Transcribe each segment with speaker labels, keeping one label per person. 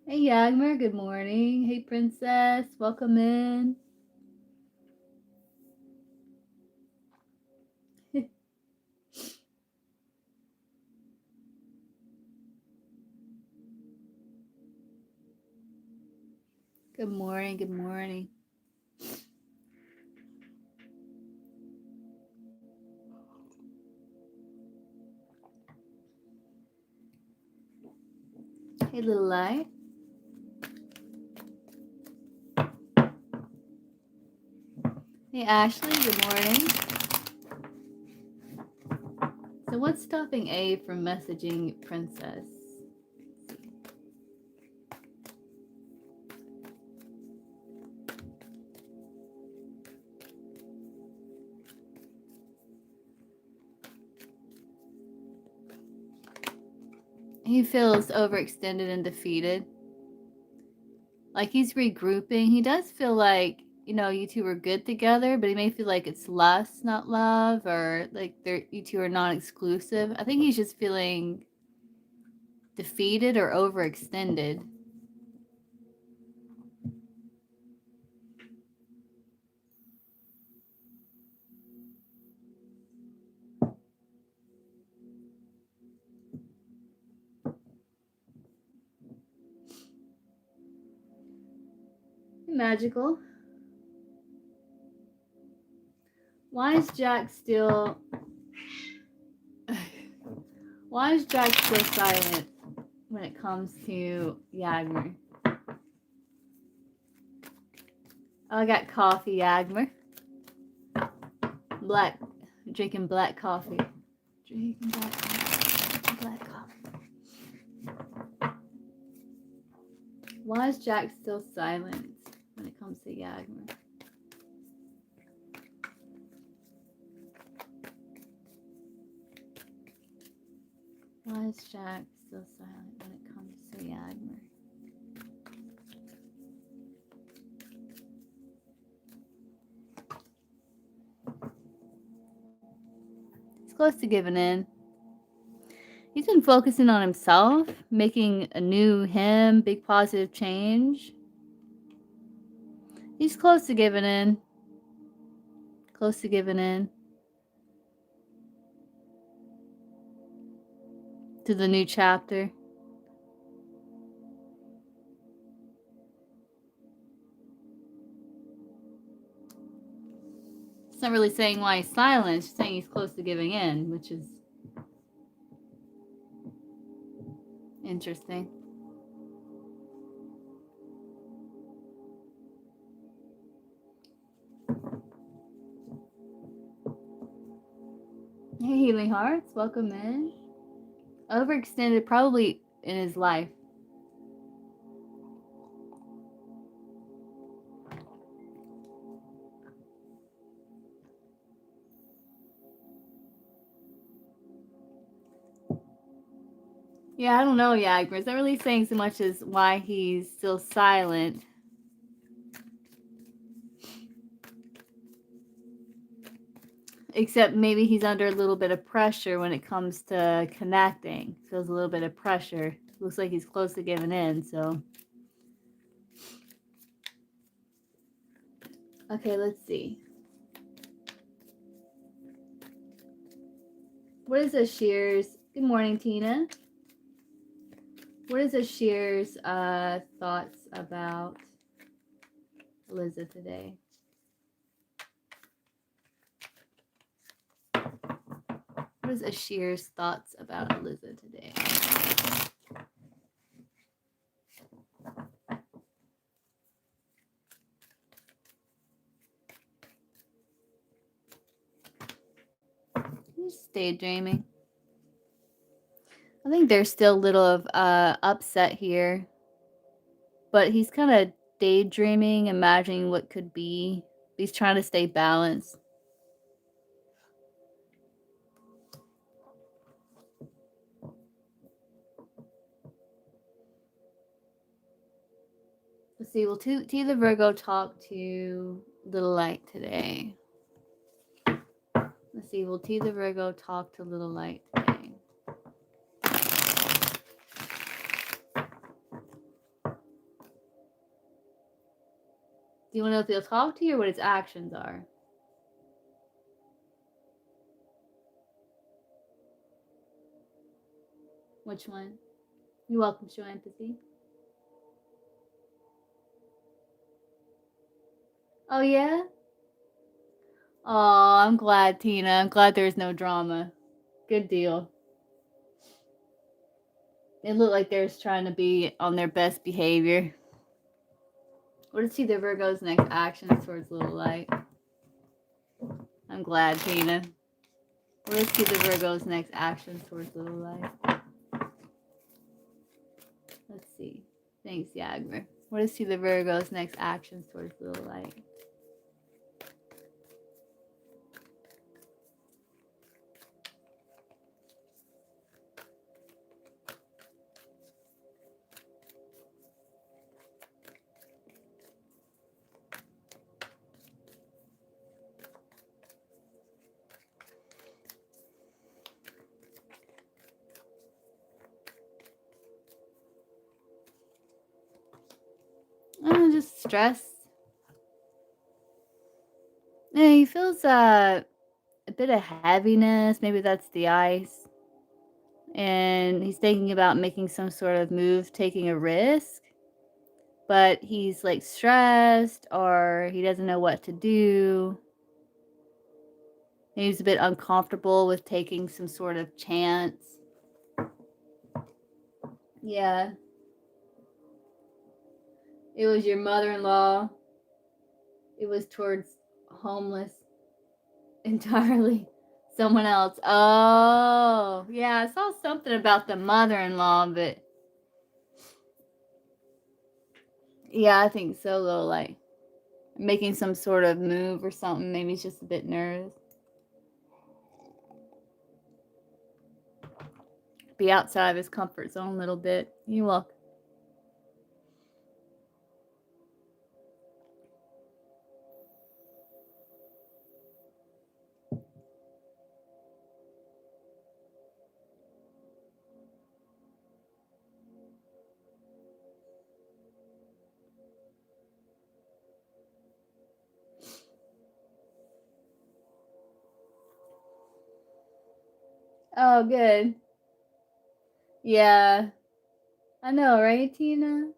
Speaker 1: Hey Yagmer, good morning. Hey Princess, welcome in. Good morning, good morning. Hey little light. Hey Ashley, good morning. So what's stopping A from messaging Princess? He feels overextended and defeated. Like he's regrouping. He does feel like, you know, you two are good together, but he may feel like it's lust, not love, or like you two are not exclusive. I think he's just feeling defeated or overextended. Magical. Why is Jack still silent when it comes to Yagmer? Oh, I got coffee, Yagmer. Drinking black coffee. Drinking black coffee. Why is Jack still silent when it comes to Yagmer? Why is Jack still silent when it comes to Yagmer? He's close to giving in. He's been focusing on himself, making a new him, big positive change. He's close to giving in. Close to giving in to the new chapter. It's not really saying why he's silent, it's just saying he's close to giving in, which is interesting. Hey, Healing Hearts, welcome in. Overextended probably in his life. Yeah, I don't know, Yagmer. It's not really saying so much as why he's still silent. Except maybe he's under a little bit of pressure when it comes to connecting. Feels a little bit of pressure. Looks like he's close to giving in, so. Okay, let's see. What is Ashir's? Good morning, Tina. What is Ashir's thoughts about Eliza today? What is Ashir's thoughts about Eliza today? Just daydreaming. I think there's still a little of upset here, but he's kind of daydreaming, imagining what could be. He's trying to stay balanced. Let's see, will T the Virgo talk to Little Light today? Let's see, will T the Virgo talk to Little Light today? Do you want to know if he'll talk to you or what his actions are? Which one? You're welcome, show empathy. Oh, yeah? Oh, I'm glad, Tina. I'm glad there's no drama. Good deal. They look like they're trying to be on their best behavior. What is T the Virgo's next actions towards Little Light? I'm glad, Tina. What is T the Virgo's next actions towards Little Light? Let's see. Thanks, Yagmer. What is T the Virgo's next actions towards Little Light? Just stress. Yeah, he feels a bit of heaviness. Maybe that's the ice. And he's thinking about making some sort of move, taking a risk. But he's like stressed or he doesn't know what to do. He's a bit uncomfortable with taking some sort of chance. Yeah. It was your mother-in-law. It was towards homeless entirely. Someone else. Oh, yeah. I saw something about the mother-in-law, but yeah, I think so. Though, like making some sort of move or something. Maybe he's just a bit nervous. Be outside of his comfort zone a little bit. You welcome. Oh, good. Yeah. I know, right, Tina?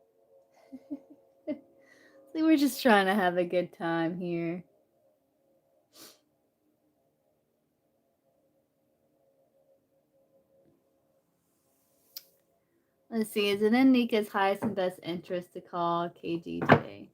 Speaker 1: See, we're just trying to have a good time here. Let's see, is it in Nika's highest and best interest to call KG today?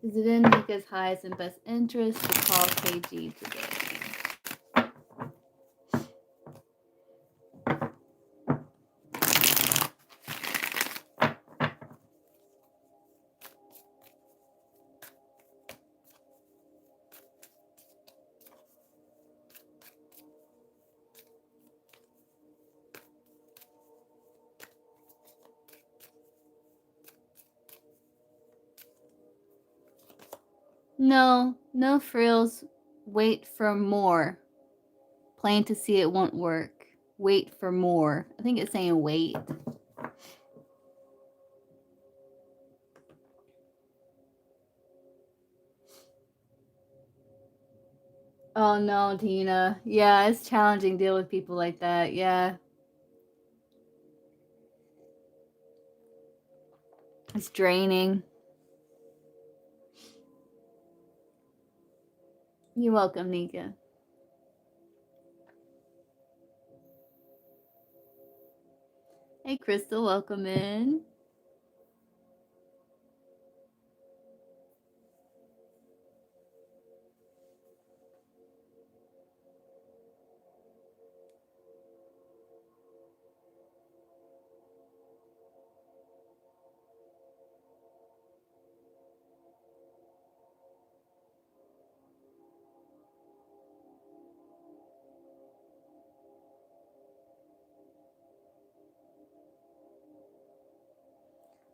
Speaker 1: Is it in Nika's highest and best interest to call KG today? No, no frills. Wait for more. Plan to see it won't work. Wait for more. I think it's saying wait. Oh no, Tina. Yeah, it's challenging to deal with people like that. Yeah. It's draining. You're welcome, Nika. Hey, Crystal, welcome in.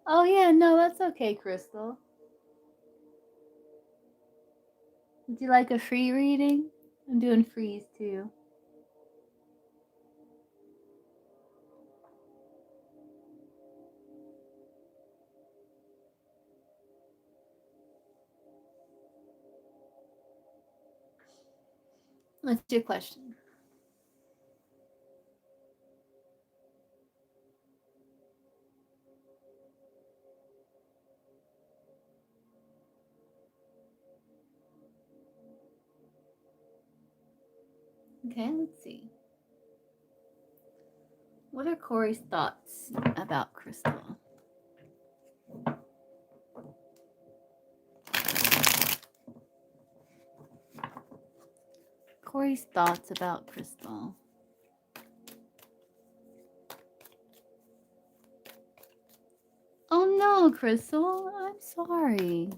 Speaker 1: Oh, yeah, no, that's okay, Crystal. Would you like a free reading? I'm doing freeze too. What's your question? Okay, let's see. What are Corey's thoughts about Crystal? Corey's thoughts about Crystal. Oh no, Crystal, I'm sorry.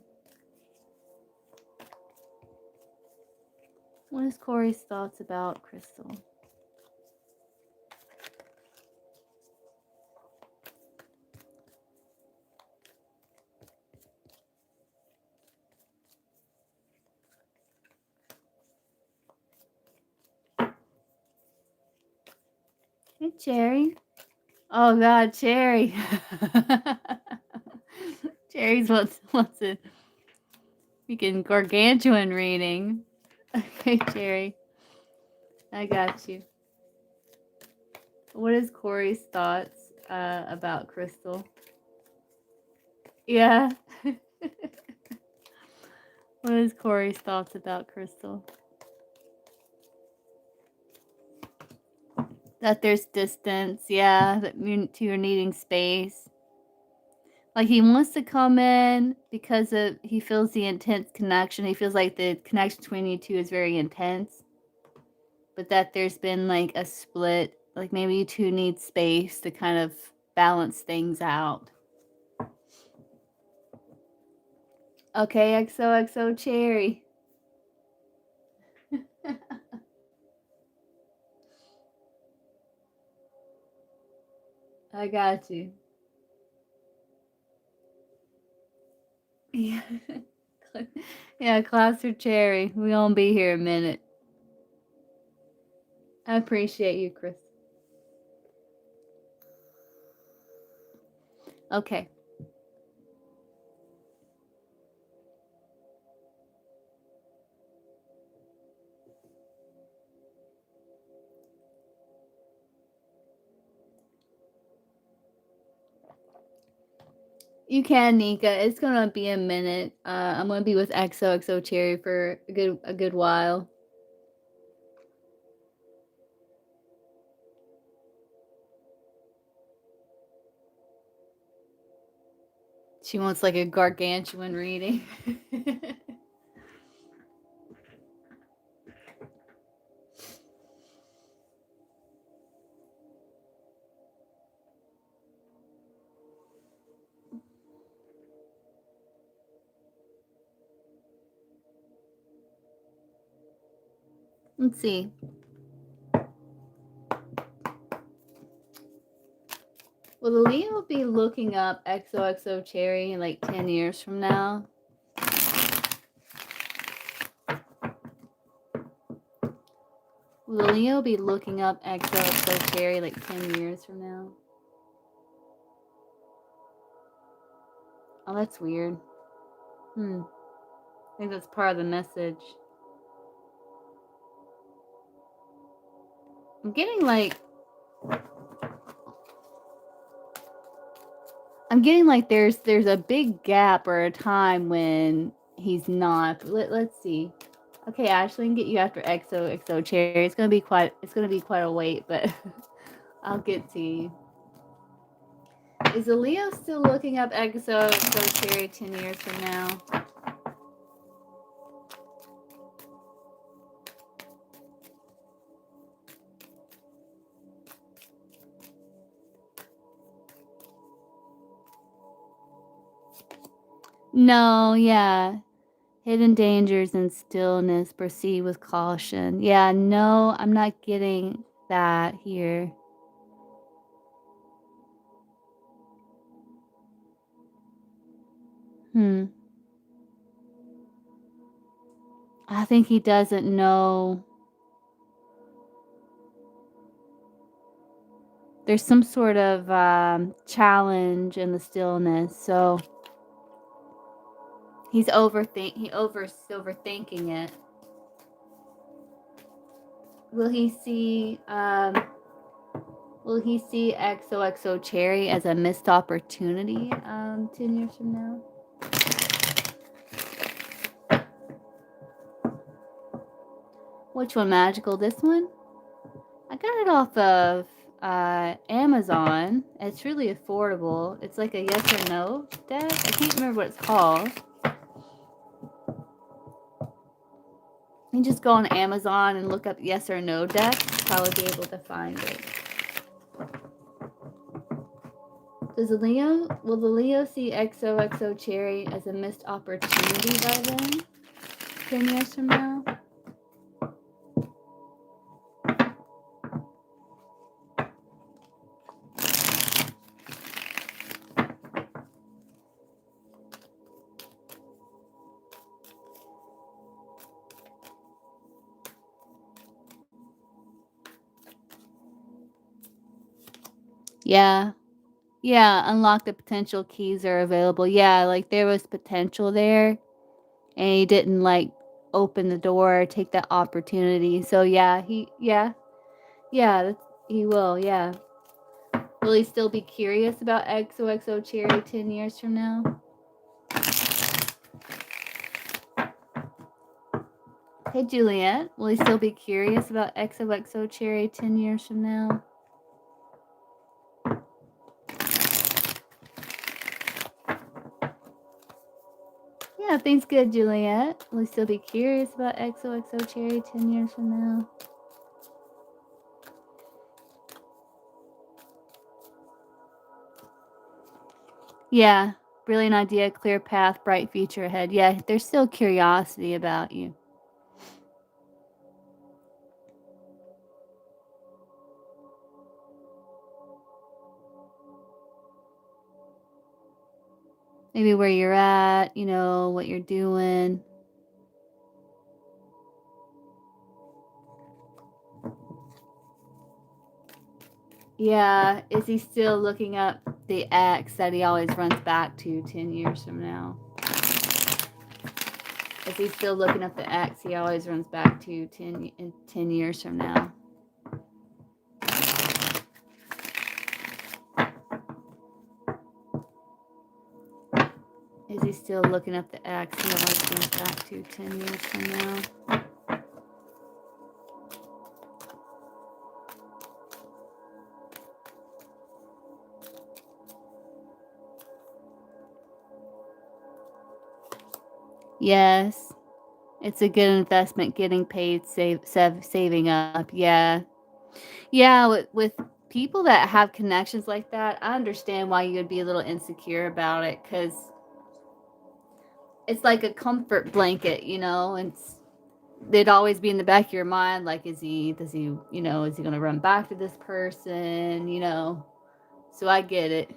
Speaker 1: What is Corey's thoughts about Crystal? Hey, Cherry. Oh God, Cherry. Cherry's wants a freaking gargantuan reading. Okay, Cherry. I got you. What is Corey's thoughts about Crystal? Yeah. What is Corey's thoughts about Crystal? That there's distance, yeah, that you two are needing space. Like he wants to come in because he feels the intense connection. He feels like the connection between you two is very intense. But that there's been like a split. Like maybe you two need space to kind of balance things out. Okay, XOXO Cherry. I got you. Yeah. Yeah, class or Cherry. We won't be here a minute. I appreciate you, Chris. Okay. You can, Nika. It's gonna be a minute. I'm gonna be with XOXO Cherry for a good while. She wants like a gargantuan reading. Let's see. Will the Leo be looking up XOXO Cherry in like 10 years from now? Will the Leo be looking up XOXO Cherry like 10 years from now? Oh, that's weird. I think that's part of the message. I'm getting like there's a big gap or a time when he's not. Let's see. Okay, Ashley, I can get you after XOXO Cherry. It's gonna be quite a wait, but I'll get to you. Is Leo still looking up XOXO Cherry 10 years from now? No, yeah. Hidden dangers and stillness. Proceed with caution. Yeah, no, I'm not getting that here. I think he doesn't know. There's some sort of challenge in the stillness, so he's overthinking it. Will he see XOXO Cherry as a missed opportunity 10 years from now? Which one, Magical? This one? I got it off of Amazon. It's really affordable. It's like a yes or no deck. I can't remember what it's called. You can just go on Amazon and look up yes or no decks. Probably be able to find it. Will the Leo see XOXO Cherry as a missed opportunity by then? 10 years from now? Yeah. Yeah, unlock the potential keys are available. Yeah, like there was potential there and he didn't like open the door, take that opportunity. So yeah, he will, yeah. Will he still be curious about XOXO Cherry 10 years from now? Hey Juliet, will he still be curious about XOXO Cherry 10 years from now? Yeah, things good, Juliet. Will he still be curious about XOXO Cherry 10 years from now? Yeah, brilliant idea, clear path, bright future ahead. Yeah, there's still curiosity about you. Maybe where you're at, you know, what you're doing. Yeah, is he still looking up the ex that he always runs back to 10 years from now? Is he still looking up the ex he always runs back to 10 years from now? Is he still looking up the ex he always runs back to 10 years from now? Yes. It's a good investment getting paid, saving up. Yeah. Yeah, with people that have connections like that, I understand why you would be a little insecure about it cuz it's like a comfort blanket, you know, and they'd always be in the back of your mind like is he going to run back to this person, you know. So I get it.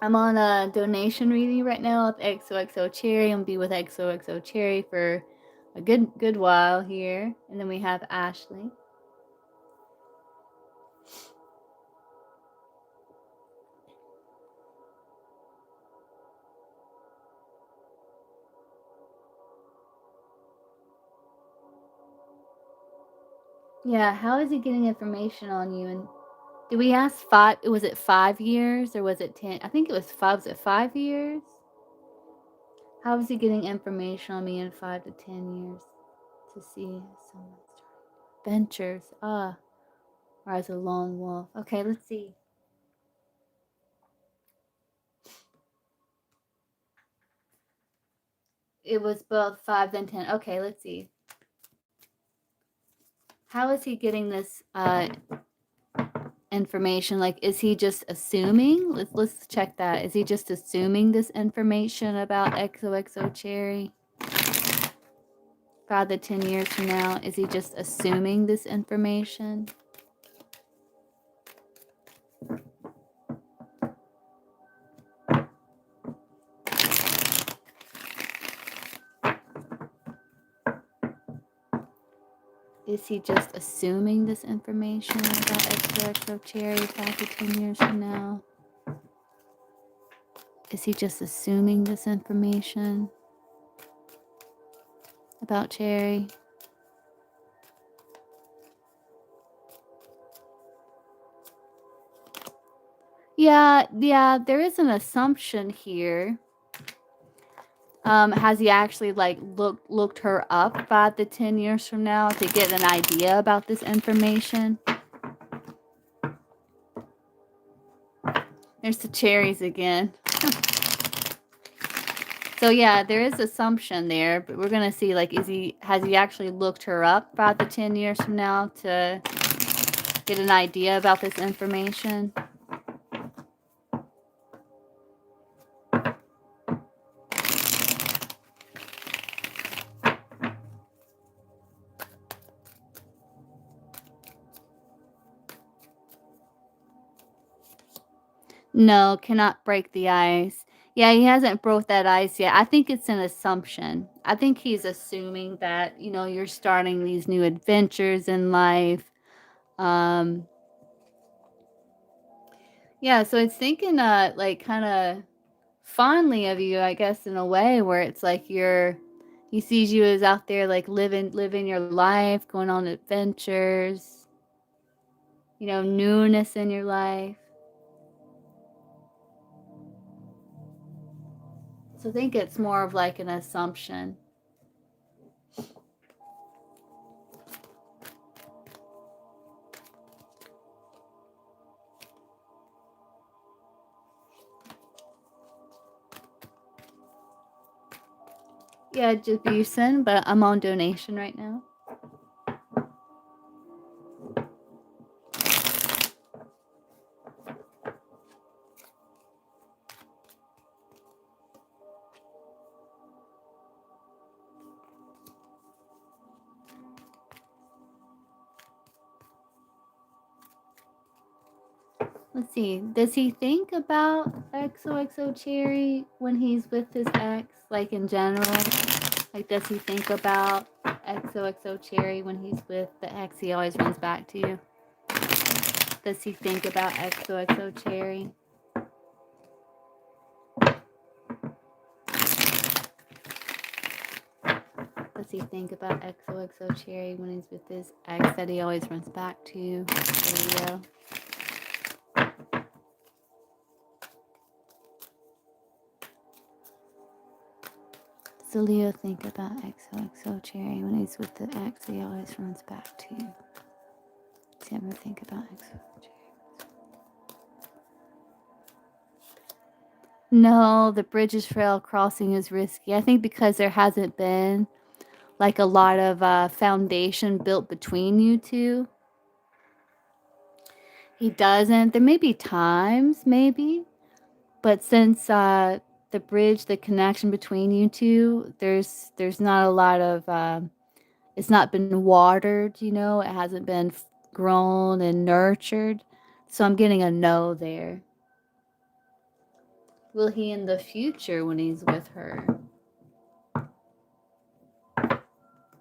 Speaker 1: I'm on a donation reading right now with XOXO Cherry. I'm gonna be with XOXO Cherry for a good while here. And then we have Ashley. Yeah, how is he getting information on you? And Did we ask 5? Was it 5 years or was it 10? I think it was 5. Was it 5 years? How is he getting information on me in 5 to 10 years to see someone's ventures? Or as a lone wolf. Okay, let's see. It was both 5 then 10. Okay, let's see. How is he getting this information? Like, is he just assuming? Let's check that. Is he just assuming this information about XOXO Cherry? 5 to 10 years from now, is he just assuming this information? Is he just assuming this information about XOXO Cherry 5 to 10 years from now? Is he just assuming this information about Cherry? Yeah, there is an assumption here. Has he actually like looked her up 5 to 10 years from now to get an idea about this information? There's the cherries again. So yeah, there is assumption there, but we're gonna see like has he actually looked her up 5 to 10 years from now to get an idea about this information? No, cannot break the ice. Yeah, he hasn't broke that ice yet. I think it's an assumption. I think he's assuming that, you know, you're starting these new adventures in life. Yeah, so it's thinking like kind of fondly of you, I guess, in a way where it's like he sees you as out there like living your life, going on adventures, you know, newness in your life. So I think it's more of like an assumption. Yeah, Jabusin, but I'm on donation right now. Let's see. Does he think about XOXO Cherry when he's with his ex, like in general? Like, does he think about XOXO Cherry when he's with the ex he always runs back to you? Does he think about XOXO Cherry? Does he think about XOXO Cherry when he's with his ex that he always runs back to? There we go. Does Leo think about XOXO Cherry when he's with the ex he always runs back to? Does he ever think about XOXO Cherry? No, the Bridges Trail crossing is risky. I think because there hasn't been like a lot of foundation built between you two. He doesn't. There may be times, maybe, but since the bridge, the connection between you two, there's not a lot of it's not been watered, you know, it hasn't been grown and nurtured. So I'm getting a no there. Will he in the future when he's with her?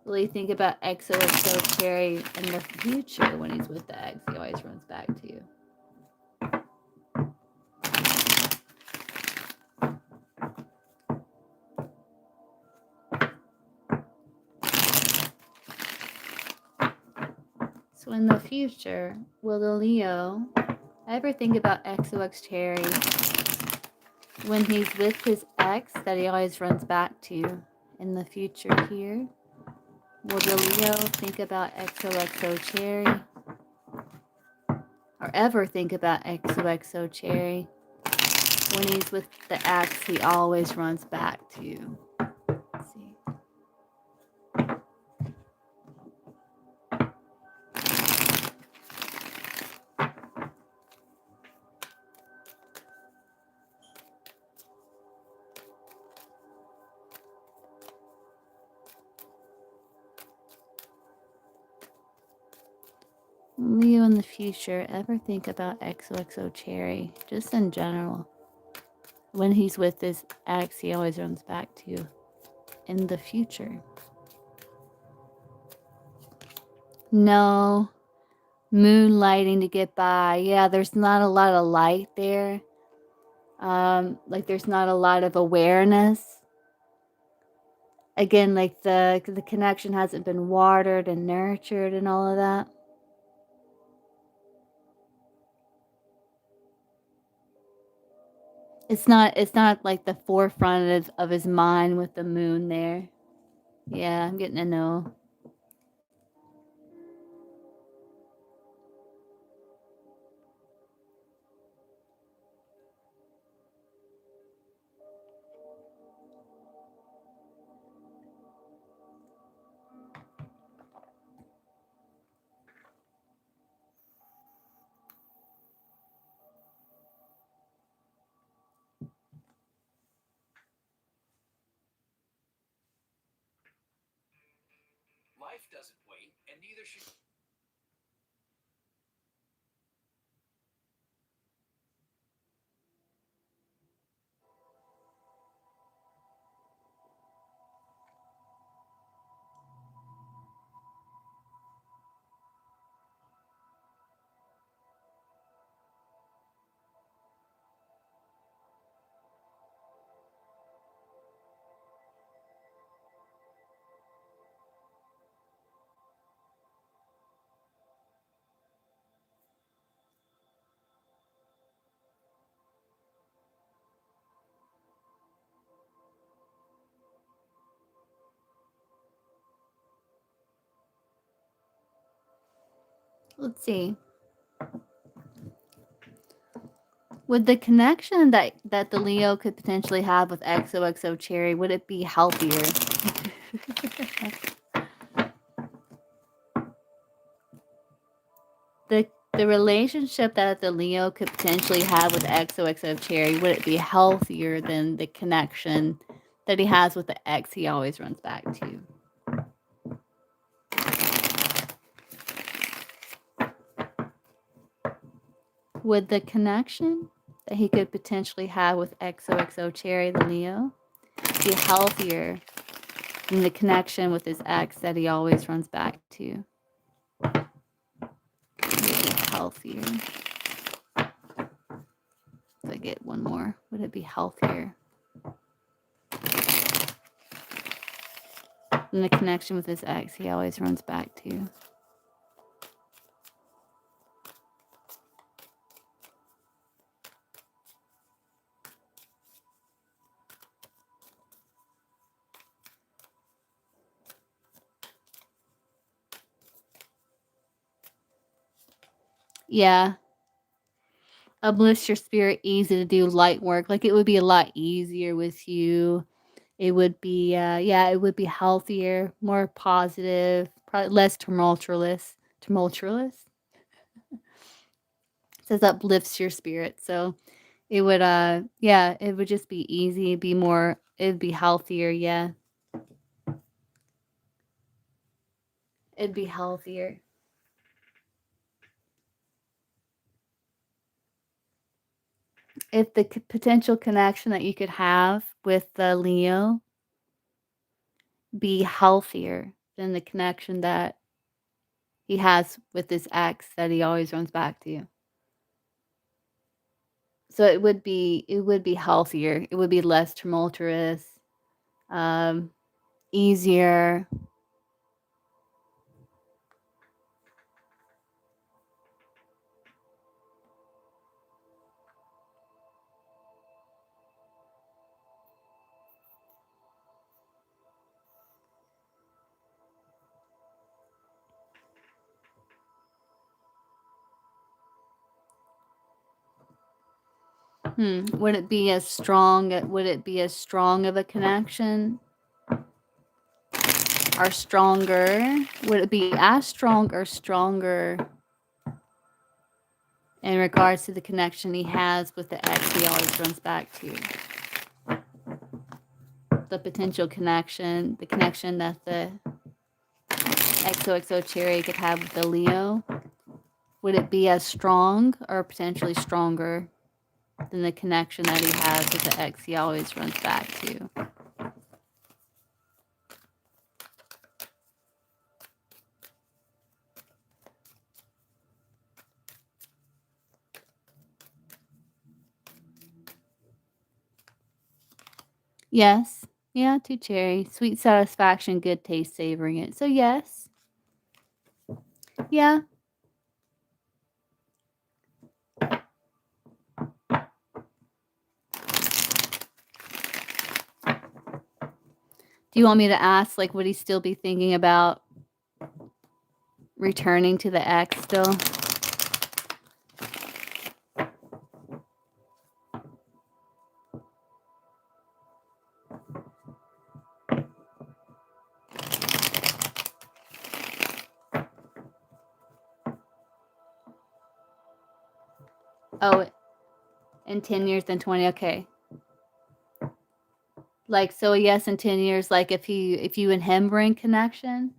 Speaker 1: Will he think about XOXO Cherry in the future when he's with the ex he always runs back to you? So in the future, will the Leo Ever think about XOX Cherry when he's with his ex that he always runs back to in the future here? Will the Leo think about XOXO Cherry? Or ever think about XOXO Cherry when he's with the ex he always runs back to? Let's see. Leo in the future, ever think about XOXO Cherry, just in general? When he's with his ex, he always runs back to in the future. No, moonlighting to get by. Yeah, there's not a lot of light there. Like there's not a lot of awareness. Again, like the connection hasn't been watered and nurtured and all of that. It's not like the forefront of his mind with the moon there. Yeah, I'm getting a no.
Speaker 2: Life doesn't wait, and neither should.
Speaker 1: Let's see. Would the connection that the Leo could potentially have with XOXO Cherry, would it be healthier? the relationship that the Leo could potentially have with XOXO Cherry, would it be healthier than the connection that he has with the ex he always runs back to? Would the connection that he could potentially have with XOXO Cherry, the Leo, be healthier than the connection with his ex that he always runs back to? Would it be healthier? If I get one more, would it be healthier than the connection with his ex he always runs back to? Yeah, uplifts your spirit, easy to do light work. Like it would be a lot easier with you. It would be, yeah, it would be healthier, more positive, probably less tumultuous. Tumultuous. It says uplifts your spirit. So it would, yeah, it would just be easy, be more, it'd be healthier. Yeah, it'd be healthier. If the potential connection that you could have with the Leo be healthier than the connection that he has with his ex that he always runs back to. So it would be healthier. It would be less tumultuous, um, easier. Would it be as strong? Would it be as strong of a connection? Or stronger? Would it be as strong or stronger in regards to the connection he has with the ex he always runs back to? The potential connection, the connection that the XOXO Cherry could have with the Leo. Would it be as strong or potentially stronger than the connection that he has with the ex he always runs back to? Yes. Yeah, 2 cherry. Sweet satisfaction, good taste, savoring it. So yes. Yeah. Do you want me to ask, like, would he still be thinking about returning to the ex still? Oh, in 10 years then 20. Okay. Like, so yes, in 10 years, like if you and him were in connection?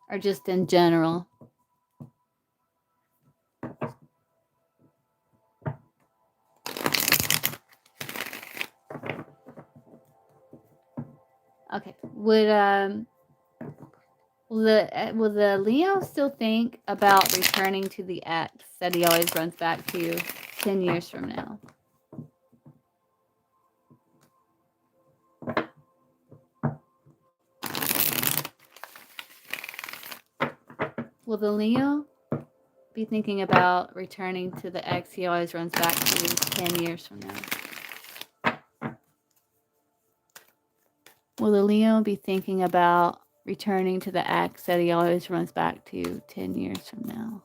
Speaker 1: Or just in general? Okay. Will the Leo still think about returning to the ex that he always runs back to 10 years from now? Will the Leo be thinking about returning to the ex he always runs back to 10 years from now? Will the Leo be thinking about returning to the ex that he always runs back to 10 years from now?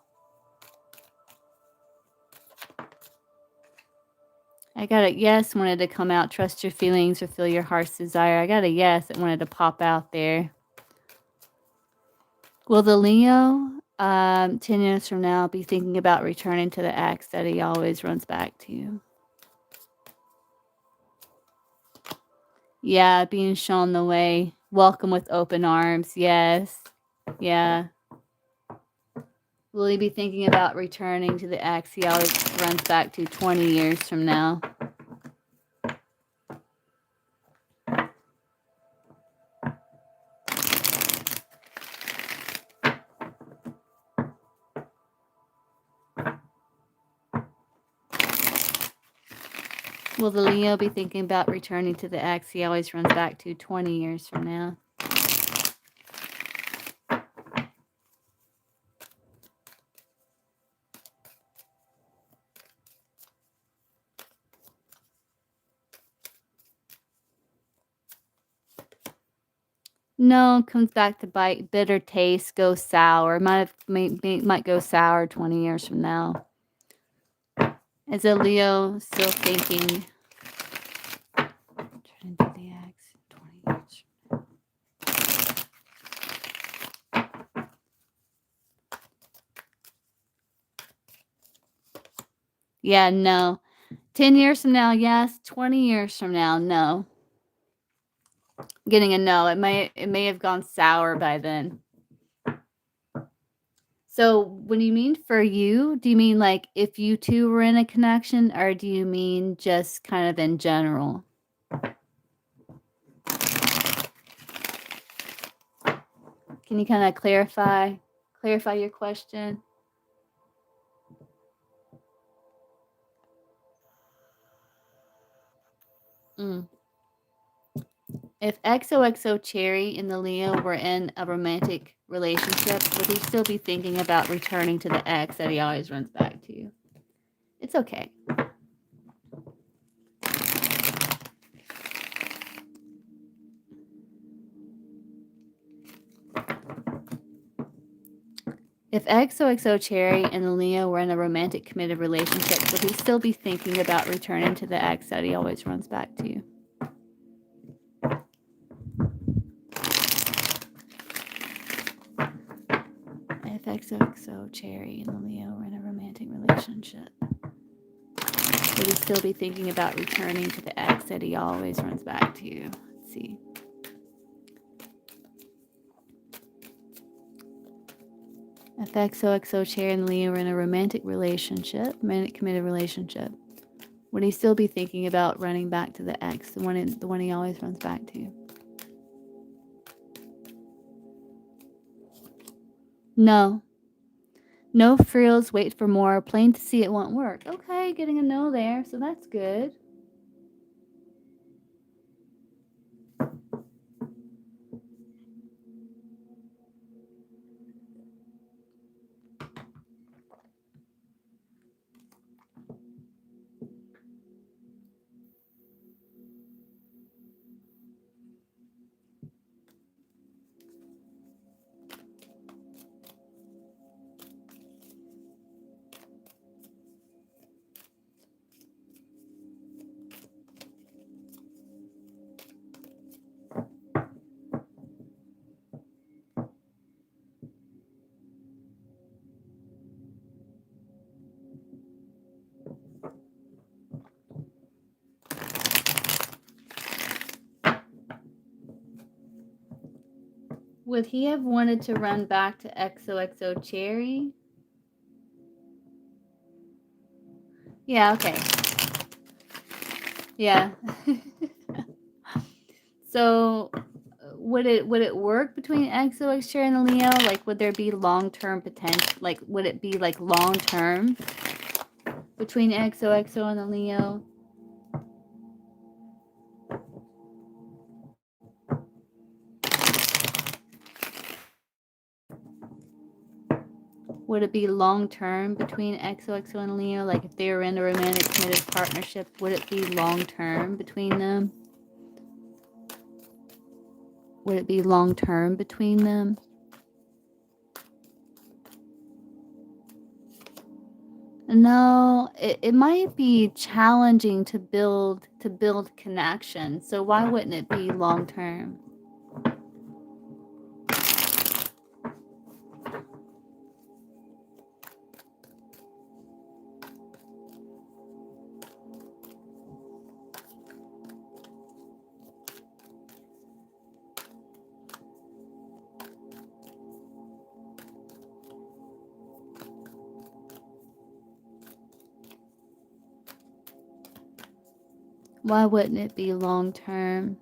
Speaker 1: I got a yes, wanted to come out. Trust your feelings, fulfill your heart's desire. I got a yes that wanted to pop out there. Will the Leo 10 years from now be thinking about returning to the ex that he always runs back to? Yeah, being shown the way. Welcome with open arms. Yes. Yeah. Will he be thinking about returning to the ex he always runs back to 20 years from now? Will the Leo be thinking about returning to the ex he always runs back to 20 years from now? No, comes back to bite. Bitter taste, goes sour. Might go sour 20 years from now. Is a Leo still thinking? Turn into the ex 20 years. Yeah, no. 10 years from now, yes. 20 years from now, no. Getting a no. It may have gone sour by then. So when you mean for you, do you mean like if you two were in a connection, or do you mean just kind of in general? Can you kind of clarify your question? If XOXO Cherry and the Leo were in a romantic relationship, would he still be thinking about returning to the ex that he always runs back to? It's okay. If XOXO Cherry and the Leo were in a romantic committed relationship, would he still be thinking about returning to the ex that he always runs back to? If XOXO Cherry and the Leo were in a romantic relationship, would he still be thinking about returning to the ex that he always runs back to? Let's see. If XOXO Cherry and Leo were in a romantic committed relationship, would he still be thinking about running back to the ex, the one he always runs back to? No. No frills, wait for more. Plain to see it won't work. Okay, getting a no there, so that's good. Would he have wanted to run back to XOXO Cherry? Yeah, okay. Yeah. So would it work between XOX Cherry and the Leo? Like would there be long-term potential? Like would it be like long-term between XOXO and the Leo? Would it be long-term between XOXO and Leo? Like if they were in a romantic committed partnership, would it be long-term between them? Would it be long-term between them? No, it might be challenging to build connection. So why wouldn't it be long-term? Why wouldn't it be long-term?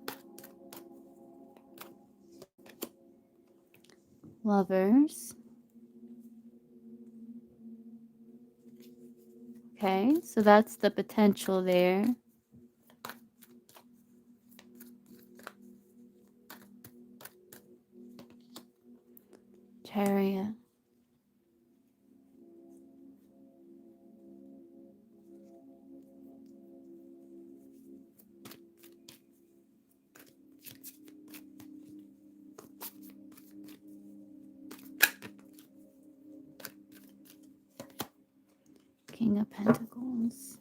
Speaker 1: Lovers. Okay, so that's the potential there. Chariot. King of Pentacles.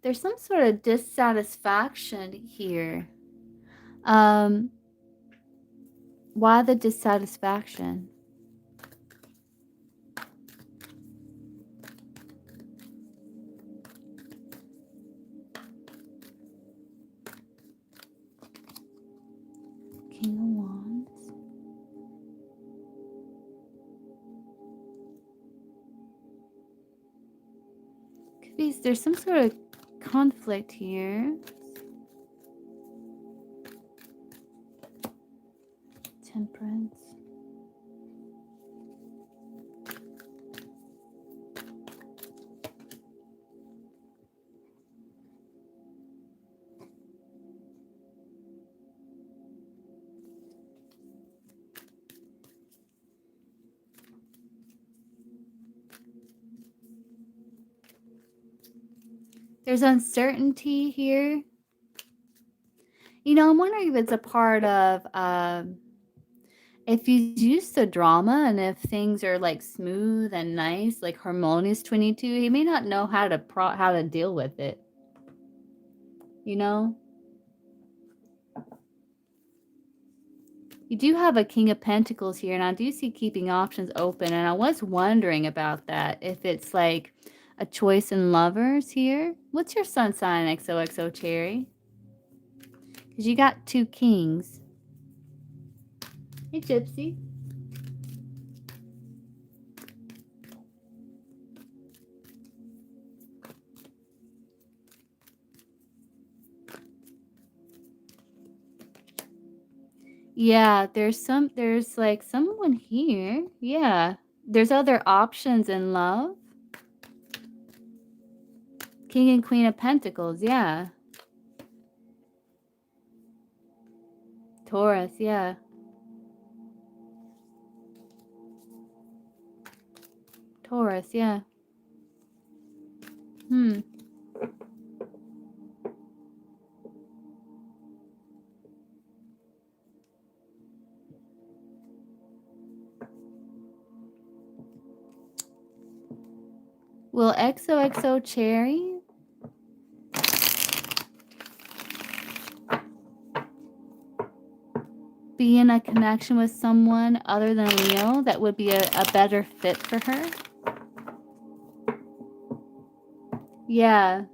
Speaker 1: There's some sort of dissatisfaction here. Why the dissatisfaction? King of Wands. Could be there's some sort of conflict here. Temperance. There's uncertainty here. You know, I'm wondering if it's a part of if he's used to drama and if things are like smooth and nice, like harmonious 22, he may not know how to deal with it. You know? You do have a King of Pentacles here, and I do see keeping options open, and I was wondering about that, if it's like a choice in lovers here. What's your sun sign, XOXO Cherry? Because you got 2 kings. Hey, Gypsy. Yeah, there's like someone here. Yeah. There's other options in love. King and Queen of Pentacles, yeah. Taurus, yeah. Taurus, yeah. Will XOXO Cherry be in a connection with someone other than Leo that would be a better fit for her? Yeah.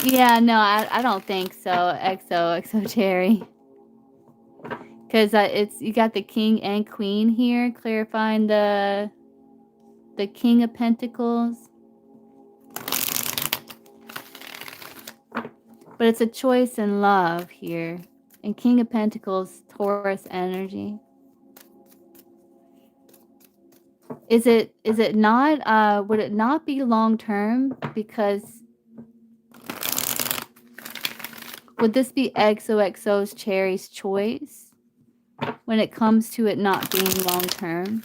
Speaker 1: Yeah, no, I don't think so, XOXO Cherry. Because it's you got the King and Queen here, clarifying the King of Pentacles. But it's a choice in love here. And King of Pentacles, Taurus energy. Is it not would it not be long term? Because would this be XOXO's Cherry's choice when it comes to it not being long term?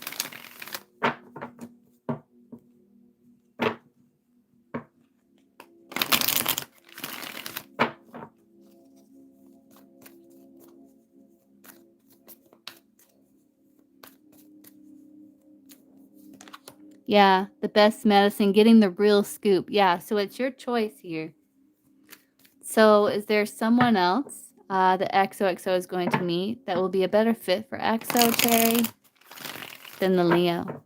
Speaker 1: Yeah, the best medicine, getting the real scoop. Yeah, so it's your choice here. So is there someone else that XOXO is going to meet that will be a better fit for XO Cherry than the Leo?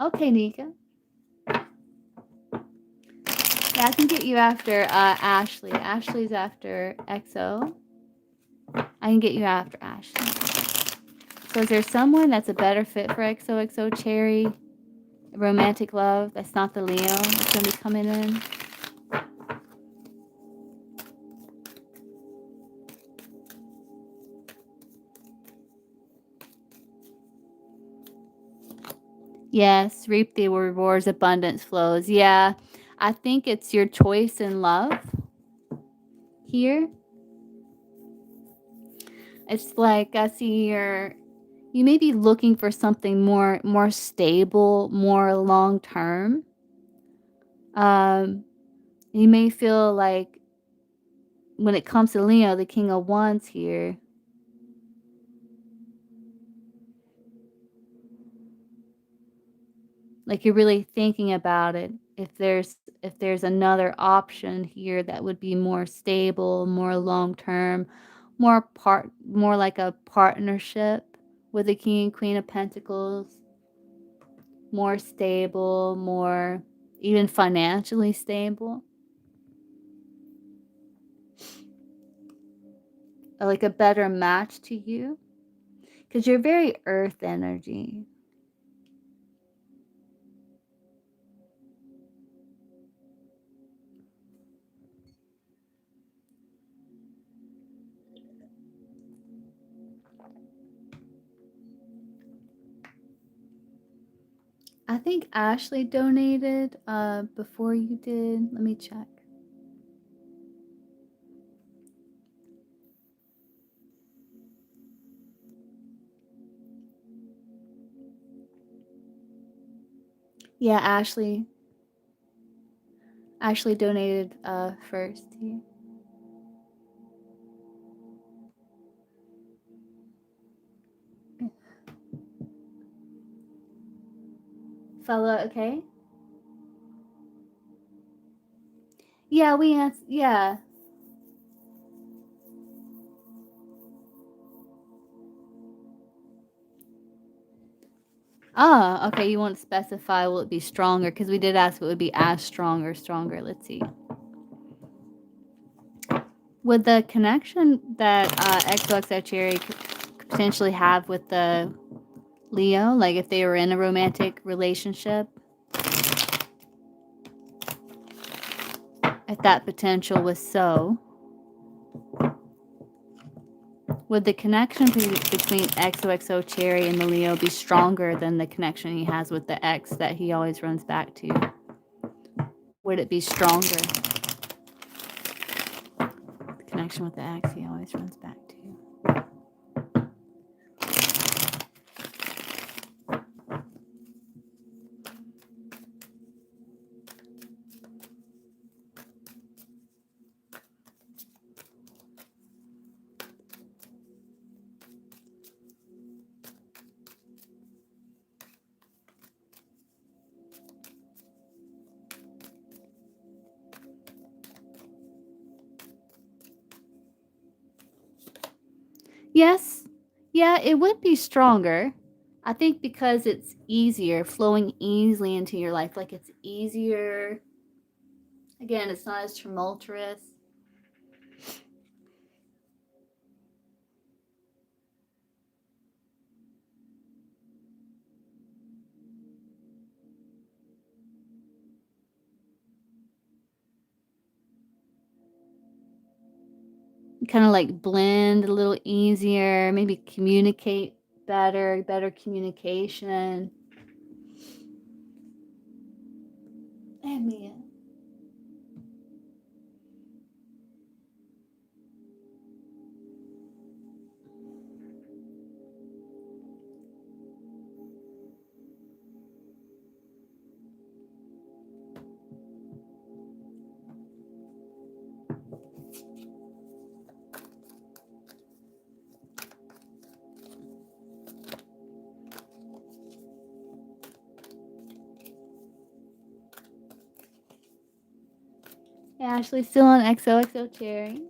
Speaker 1: Okay, Nika. Yeah, I can get you after Ashley. Ashley's after XO. I can get you after Ashley. So is there someone that's a better fit for XOXO Cherry? Romantic love that's not the Leo that's going to be coming in? Yes, reap the rewards, abundance flows. Yeah, I think it's your choice in love here. It's like I see you may be looking for something more stable, more long term. You may feel like when it comes to Leo, the King of Wands here, like you're really thinking about it. If there's another option here that would be more stable, more long term, more like a partnership with the King and Queen of Pentacles, more stable, more even financially stable. Like a better match to you because you're very earth energy. I think Ashley donated before you did. Let me check. Yeah, Ashley. Ashley donated first here. Fella, okay? Yeah, we answered. Yeah. Ah, okay. You want to specify will it be stronger? Because we did ask if it would be as strong or stronger. Let's see. Would the connection that XOXO Cherry could potentially have with the Leo, like if they were in a romantic relationship, if that potential was so, would the connection between XOXO Cherry and the Leo be stronger than the connection he has with the X that he always runs back to? Would it be stronger? The connection with the X he always runs back to. Yes. Yeah, it would be stronger. I think because it's easier, flowing easily into your life. Like it's easier. Again, it's not as tumultuous. Kind of like blend a little easier, maybe communicate better communication. And Mia. Ashley's still on XOXO Cherry.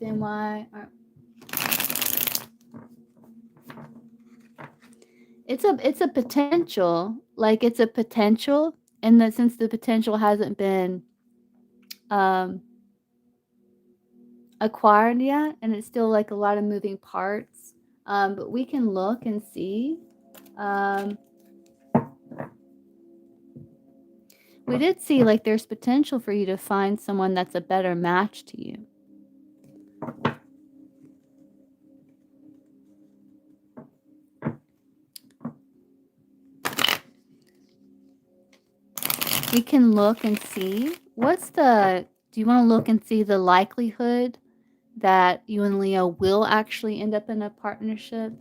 Speaker 1: Then why aren't... It's a potential. Like it's a potential, and that since the potential hasn't been acquired yet, and it's still like a lot of moving parts. But we can look and see. We did see like there's potential for you to find someone that's a better match to you. We can look and see. Do you want to look and see the likelihood that you and Leo will actually end up in a partnership?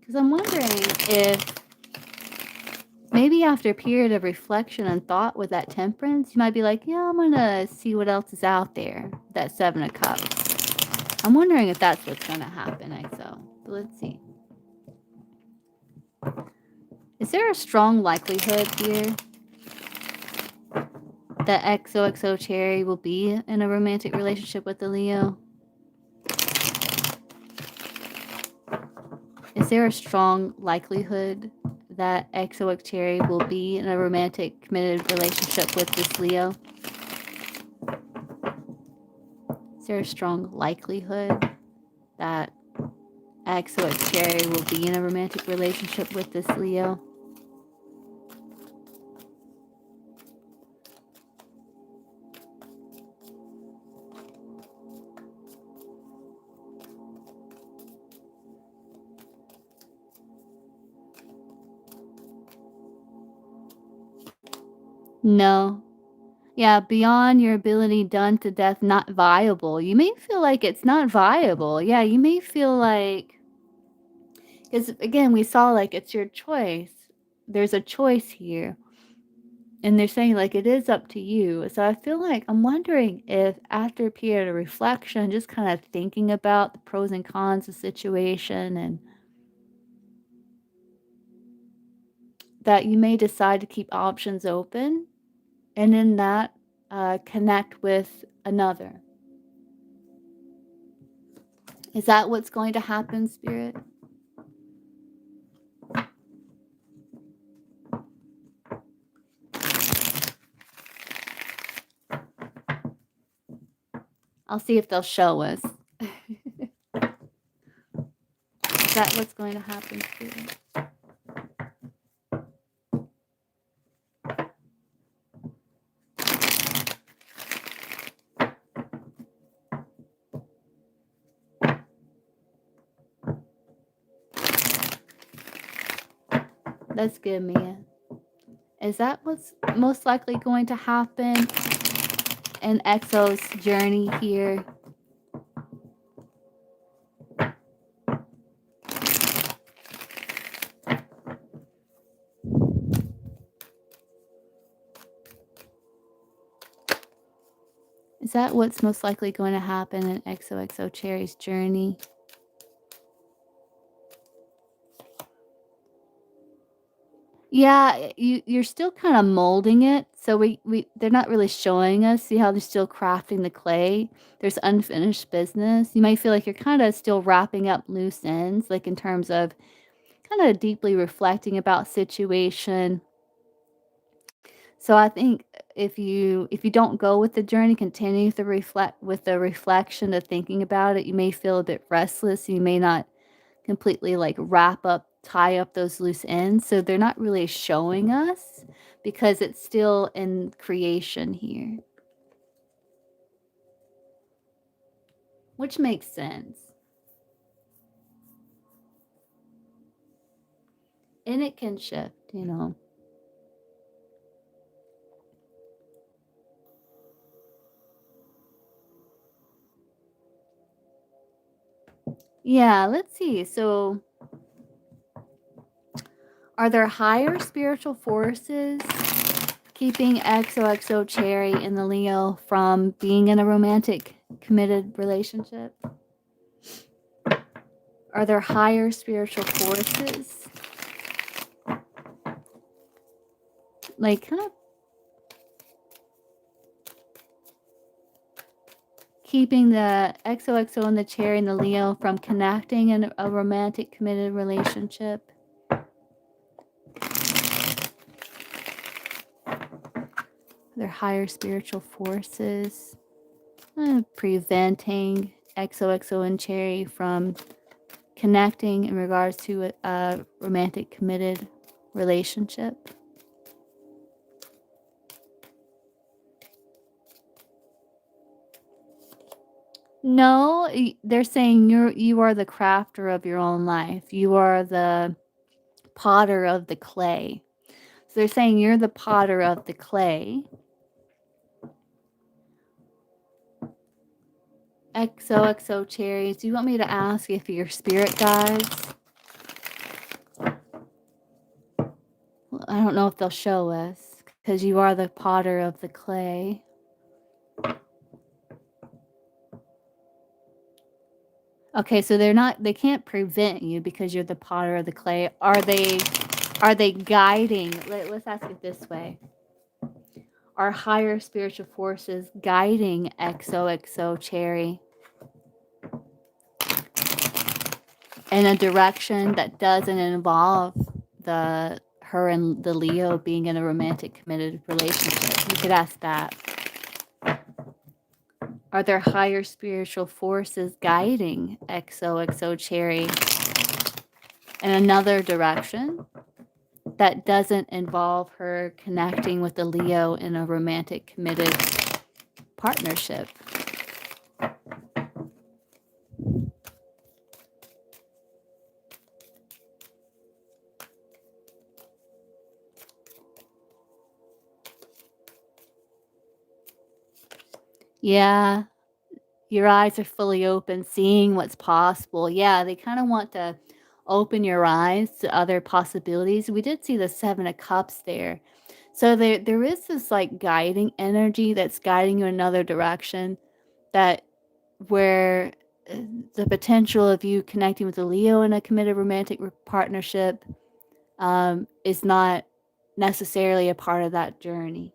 Speaker 1: Because I'm wondering if maybe after a period of reflection and thought with that temperance, you might be like, yeah, I'm going to see what else is out there. That 7 of Cups. I'm wondering if that's what's going to happen, XO. But let's see. Is there a strong likelihood here that XOXO Cherry will be in a romantic relationship with the Leo? Is there a strong likelihood that XOXO Cherry will be in a romantic, committed relationship with this Leo? Is there a strong likelihood that XOXO Cherry will be in a romantic relationship with this Leo? No. Yeah, beyond your ability, done to death, not viable. You may feel like it's not viable. Yeah, you may feel like, because again, we saw like it's your choice. There's a choice here. And they're saying like it is up to you. So I feel like I'm wondering if after a period of reflection, just kind of thinking about the pros and cons of the situation, and that you may decide to keep options open, and in that connect with another. Is that what's going to happen, Spirit? I'll see if they'll show us. Is that what's going to happen, Spirit? That's good, Mia. Is that what's most likely going to happen in Exo's journey here? Is that what's most likely going to happen in XOXO Cherry's journey? Yeah, you're still kind of molding it. So they're not really showing us. See how they're still crafting the clay? There's unfinished business. You might feel like you're kind of still wrapping up loose ends, like in terms of kind of deeply reflecting about situation. So I think if you don't go with the journey, continue to reflect with the reflection of thinking about it, you may feel a bit restless. You may not completely like tie up those loose ends. So they're not really showing us because it's still in creation here, which makes sense. And it can shift. Yeah, let's see. So are there higher spiritual forces keeping XOXO Cherry and the Leo from being in a romantic committed relationship? Are there higher spiritual forces? Like kind of keeping the XOXO and the Cherry and the Leo from connecting in a romantic committed relationship? Are there higher spiritual forces preventing XOXO and Cherry from connecting in regards to a romantic committed relationship? No, they're saying you are the crafter of your own life. You are the potter of the clay. So they're saying you're the potter of the clay. XOXO Cherries, do you want me to ask if your spirit guides? Well, I don't know if they'll show us because you are the potter of the clay. Okay, so they can't prevent you because you're the potter of the clay. Are they guiding? Let's ask it this way. Are higher spiritual forces guiding XOXO Cherry in a direction that doesn't involve her and the Leo being in a romantic committed relationship? You could ask that. Are there higher spiritual forces guiding XOXO Cherry in another direction that doesn't involve her connecting with the Leo in a romantic committed partnership? Yeah, your eyes are fully open, seeing what's possible. Yeah, they kinda want to open your eyes to other possibilities. We did see the 7 of Cups there. So there is this, like, guiding energy that's guiding you in another direction that where, the potential of you connecting with a Leo in a committed romantic partnership, is not necessarily a part of that journey.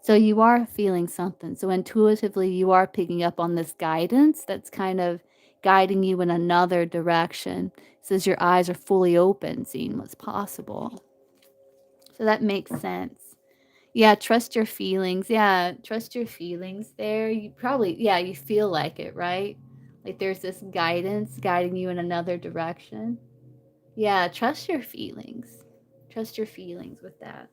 Speaker 1: So you are feeling something. So intuitively, you are picking up on this guidance that's kind of guiding you in another direction. Says your eyes are fully open, seeing what's possible. So that makes sense. Yeah, trust your feelings. Yeah, trust your feelings there. You probably, yeah, you feel like it, right? Like there's this guidance guiding you in another direction. Yeah, trust your feelings. Trust your feelings with that.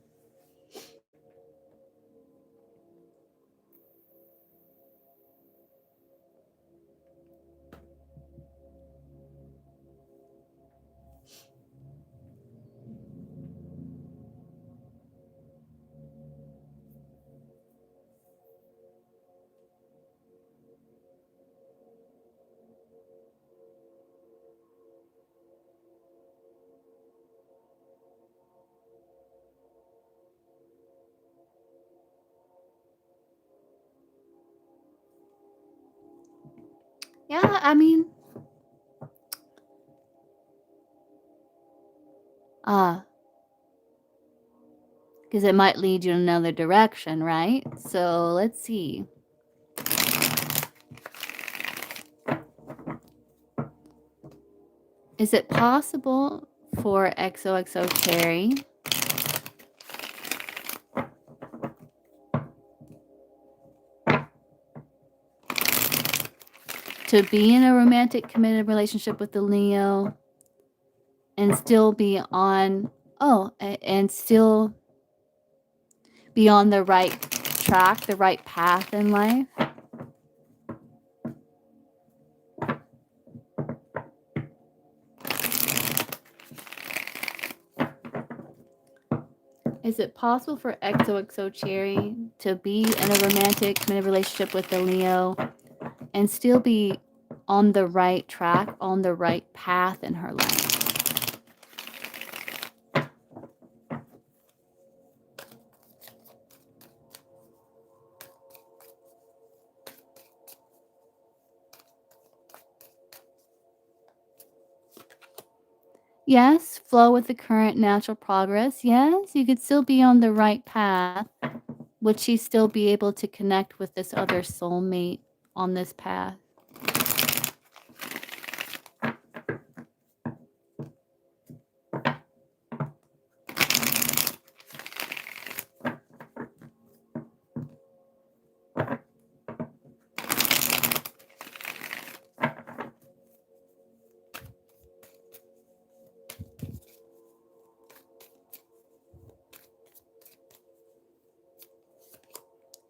Speaker 1: Yeah, I mean, uh, because it might lead you in another direction, right? So let's see. Is it possible for XOXO Cherry to be in a romantic committed relationship with the Leo and still be on, and still be on the right track, the right path in life? Is it possible for XOXO Cherry to be in a romantic committed relationship with the Leo and still be on the right track, on the right path in her life? Yes, flow with the current natural progress. Yes, you could still be on the right path. Would she still be able to connect with this other soulmate on this path?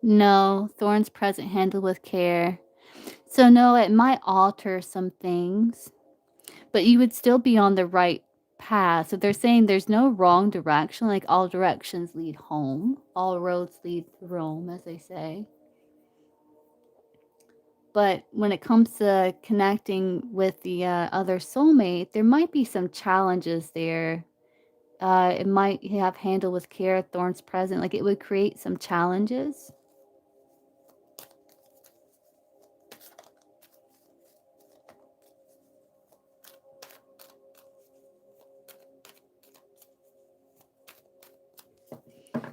Speaker 1: No, thorns present, handle with care. So, no, it might alter some things, but you would still be on the right path. So, they're saying there's no wrong direction, like all directions lead home, all roads lead to Rome, as they say. But when it comes to connecting with the other soulmate, there might be some challenges there. It might have handle with care, thorns present, like it would create some challenges.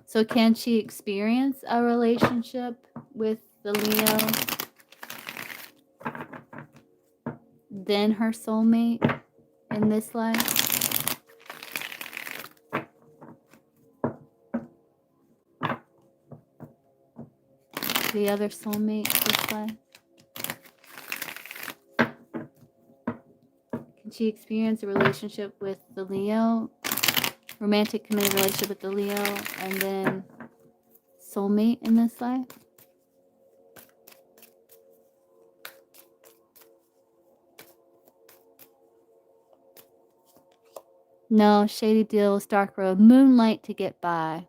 Speaker 1: So can she experience a relationship with the Leo, then her soulmate in this life? The other soulmate this life? Can she experience a relationship with the Leo, romantic committed relationship with the Leo, and then soulmate in this life? No, shady deals, dark road, moonlight to get by.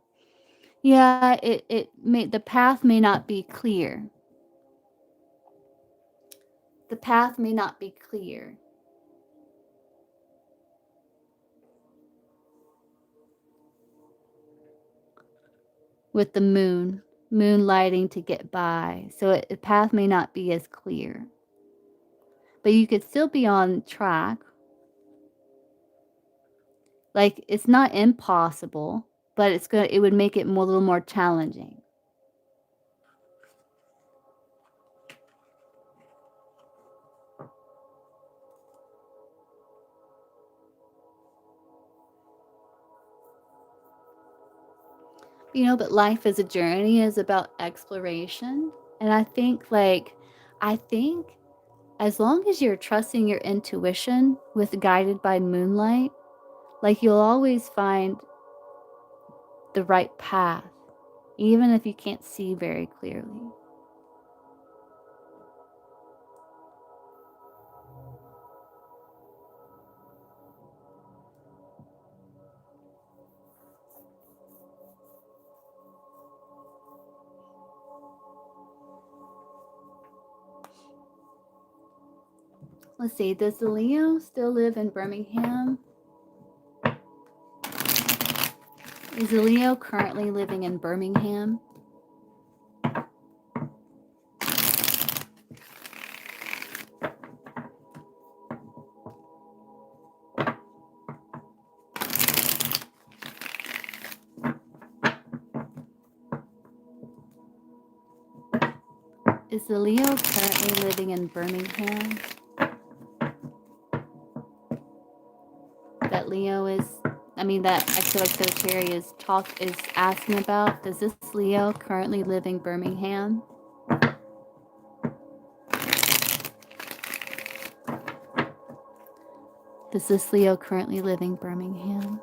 Speaker 1: Yeah, it may the path may not be clear. the path may not be clear. With the moonlighting to get by, so the path may not be as clear. But you could still be on track. Like, it's not impossible, but it would make it a little more challenging. But life as a journey is about exploration. And I think as long as you're trusting your intuition with guided by moonlight, like you'll always find the right path, even if you can't see very clearly. Let's see, does the Leo still live in Birmingham? Is the Leo currently living in Birmingham? Is the Leo currently living in Birmingham? That XOXO Cherry is asking about. Does this Leo currently live in Birmingham? Does this Leo currently live in Birmingham?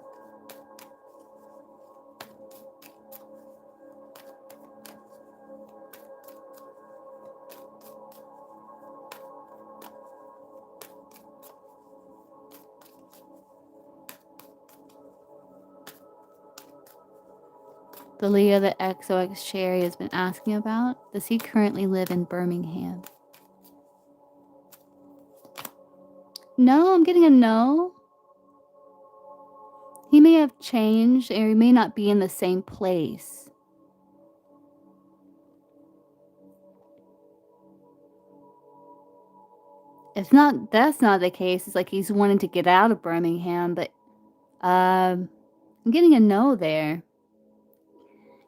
Speaker 1: The Leo that XOX Cherry has been asking about, does he currently live in Birmingham? No, I'm getting a no. He may have changed, or he may not be in the same place. If not, that's not the case. It's like he's wanting to get out of Birmingham, but I'm getting a no there.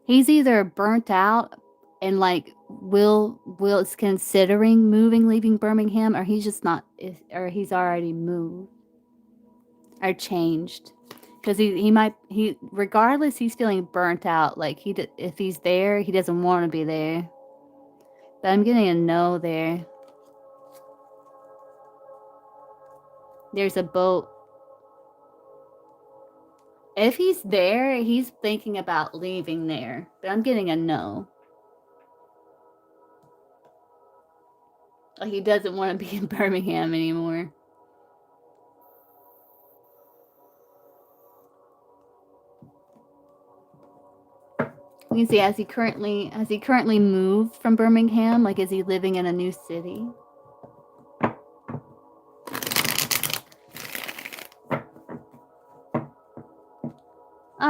Speaker 1: He's either burnt out and will is considering leaving Birmingham, or he's just not, or he's already moved or changed. Because regardless, he's feeling burnt out. Like if he's there, he doesn't want to be there. But I'm getting a no there. There's a boat. If he's there, he's thinking about leaving there. But I'm getting a no. Like he doesn't want to be in Birmingham anymore. You can see, has he currently moved from Birmingham? Like, is he living in a new city?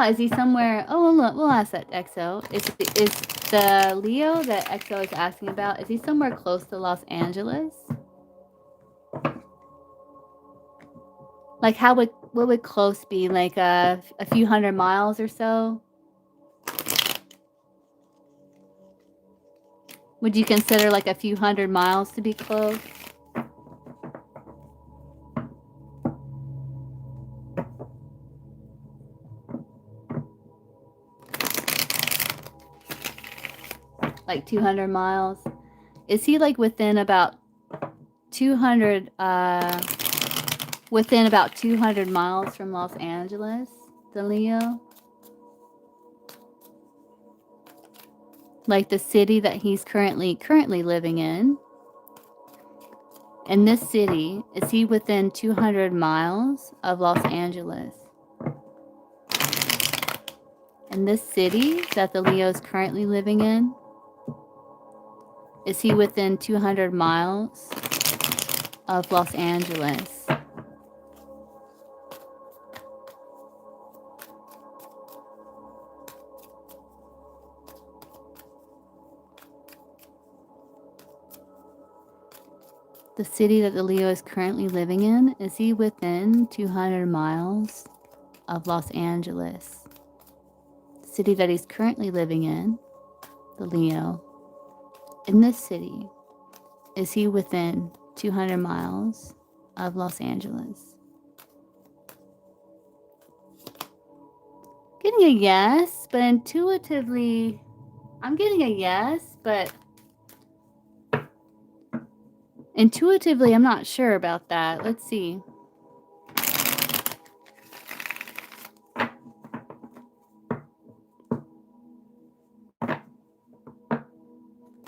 Speaker 1: Is he somewhere? Oh, look, we'll ask that XO. Is the Leo that XO is asking about, is he somewhere close to Los Angeles? Like, what would close be? Like a few hundred miles or so? Would you consider like a few hundred miles to be close? Like 200 miles? Is he like within about 200 miles from Los Angeles, the Leo? Like the city that he's currently living in. In this city, is he within 200 miles of Los Angeles? In this city that the Leo is currently living in, is he within 200 miles of Los Angeles. The city that the Leo is currently living in, is he within 200 miles of Los Angeles? The city that he's currently living in, the Leo, in this city, is he within 200 miles of Los Angeles? Getting a yes, but intuitively, I'm getting a yes, but intuitively, I'm not sure about that. Let's see.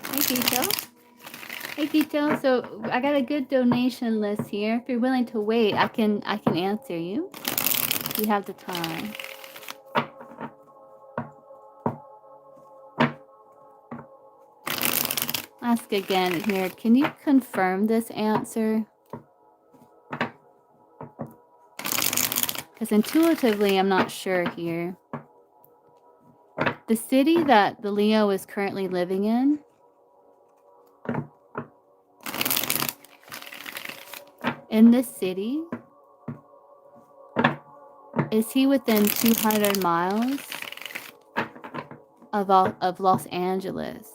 Speaker 1: Hey, Gito. Hey, Gito. So I got a good donation list here. If you're willing to wait, I can answer you. If you have the time. Ask again here. Can you confirm this answer? Because intuitively, I'm not sure here. The city that the Leo is currently living in this city, is he within 200 miles of Los Angeles?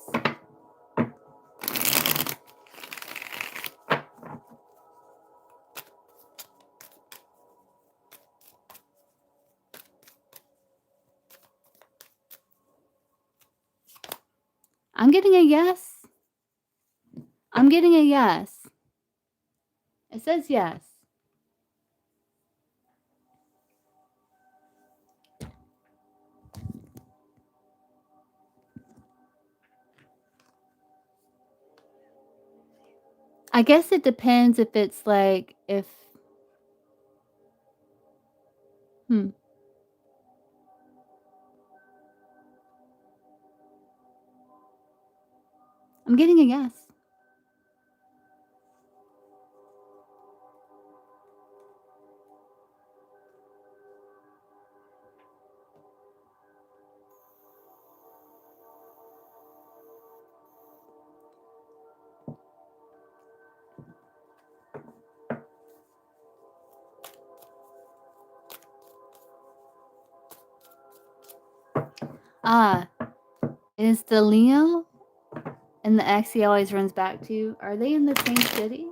Speaker 1: I'm getting a yes. I'm getting a yes. It says yes. I guess it depends if it's like, I'm getting a yes. Is the Leo and the ex he always runs back to, are they in the same city?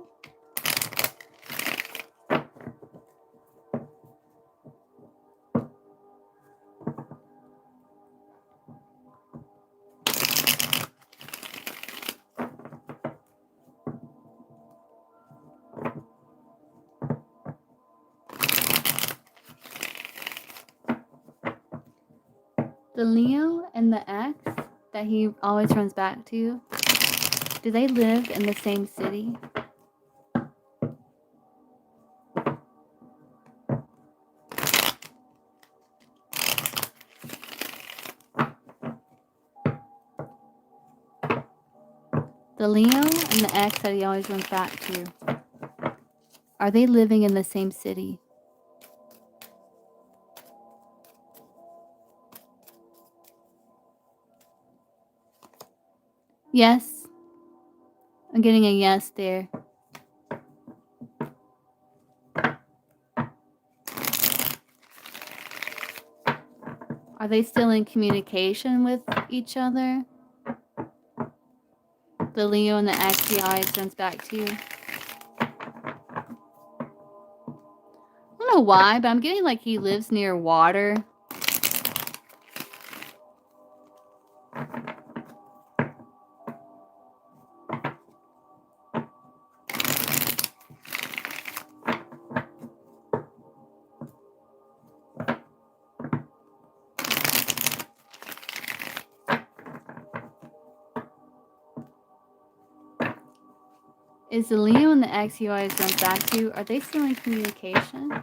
Speaker 1: The Leo and the ex that he always runs back to, do they live in the same city? The Leo and the ex that he always runs back to, are they living in the same city? Yes. I'm getting a yes there. Are they still in communication with each other? The Leo and the ex he always runs back to. I don't know why, but I'm getting like he lives near water. Is the Leo and the ex he always runs back to, are they still in communication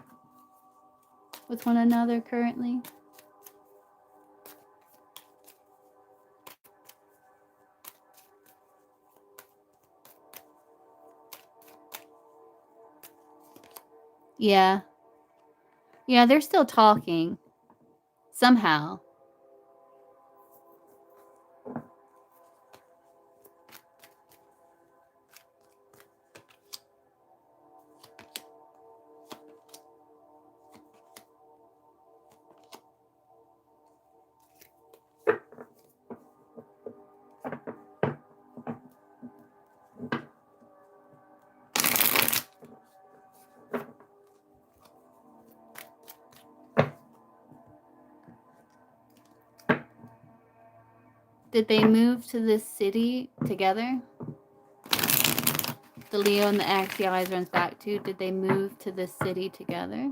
Speaker 1: with one another currently? Yeah. Yeah, they're still talking. Somehow. Did they move to this city together? The Leo and the X he always runs back to. Did they move to this city together?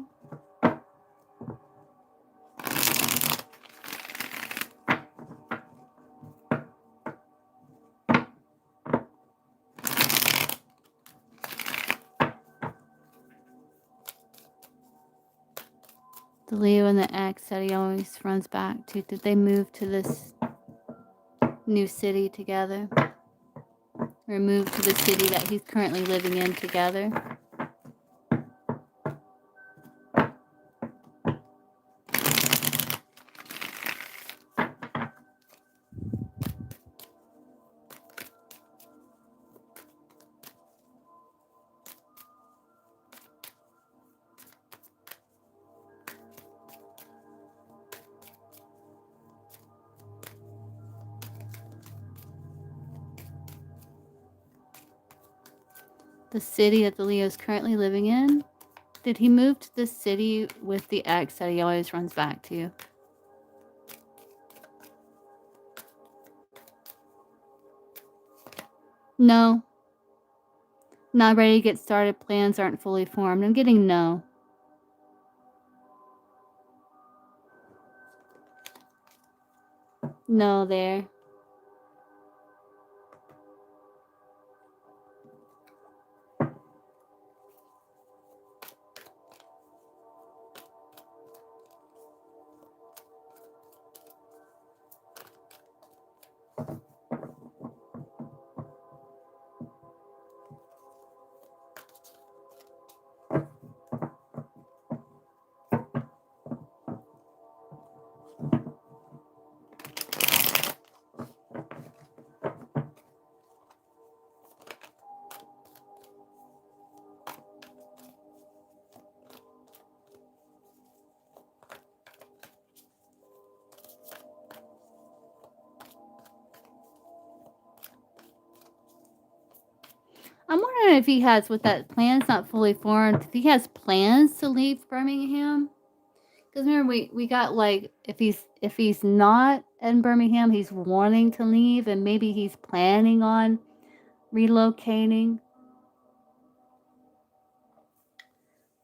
Speaker 1: The Leo and the X that he always runs back to. Did they move to this new city together? Or move to the city that he's currently living in together? The city that the Leo is currently living in? Did he move to this city with the X that he always runs back to? No. Not ready to get started. Plans aren't fully formed. I'm getting no. No there. I'm wondering if he has, with that plan's not fully formed, if he has plans to leave Birmingham. Because remember, we got like, if he's not in Birmingham, he's wanting to leave, and maybe he's planning on relocating.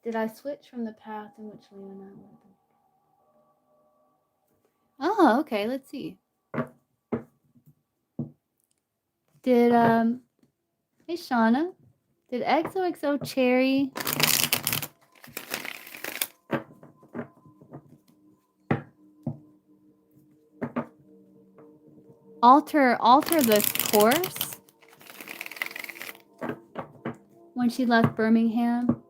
Speaker 1: Did I switch from the path in which Leo and I lived? Oh, okay. Let's see. Did hey Shauna, did XOXO Cherry alter the course when she left Birmingham?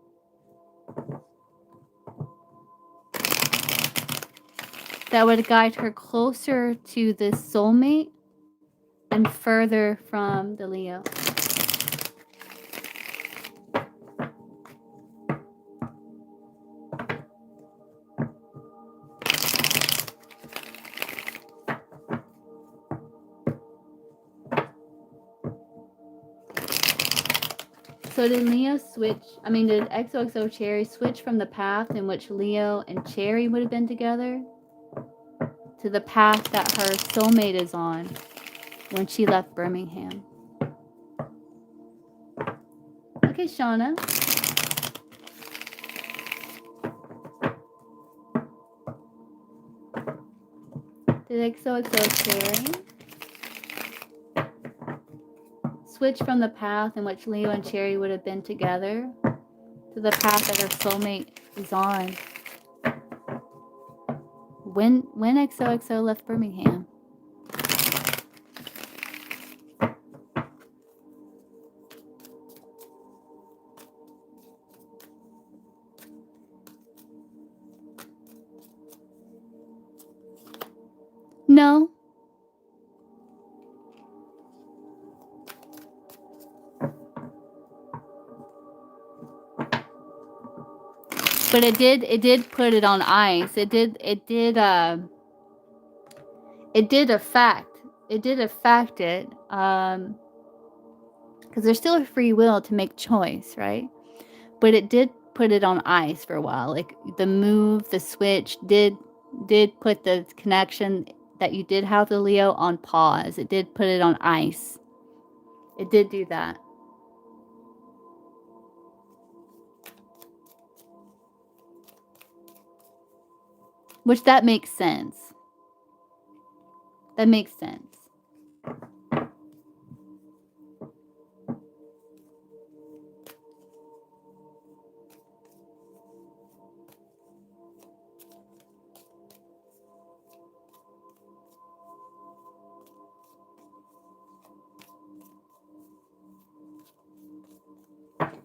Speaker 1: That would guide her closer to this soulmate and further from the Leo. So did did XOXO Cherry switch from the path in which Leo and Cherry would have been together to the path that her soulmate is on when she left Birmingham? Okay, Shauna. Did XOXO Cherry switch from the path in which Leo and Cherry would have been together to the path that her soulmate is on when XOXO left Birmingham? know. But it did put it on ice. It did affect it, because there's still a free will to make choice, right? But it did put it on ice for a while. Like the switch did put the connection that you did have the Leo on pause. It did put it on ice. It did do that. Which that makes sense. That makes sense.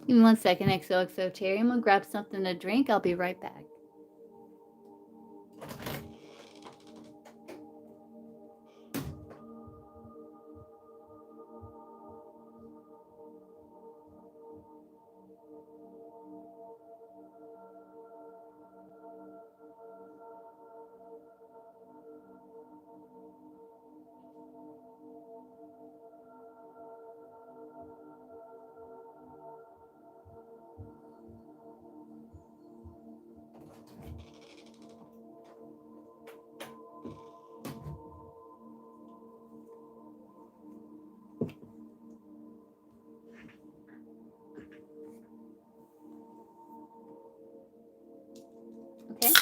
Speaker 1: Give me 1 second, XOXO Cherry. I'm gonna grab something to drink. I'll be right back. Okay.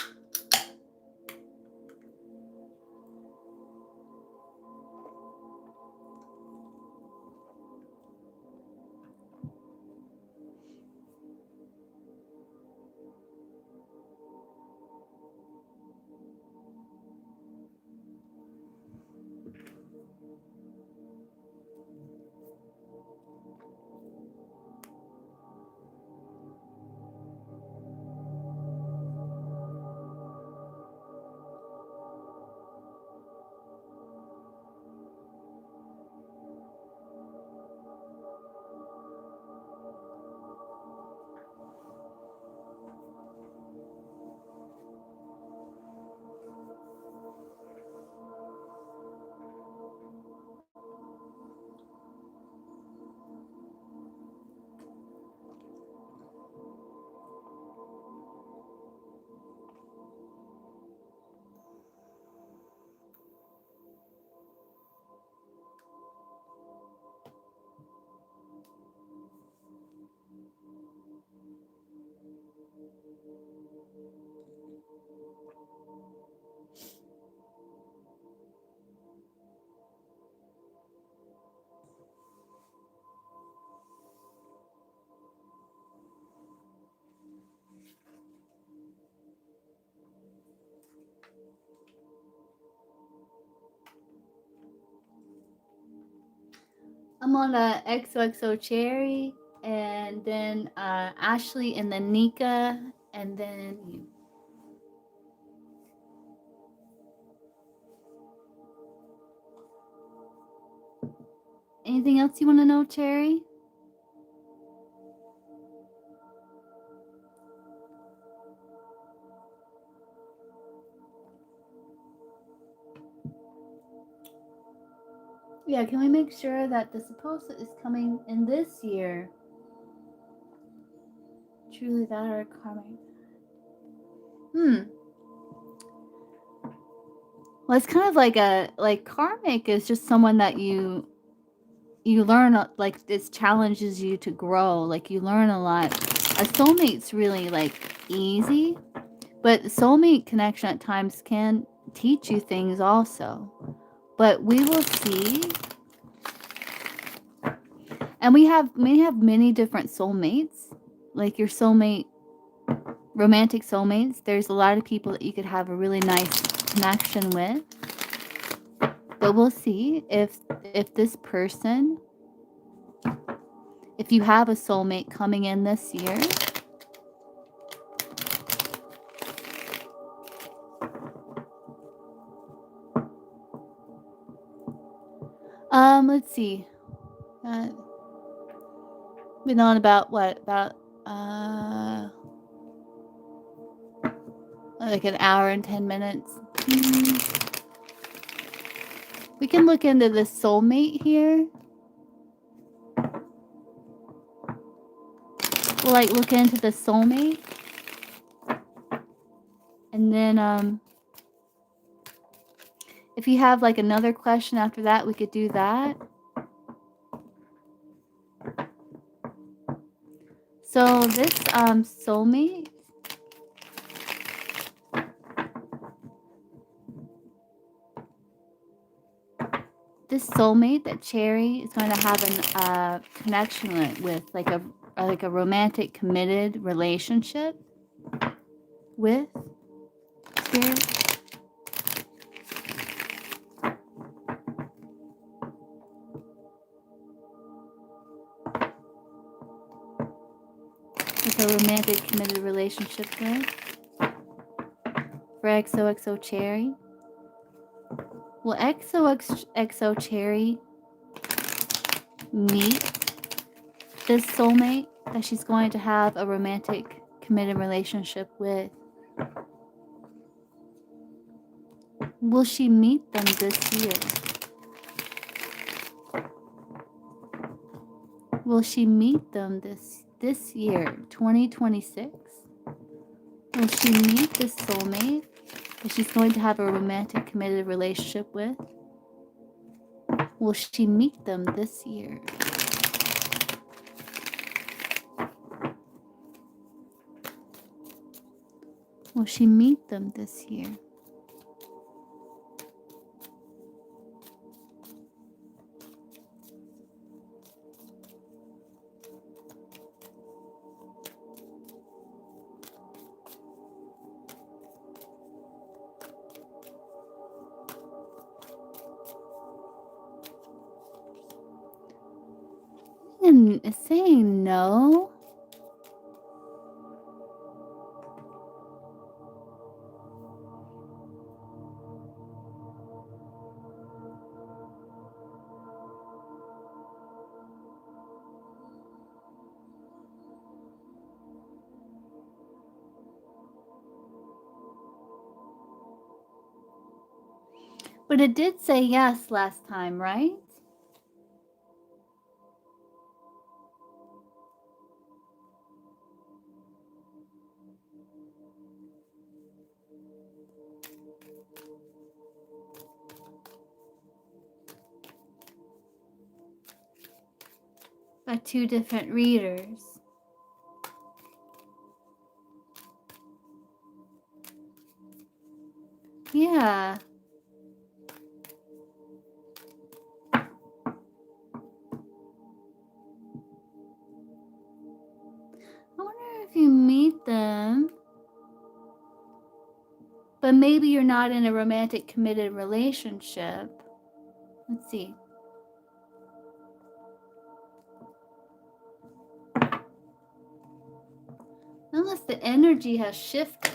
Speaker 1: I'm on a XOXO Cherry, and then Ashley, and then Nika, and then you. Anything else you want to know, Cherry? Yeah, can we make sure that the supposed is coming in this year? Truly that or karmic? Well, it's kind of like karmic is just someone that you learn, like this challenges you to grow. Like you learn a lot. A soulmate's really like easy, but soulmate connection at times can teach you things also. But we will see. And we may have many different soulmates, like your soulmate, romantic soulmates. There's a lot of people that you could have a really nice connection with. But we'll see if this person, if you have a soulmate coming in this year, let's see. Been on about what? About like an hour and 10 minutes. We can look into the soulmate here. We'll like look into the soulmate. And then if you have like another question after that, we could do that. So this soulmate, that Cherry is going to have a connection with, like a romantic, committed relationship with Spirit. Like a romantic, committed relationship with for XOXO Cherry. Will XOXO Cherry meet this soulmate that she's going to have a romantic, committed relationship with? Will she meet them this year? Will she meet them this year, 2026? Will she meet this soulmate that she's going to have a romantic, committed relationship with? Will she meet them this year? Will she meet them this year? And it's saying no. But it did say yes last time, right? By two different readers. Yeah. I wonder if you meet them, but maybe you're not in a romantic, committed relationship. Let's see. Unless the energy has shifted.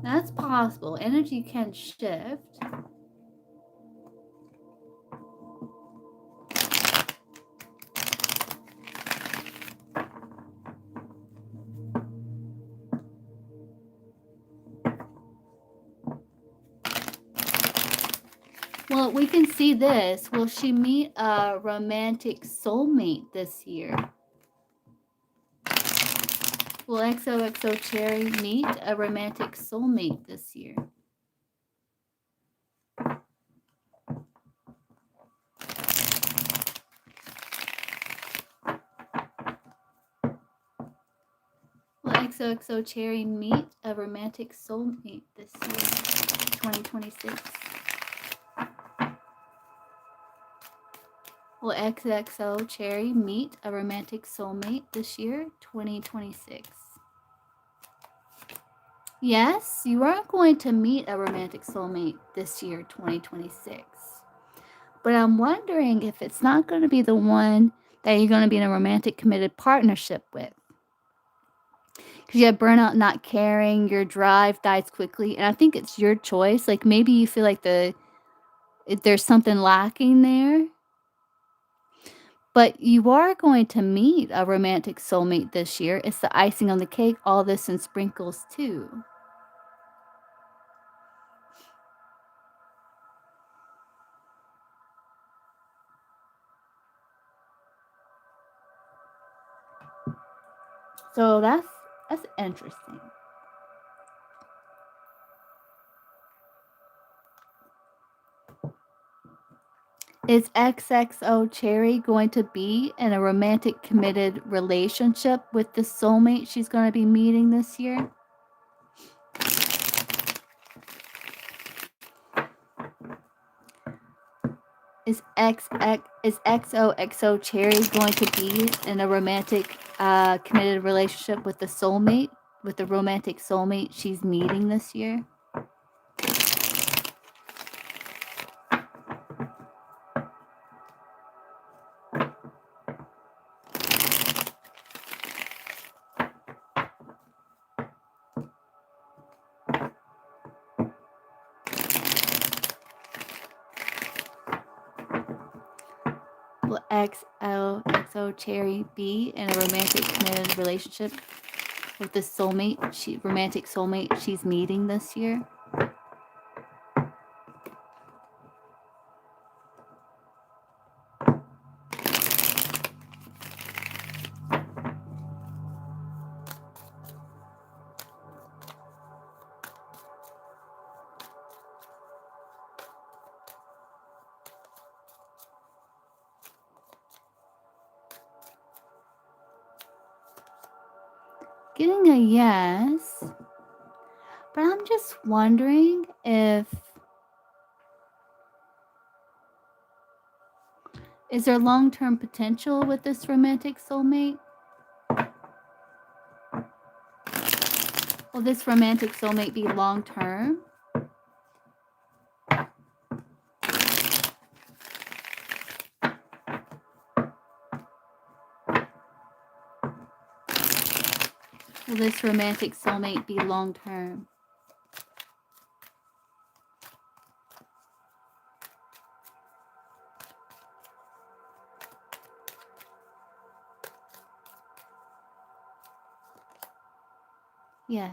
Speaker 1: That's possible. Energy can shift. Well, we can see this. Will she meet a romantic soulmate this year? Will XOXO Cherry meet a romantic soulmate this year? Will XOXO Cherry meet a romantic soulmate this year, 2026? Will XOXO Cherry meet a romantic soulmate this year, 2026? Yes, you are going to meet a romantic soulmate this year, 2026. But I'm wondering if it's not going to be the one that you're going to be in a romantic, committed partnership with. Because you have burnout, not caring, your drive dies quickly. And I think it's your choice. Like maybe you feel like there's something lacking there. But you are going to meet a romantic soulmate this year. It's the icing on the cake, all this and sprinkles too. So that's interesting. Is XXO Cherry going to be in a romantic committed relationship with the soulmate she's going to be meeting this year? Is XOXO Cherry going to be in a romantic committed relationship with the soulmate, with the romantic soulmate she's meeting this year? Will XOXO Cherry be in a romantic committed relationship with the romantic soulmate she's meeting this year? Getting a yes, but I'm just wondering if is there long-term potential with this romantic soulmate? Will this romantic soulmate be long-term? Will this romantic soulmate be long-term? Yes.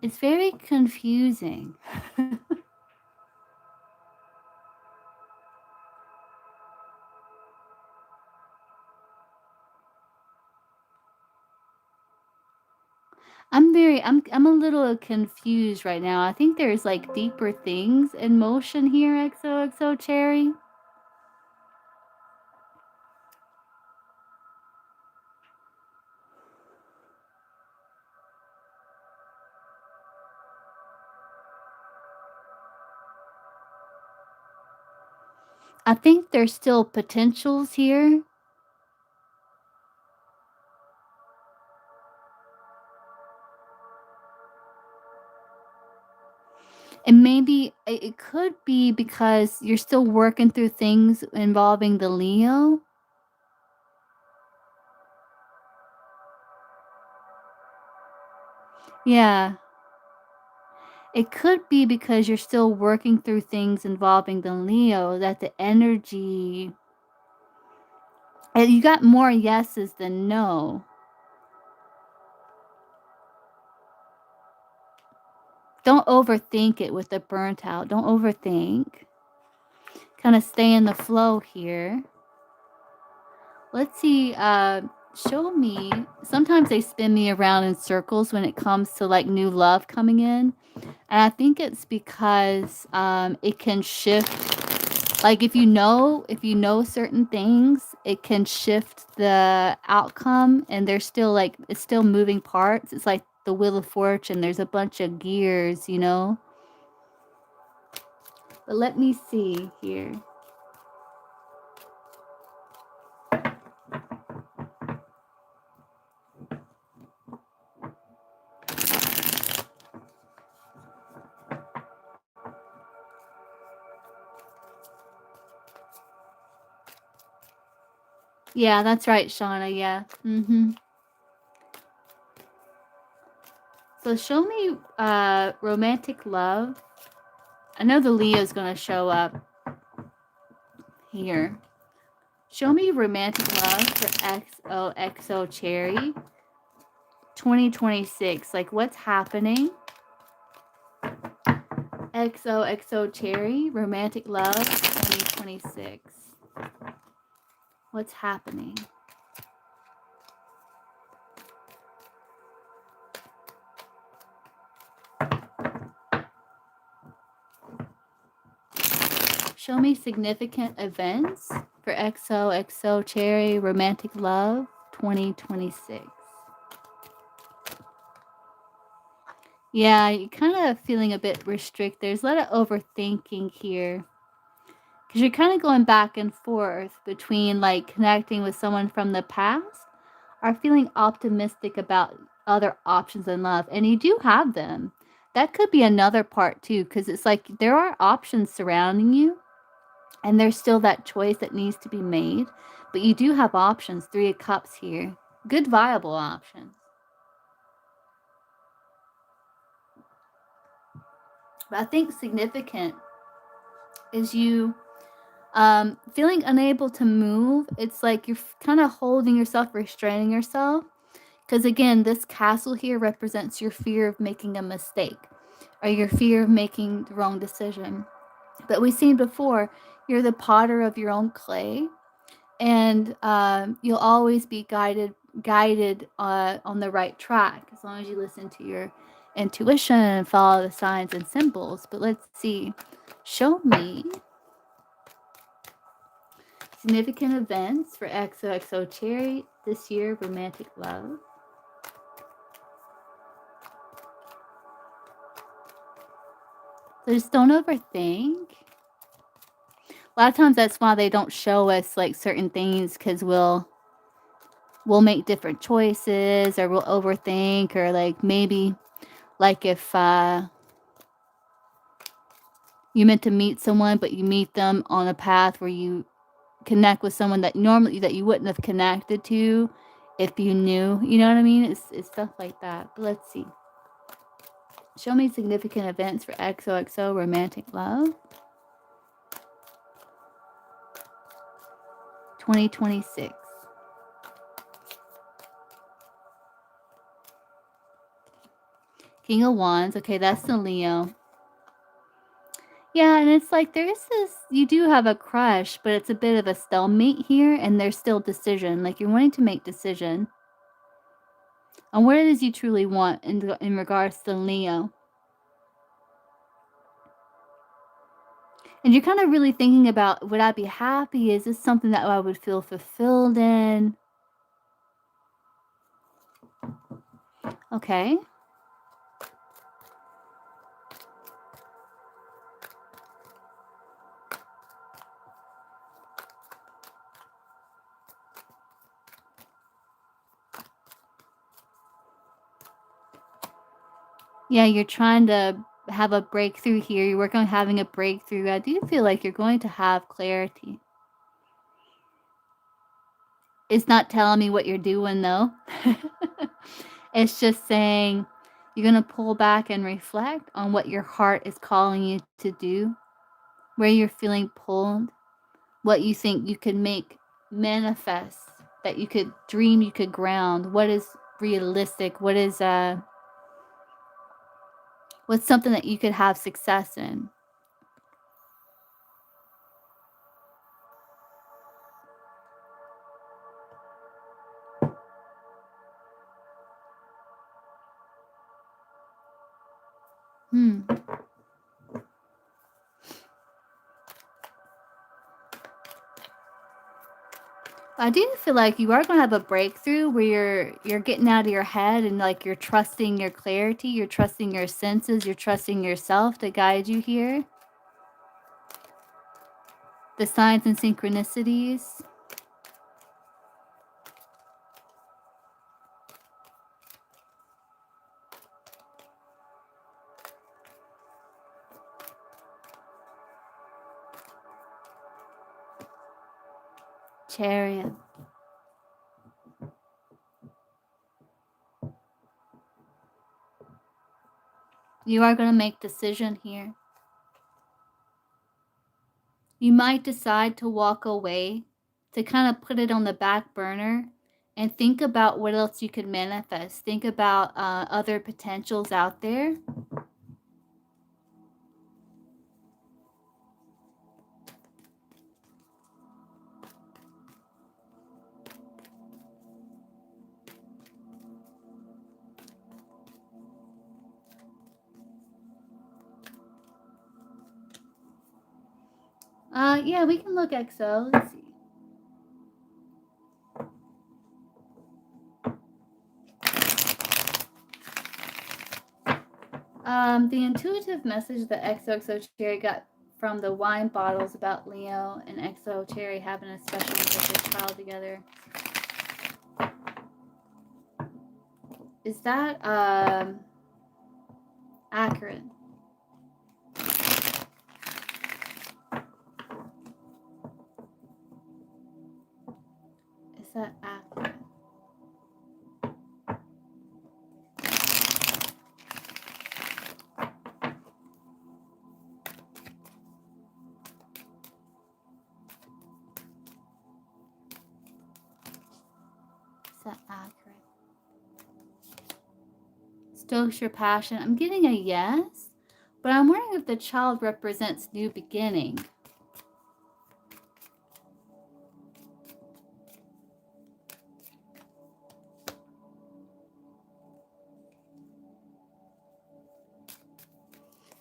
Speaker 1: It's very confusing. I'm a little confused right now. I think there's like deeper things in motion here, XOXO Cherry. I think there's still potentials here. And maybe it could be because you're still working through things involving the Leo. Yeah. It could be because you're still working through things involving the Leo that the energy. You got more yeses than no. Don't overthink it with the burnt out. Don't overthink. Kind of stay in the flow here. Let's see. Show me. Sometimes they spin me around in circles when it comes to like new love coming in. And I think it's because it can shift. Like if you know certain things, it can shift the outcome, and there's still like it's still moving parts. It's like the Wheel of Fortune. There's a bunch of gears, you know. But let me see here. Yeah, that's right, Shauna. Yeah. So show me romantic love. I know the Leo's going to show up here. Show me romantic love for XOXO Cherry 2026. Like, what's happening? XOXO Cherry, romantic love 2026. What's happening? Show me significant events for XOXO Cherry, romantic love 2026. Yeah, you're kind of feeling a bit restricted. There's a lot of overthinking here. Because you're kind of going back and forth between like connecting with someone from the past or feeling optimistic about other options in love. And you do have them. That could be another part too, because it's like there are options surrounding you and there's still that choice that needs to be made. But you do have options. 3 of Cups here. Good, viable options. But I think significant is you feeling unable to move. It's like you're kind of holding yourself, restraining yourself. Because again, this castle here represents your fear of making a mistake or your fear of making the wrong decision. But we've seen before, you're the potter of your own clay, and you'll always be guided on the right track as long as you listen to your intuition and follow the signs and symbols. But let's see. Show me significant events for XOXO Cherry this year, romantic love. So just don't overthink. A lot of times that's why they don't show us like certain things, because we'll make different choices or we'll overthink, or like maybe like if you meant to meet someone but you meet them on a path where you connect with someone that normally that you wouldn't have connected to if you knew, you know what I mean? It's stuff like that. But let's see. Show me significant events for XOXO romantic love 2026. King of Wands. Okay, that's the Leo. Yeah, and it's like there's this, you do have a crush, but it's a bit of a stalemate here, and there's still decision. Like you're wanting to make decision on what it is you truly want in regards to Leo. And you're kind of really thinking about, would I be happy? Is this something that I would feel fulfilled in? Okay. Yeah, you're trying to have a breakthrough here. You're working on having a breakthrough. I do feel like you're going to have clarity. It's not telling me what you're doing, though. It's just saying you're going to pull back and reflect on what your heart is calling you to do, where you're feeling pulled, what you think you could make manifest, that you could dream, you could ground, what is realistic, what is what's something that you could have success in. I do feel like you are going to have a breakthrough where you're getting out of your head, and like you're trusting your clarity, you're trusting your senses, you're trusting yourself to guide you here. The signs and synchronicities. Chariot. You are going to make decision here. You might decide to walk away, to kind of put it on the back burner and think about what else you could manifest. Think about other potentials out there. Yeah, we can look XO. Let's see. The intuitive message that XOXO Cherry got from the wine bottles about Leo and XO Cherry having a special with their child together. Is that accurate? Is that accurate? Is that accurate? Stokes your passion. I'm getting a yes, but I'm wondering if the child represents new beginning.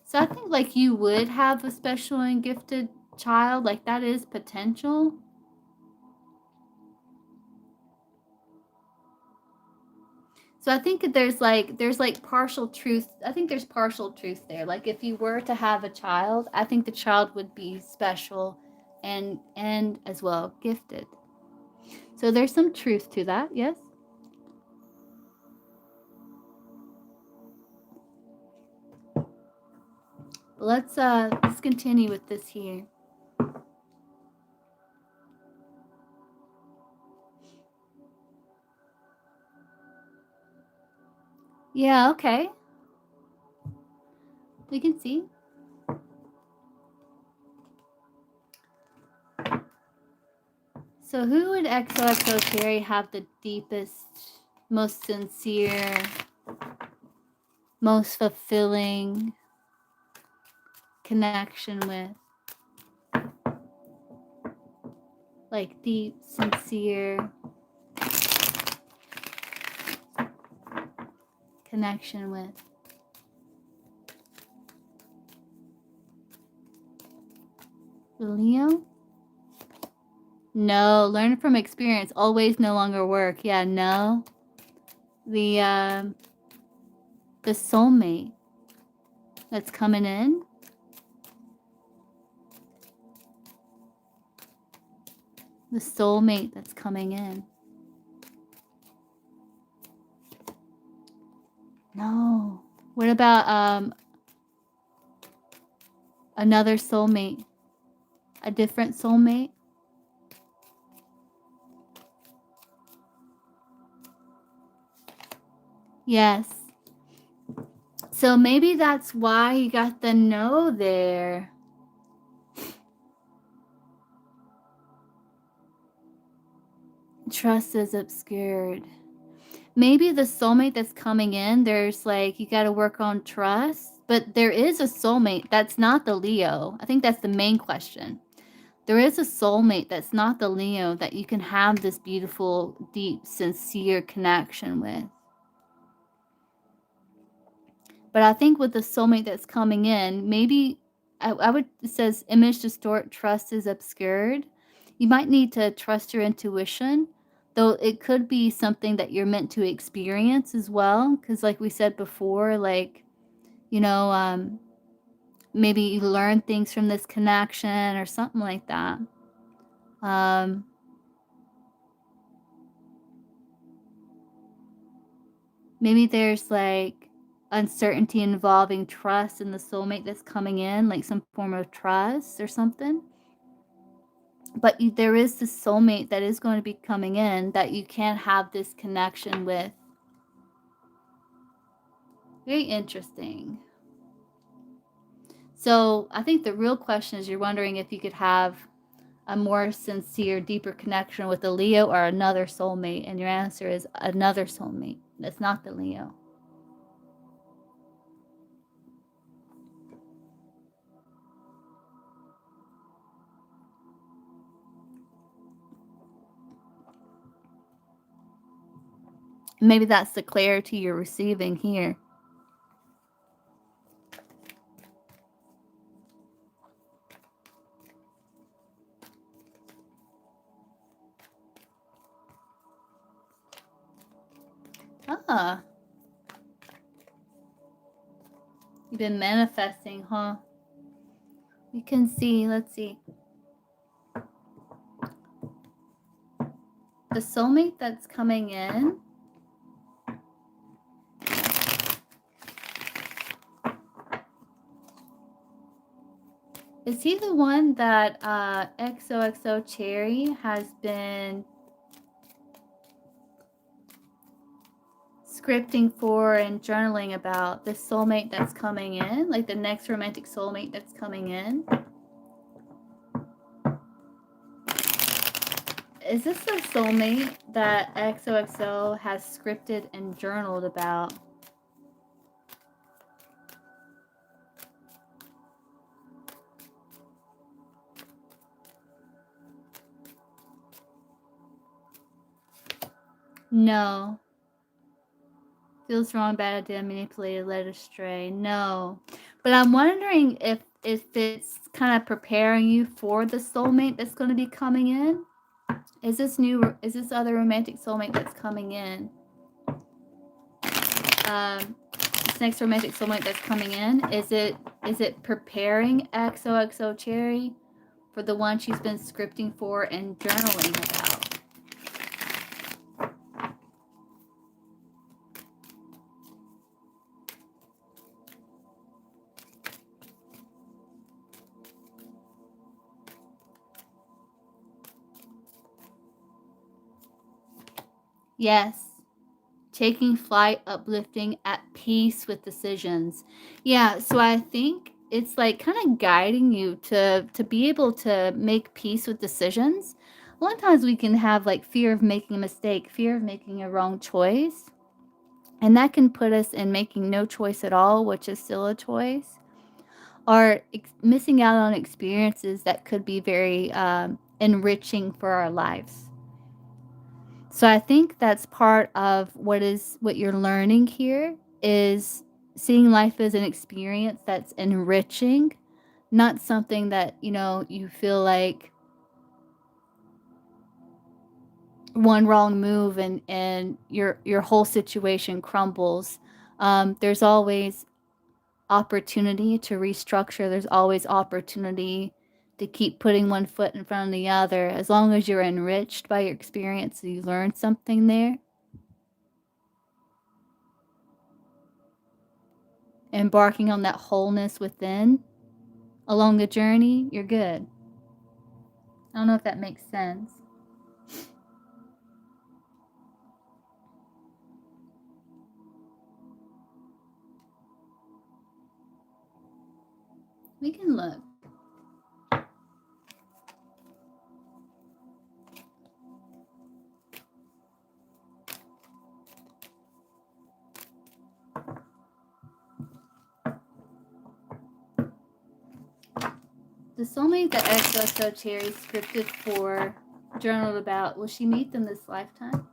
Speaker 1: So I think like you would have a special and gifted child, like that is potential. So I think there's like partial truth. I think there's partial truth there. Like if you were to have a child, I think the child would be special and as well gifted. So there's some truth to that, yes? Let's continue with this here. Yeah, okay. We can see. So who would XOXO Cherry have the deepest, most sincere, most fulfilling connection with? Like deep, sincere connection with. The Leo? No, learn from experience. Always no longer work. Yeah, no. The soulmate that's coming in. The soulmate that's coming in. No. What about another soulmate? A different soulmate? Yes. So maybe that's why you got the no there. Trust is obscured. Maybe the soulmate that's coming in, there's like, you got to work on trust, but there is a soulmate that's not the Leo. I think that's the main question. There is a soulmate that's not the Leo that you can have this beautiful, deep, sincere connection with. But I think with the soulmate that's coming in, maybe I would, it says image distort, trust is obscured. You might need to trust your intuition, though it could be something that you're meant to experience as well. Because like we said before, like, you know, maybe you learn things from this connection or something like that. Maybe there's like uncertainty involving trust in the soulmate that's coming in, like some form of trust or something. But there is this soulmate that is going to be coming in that you can have this connection with. Very interesting. So I think the real question is you're wondering if you could have a more sincere, deeper connection with a Leo or another soulmate. And your answer is another soulmate. That's not the Leo. Maybe that's the clarity you're receiving here. Ah, you've been manifesting, huh? We can see, let's see. The soulmate that's coming in, is he the one that XOXO Cherry has been scripting for and journaling about? The soulmate that's coming in, like the next romantic soulmate that's coming in? Is this the soulmate that XOXO has scripted and journaled about? No. Feels wrong, bad idea, manipulated, led astray. No. But I'm wondering if it's kind of preparing you for the soulmate that's going to be coming in. Is this other romantic soulmate that's coming in? This next romantic soulmate that's coming in, is it preparing XOXO Cherry for the one she's been scripting for and journaling about? Yes. Taking flight, uplifting, at peace with decisions. Yeah, so I think it's like kind of guiding you to be able to make peace with decisions. A lot of times we can have like fear of making a mistake, fear of making a wrong choice, and that can put us in making no choice at all, which is still a choice, or missing out on experiences that could be very enriching for our lives. So I think that's part of what you're learning here is seeing life as an experience that's enriching, not something that, you feel like one wrong move and your whole situation crumbles. There's always opportunity to restructure. There's always opportunity to keep putting one foot in front of the other. As long as you're enriched by your experience, you learn something there. Embarking on that wholeness within along the journey, you're good. I don't know if that makes sense. We can look. The soulmate that XOXO Cherry scripted for, journaled about, will she meet them this lifetime?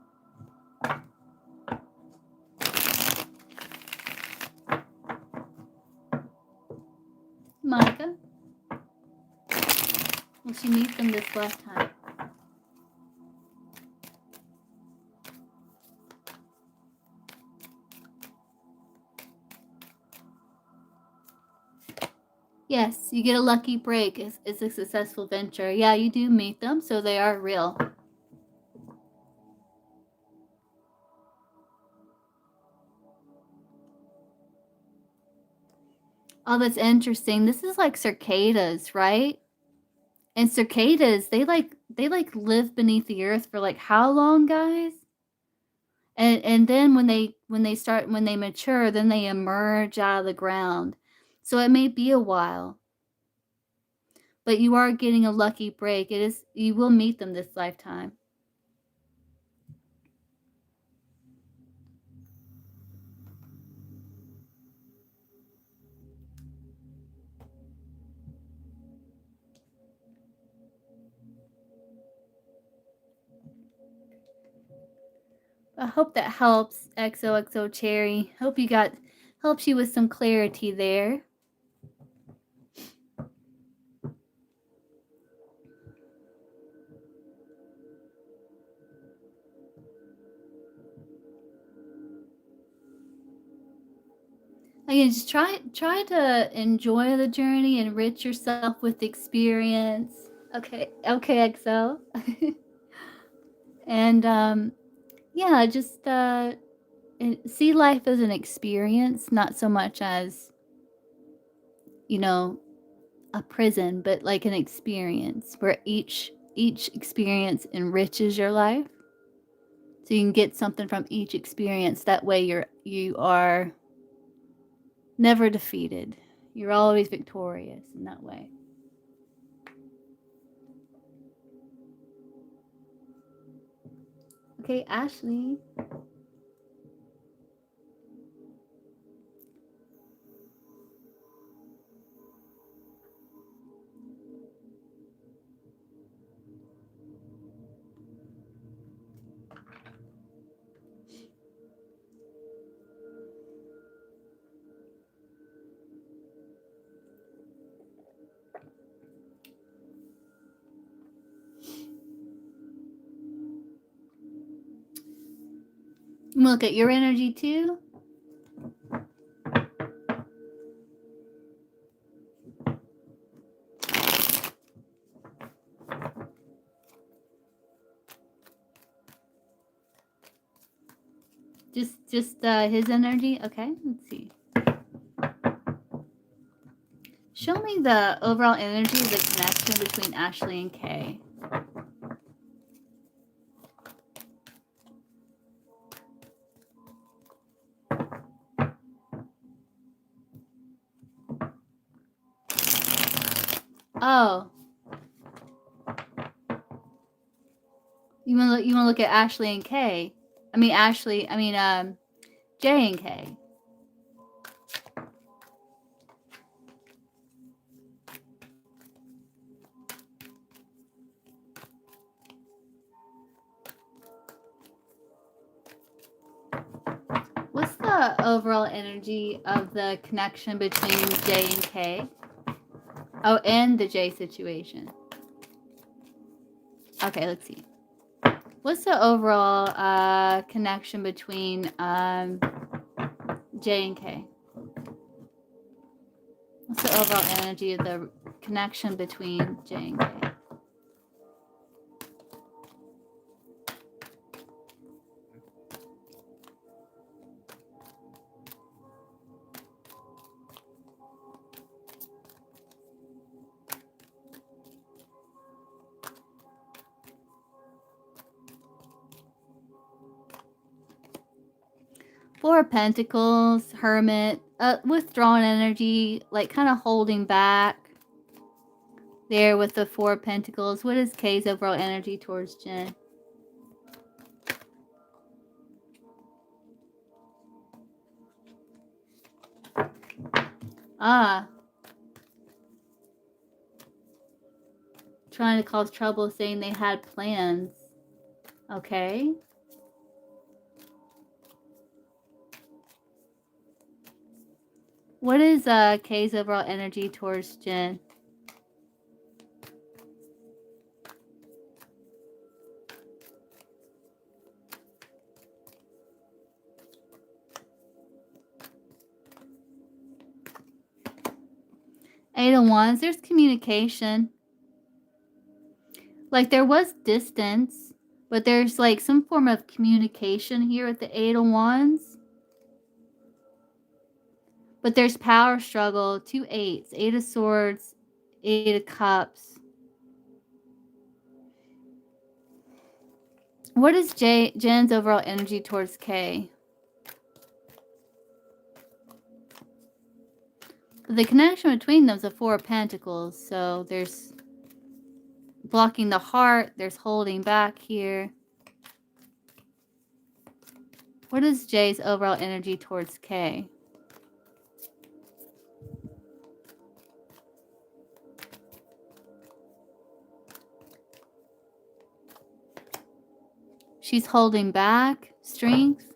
Speaker 1: Monica? Will she meet them this lifetime? Yes, you get a lucky break. It's a successful venture. Yeah, you do meet them, so they are real. Oh, that's interesting. This is like cicadas, right? And cicadas, they live beneath the earth for like how long, guys? And then when they mature, then they emerge out of the ground. So it may be a while, but you are getting a lucky break. You will meet them this lifetime. I hope that helps, XOXO Cherry. Hope you helps you with some clarity there. Again, just try to enjoy the journey, enrich yourself with experience. Okay, XO. And yeah, just see life as an experience, not so much as, you know, a prison, but like an experience where each experience enriches your life. So you can get something from each experience. That way you are never defeated. You're always victorious in that way. Okay, Ashley. Look at your energy too. Just his energy. Okay, let's see. Show me the overall energy of the connection between Ashley and Kay. Oh, you want to look at Ashley and Kay? I mean Jay and Kay. What's the overall energy of the connection between Jay and Kay? Oh, and the Jay situation. Okay, let's see. What's the overall connection between J and K? What's the overall energy of the connection between J and K? Four of Pentacles, Hermit, withdrawn energy, like kind of holding back. There with the Four of Pentacles. What is Kay's overall energy towards Jen? Ah. Trying to cause trouble, saying they had plans. Okay. What is Kay's overall energy towards Jen? Eight of Wands, there's communication. Like there was distance, but there's like some form of communication here with the Eight of Wands. But there's power struggle, 2 eights, Eight of Swords, Eight of Cups. What is Jen's overall energy towards Kay? The connection between them is a Four of Pentacles. So there's blocking the heart. There's holding back here. What is J's overall energy towards K? She's holding back. Strength.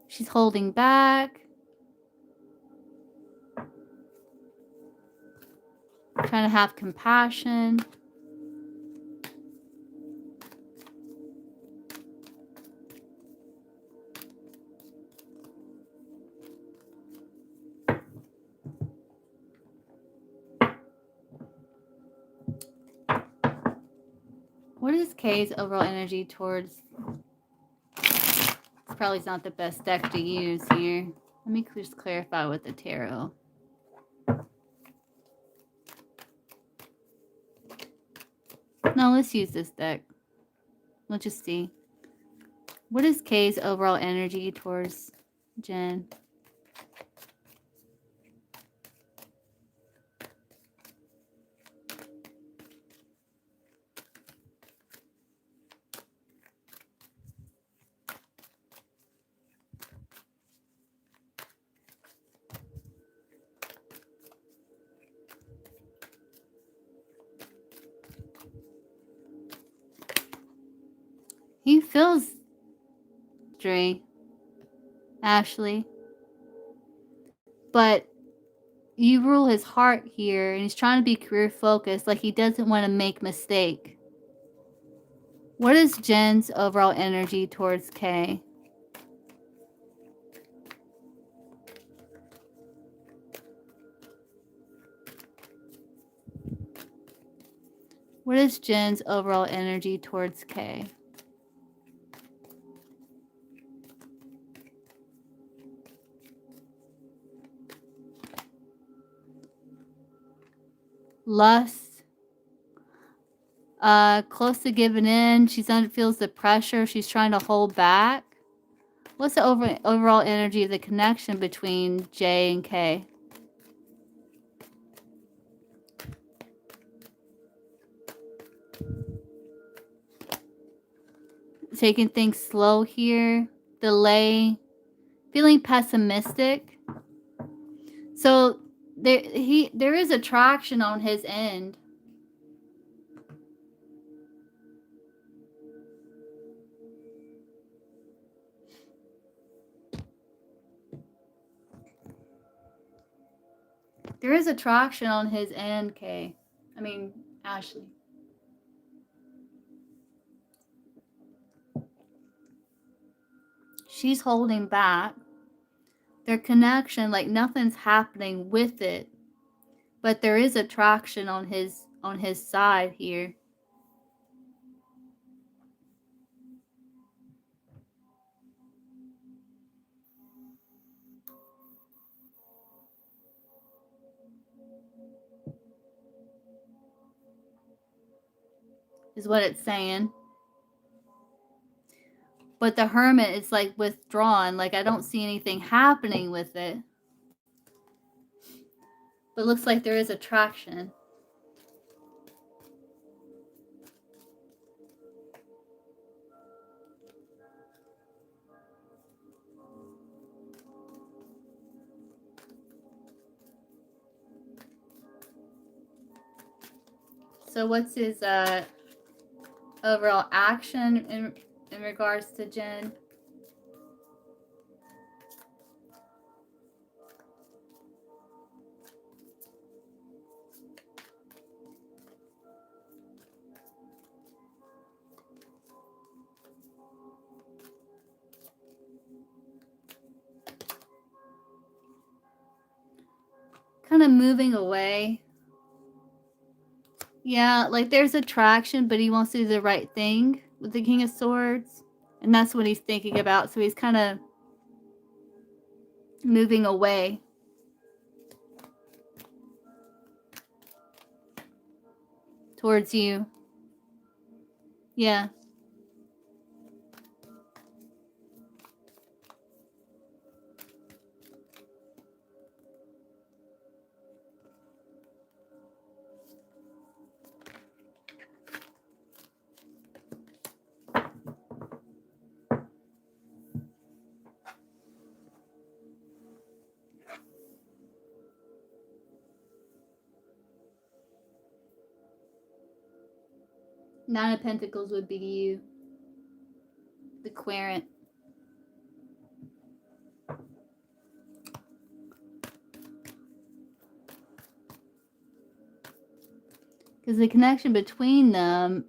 Speaker 1: She's holding back. Trying to have compassion. What is K's overall energy towards... This probably is not the best deck to use here. Let me just clarify with the tarot. No, let's use this deck. Let's just see. What is K's overall energy towards Jen? He feels Dre, Ashley, but you rule his heart here, and he's trying to be career focused, like he doesn't want to make mistake. What is Jen's overall energy towards K? What is Jen's overall energy towards K? Lust. Close to giving in. She feels the pressure. She's trying to hold back. What's the overall energy of the connection between J and K? Taking things slow here. Delay. Feeling pessimistic. So there is attraction on his end. There is attraction on his end, Kay. I mean, Ashley. She's holding back. Their connection, like nothing's happening with it. But there is attraction on his side here. Is what it's saying. But the Hermit is like withdrawn. Like I don't see anything happening with it. But it looks like there is attraction. So what's his overall action in regards to Jen? Kind of moving away. Yeah, like there's attraction, but he wants to do the right thing with the King of Swords. And that's what he's thinking about. So he's kind of moving away. Towards you. Yeah. Nine of Pentacles would be you, the Querent. Because the connection between them,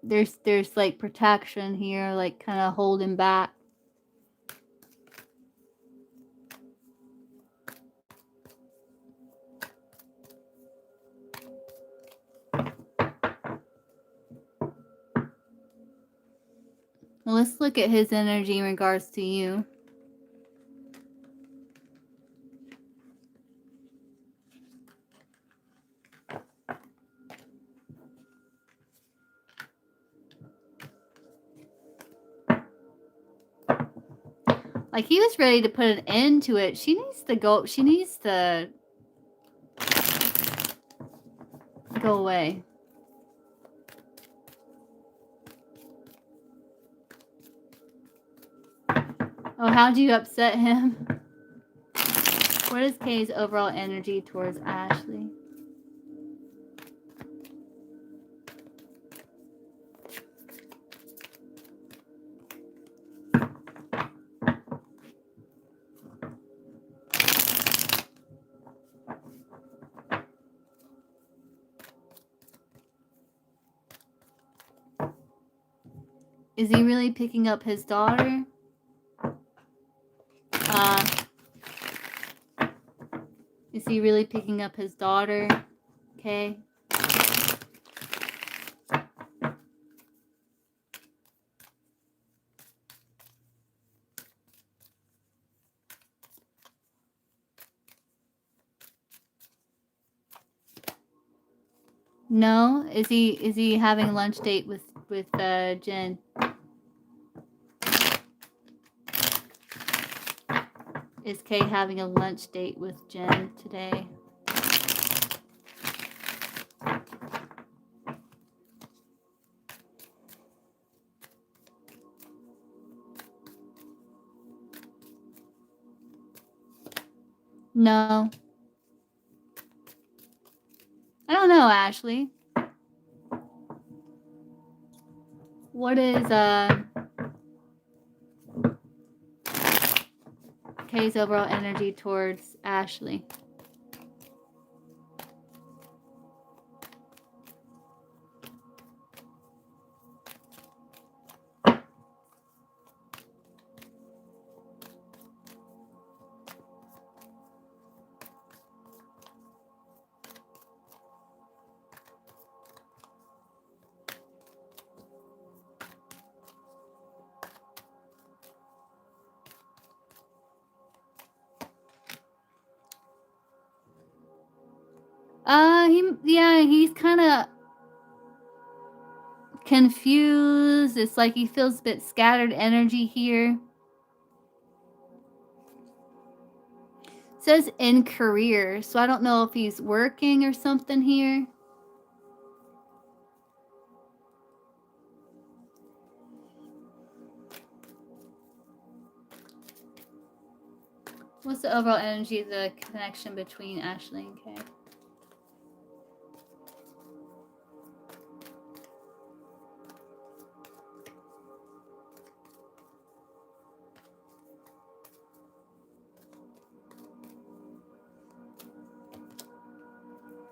Speaker 1: there's like protection here, like kind of holding back. Well, let's look at his energy in regards to you. Like, he was ready to put an end to it. She needs to go. She needs to go away. Oh, how'd you upset him? What is Kay's overall energy towards Ashley? Is he really picking up his daughter? Is he really picking up his daughter? Okay. No? Is he having a lunch date with Jen? Is Kay having a lunch date with Jen today? No. I don't know, Ashley. What is Kay's overall energy towards Ashley? He's kind of confused. It's like he feels a bit scattered energy here. It says in career, so I don't know if he's working or something here. What's the overall energy of the connection between Ashley and Kay?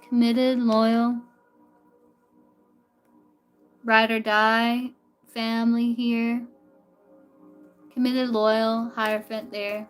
Speaker 1: Committed, loyal, ride or die, family here. Committed, loyal, Hierophant there.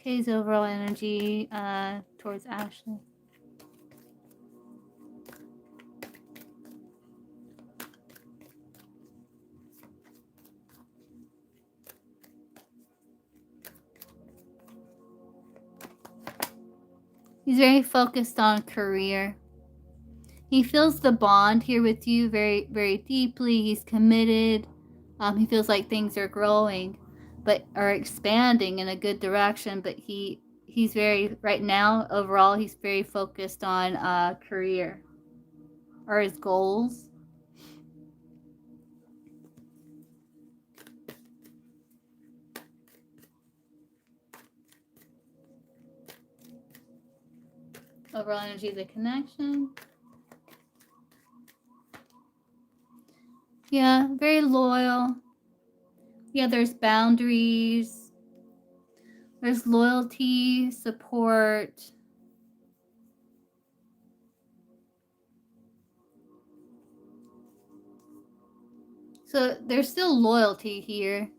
Speaker 1: Kay's overall energy towards Ashley. He's very focused on career. He feels the bond here with you very, very deeply. He's committed. He feels like things are growing, but are expanding in a good direction. But he's very, right now, overall, he's very focused on career or his goals. Overall energy of the connection. Yeah, very loyal. Yeah, there's boundaries. There's loyalty, support. So there's still loyalty here.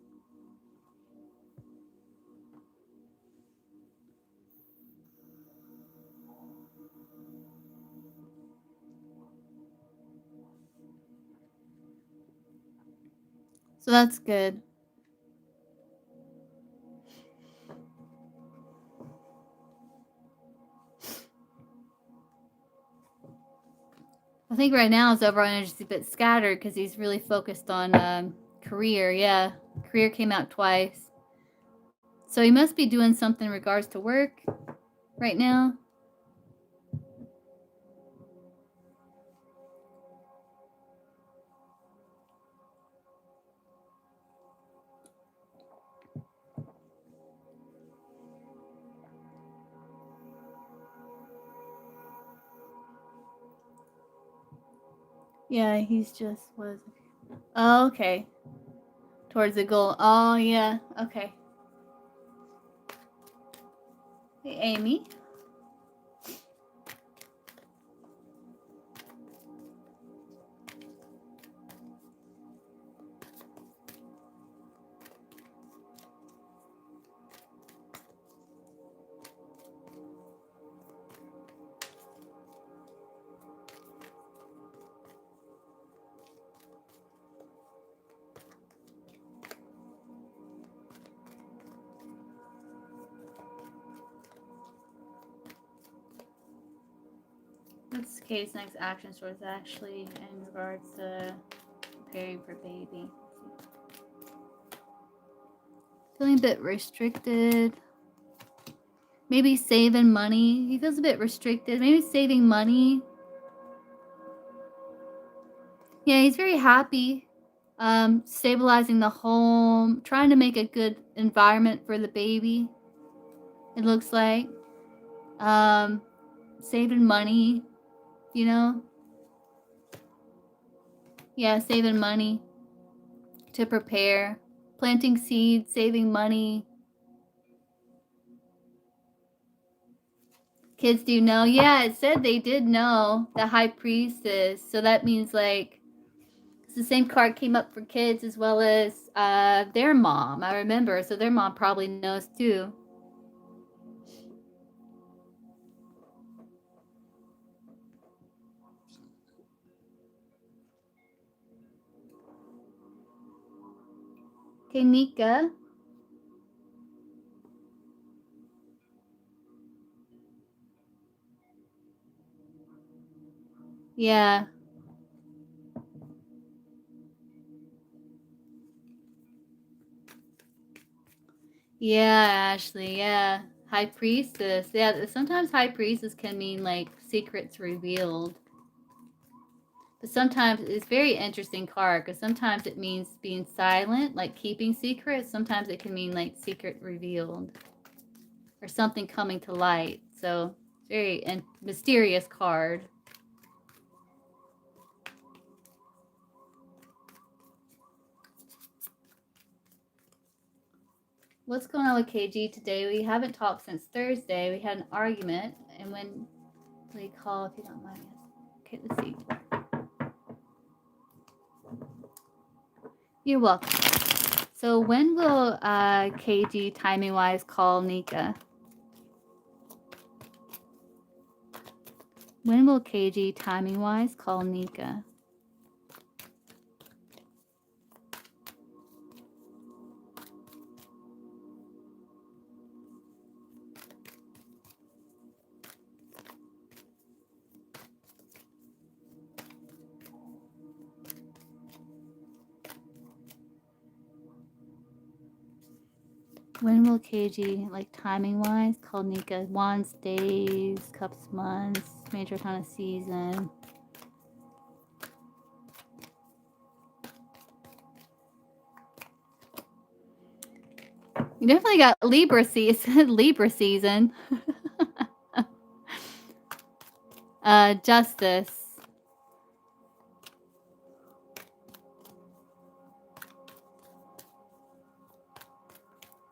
Speaker 1: So that's good. I think right now his overall energy is a bit scattered because he's really focused on career. Yeah, career came out twice. So he must be doing something in regards to work right now. Yeah, he's just was. Oh, okay. Towards the goal. Oh, yeah. Okay. Hey, Amy. What's Kate's next action towards Ashley in regards to preparing for baby? Feeling a bit restricted. Maybe saving money. He feels a bit restricted. Maybe saving money. Yeah, he's very happy. Stabilizing the home, trying to make a good environment for the baby. It looks like. Saving money, you know? Yeah, saving money to prepare. Planting seeds, saving money. Kids do know. Yeah, it said they did know the high priestess. So that means like it's the same card came up for kids as well as their mom. I remember. So their mom probably knows too. Okay, Nika. Yeah. Yeah, Ashley. Yeah. High priestess. Yeah, sometimes high priestess can mean like secrets revealed. But sometimes it's very interesting card because sometimes it means being silent, like keeping secrets. Sometimes it can mean like secret revealed or something coming to light. So very mysterious card. What's going on with KG today? We haven't talked since Thursday. We had an argument, and when we call, if you don't mind. Okay, let's see. You're welcome. So when will KG timing wise call Nika? When will KG timing wise call Nika? When will KG, like timing wise, called Nika? Wands, days, cups, months, major kind of season. You definitely got Libra season. Libra season. Justice.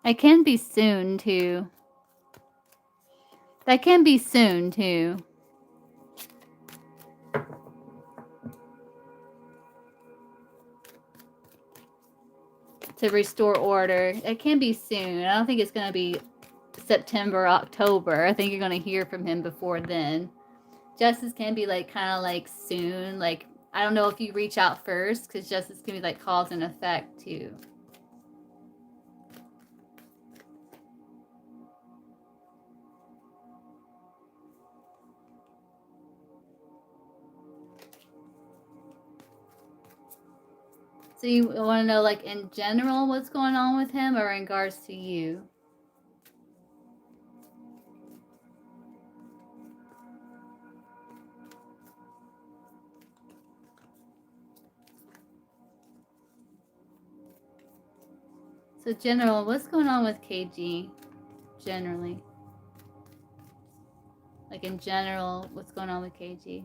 Speaker 1: It can be soon too. That can be soon too. To restore order. It can be soon. I don't think it's going to be September, October. I think you're going to hear from him before then. Justice can be like kind of like soon. Like, I don't know if you reach out first, because justice can be like cause and effect too. So you want to know, like, in general what's going on with him, or in regards to you? So general, what's going on with KG? Generally. Like in general, what's going on with KG?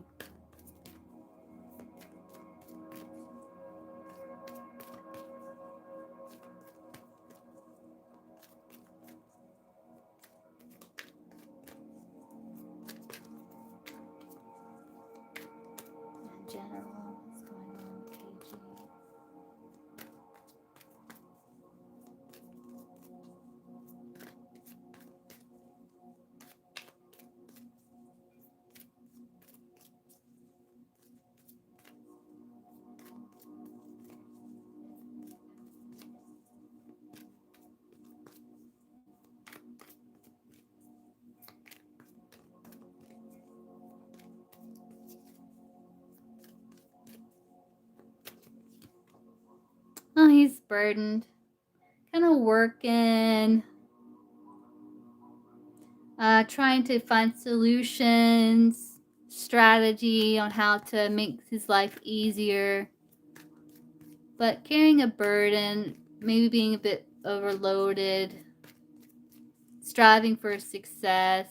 Speaker 1: In general, what's going on with KG? Oh, he's burdened. Kind of working. Trying to find solutions, strategy on how to make his life easier. But carrying a burden, maybe being a bit overloaded, striving for success,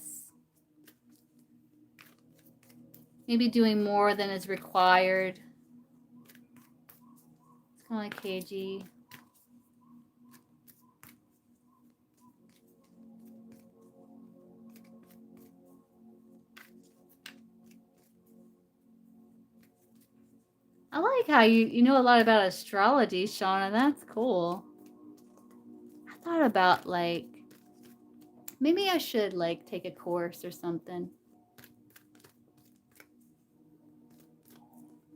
Speaker 1: maybe doing more than is required. It's kind of like KG. I like how you know a lot about astrology, Shauna. That's cool. I thought about, like, maybe I should, like, take a course or something.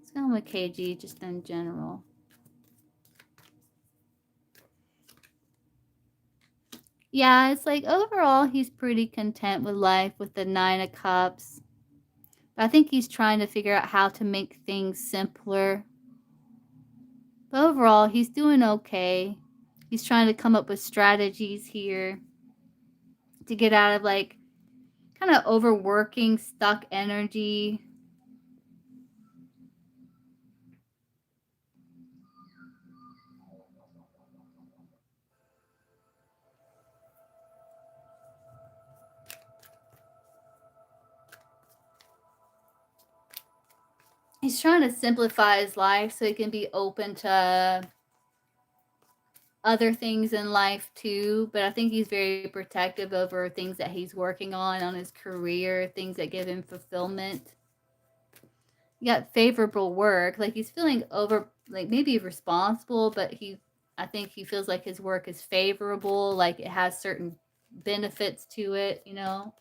Speaker 1: It's kind of like KG, just in general. Yeah, it's like overall he's pretty content with life with the 9 of Cups. But I think he's trying to figure out how to make things simpler. But overall, he's doing okay. He's trying to come up with strategies here to get out of, like, kind of overworking, stuck energy. He's trying to simplify his life so he can be open to other things in life too. But I think he's very protective over things that he's working on his career, things that give him fulfillment. You got favorable work. Like, he's feeling over, like, maybe responsible, but I think he feels like his work is favorable, like it has certain benefits to it, you know?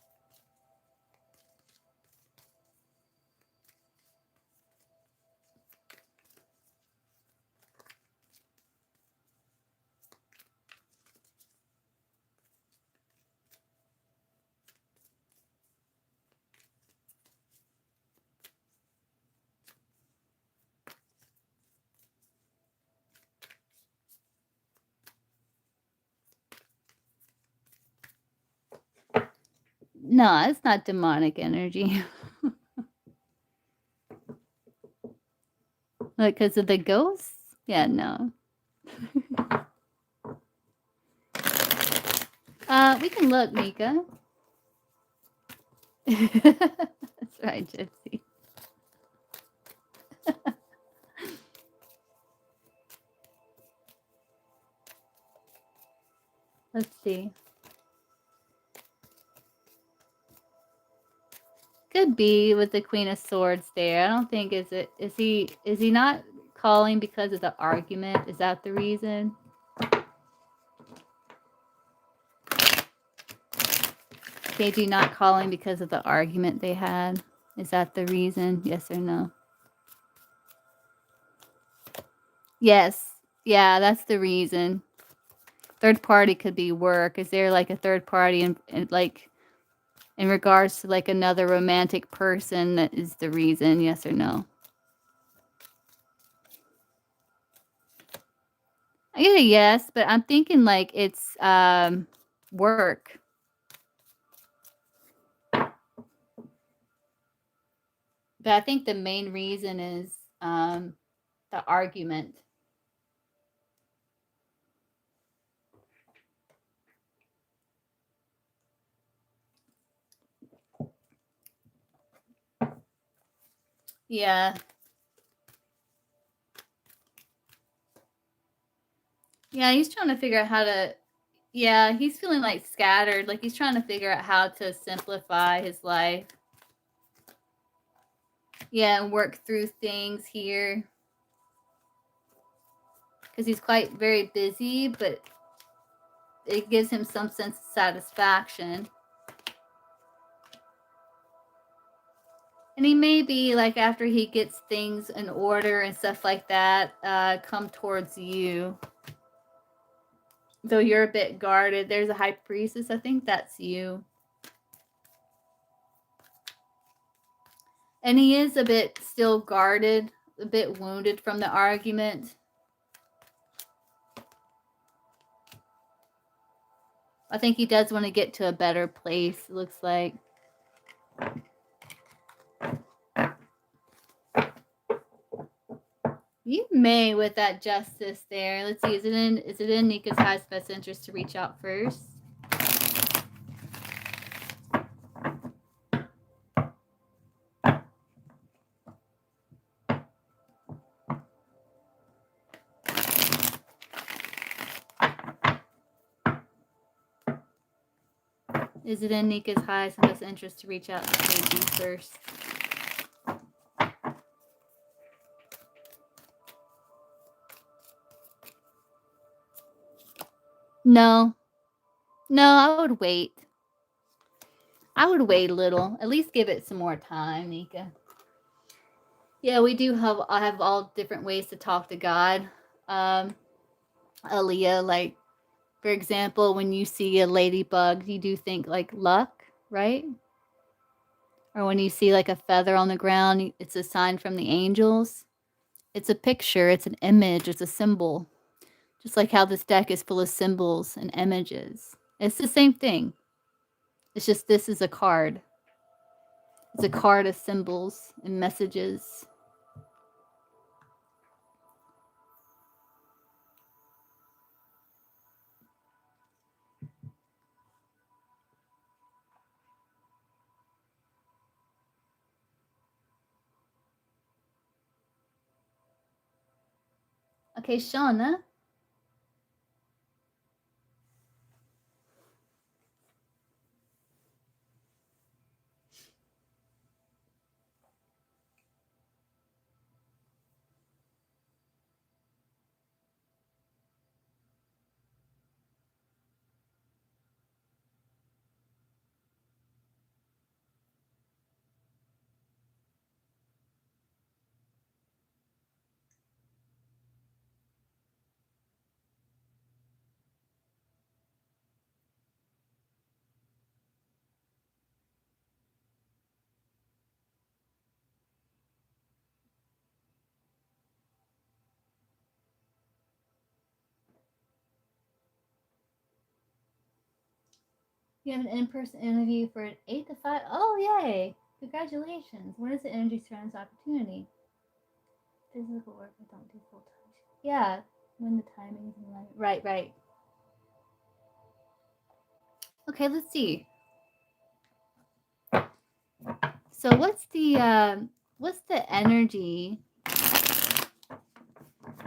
Speaker 1: No, it's not demonic energy. Like, because of the ghosts? Yeah, no. We can look, Mika. That's right, Gypsy. Let's see. Could be with the Queen of Swords there. I don't think is he not calling because of the argument? Is that the reason? KG not calling because of the argument they had. Is that the reason? Yes or no? Yes. Yeah, that's the reason. Third party could be work. Is there like a third party in like in regards to like another romantic person that is the reason? Yes or no? I get a yes, but I'm thinking like it's work. But I think the main reason is the argument. Yeah. Yeah, he's trying to figure out how to. Yeah, he's feeling like scattered. Like he's trying to figure out how to simplify his life. Yeah, and work through things here. Because he's quite very busy, but it gives him some sense of satisfaction. And he may be like after he gets things in order and stuff like that, come towards you. Though you're a bit guarded. There's a high priestess. I think that's you. And he is a bit still guarded, a bit wounded from the argument. I think he does want to get to a better place, it looks like. You may with that justice there. Let's see, is it in Nika's highest best interest to reach out first? Is it in Nika's highest and best interest to reach out to KG first? No. No, I would wait. I would wait a little. At least give it some more time, Nika. Yeah, we do have. I have all different ways to talk to God. Aaliyah, like for example, when you see a ladybug, you do think like luck, right? Or when you see like a feather on the ground, it's a sign from the angels. It's a picture, it's an image, it's a symbol. Just like how this deck is full of symbols and images. It's the same thing. It's just this is a card. It's a card of symbols and messages. Okay, Shauna. You have an in-person interview for an 8 to 5. Oh, yay! Congratulations. What is the energy surrounding this opportunity? Physical work I don't do full time. Yeah, when the timing is in line. Right, right. Okay, let's see. So what's the energy?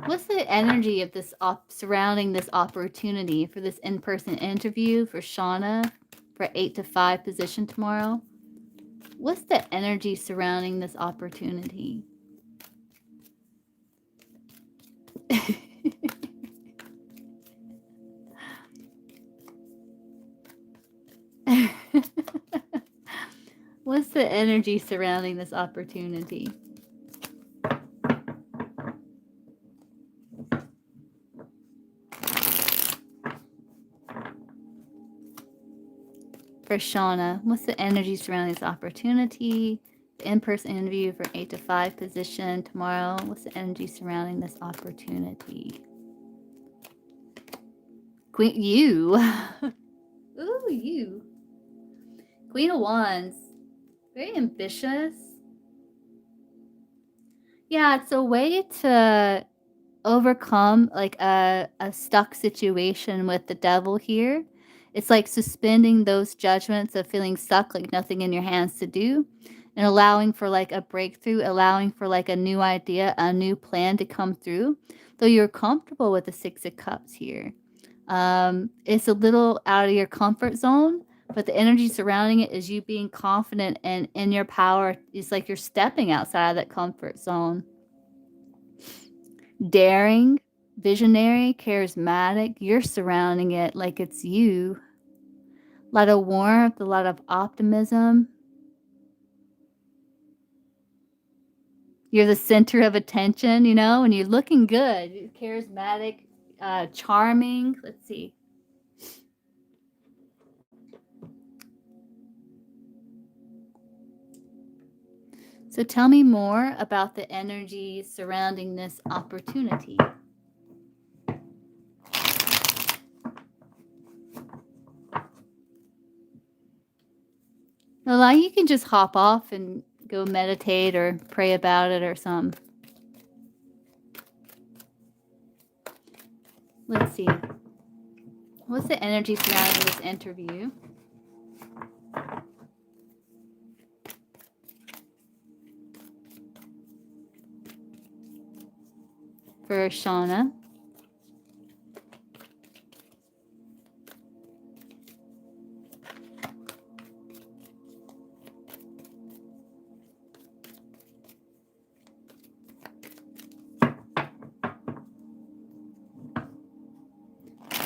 Speaker 1: What's the energy of this surrounding this opportunity for this in-person interview for Shauna for 8 to 5 position tomorrow? What's the energy surrounding this opportunity? What's the energy surrounding this opportunity? For Shauna, what's the energy surrounding this opportunity? The in-person interview for 8 to 5 position tomorrow. What's the energy surrounding this opportunity? Queen, you. Ooh, you. Queen of Wands. Very ambitious. Yeah, it's a way to overcome like a stuck situation with the devil here. It's like suspending those judgments of feeling stuck, like nothing in your hands to do, and allowing for like a breakthrough, allowing for like a new idea, a new plan to come through. Though you're comfortable with the Six of Cups here. It's a little out of your comfort zone, but the energy surrounding it is you being confident and in your power. It's like you're stepping outside of that comfort zone. Daring, visionary, charismatic. You're surrounding it like it's you. A lot of warmth, a lot of optimism. You're the center of attention, you know, and you're looking good. You're charismatic, charming. Let's see. So tell me more about the energy surrounding this opportunity. Well, you can just hop off and go meditate or pray about it or something. Let's see. What's the energy surrounding this interview? For Shauna.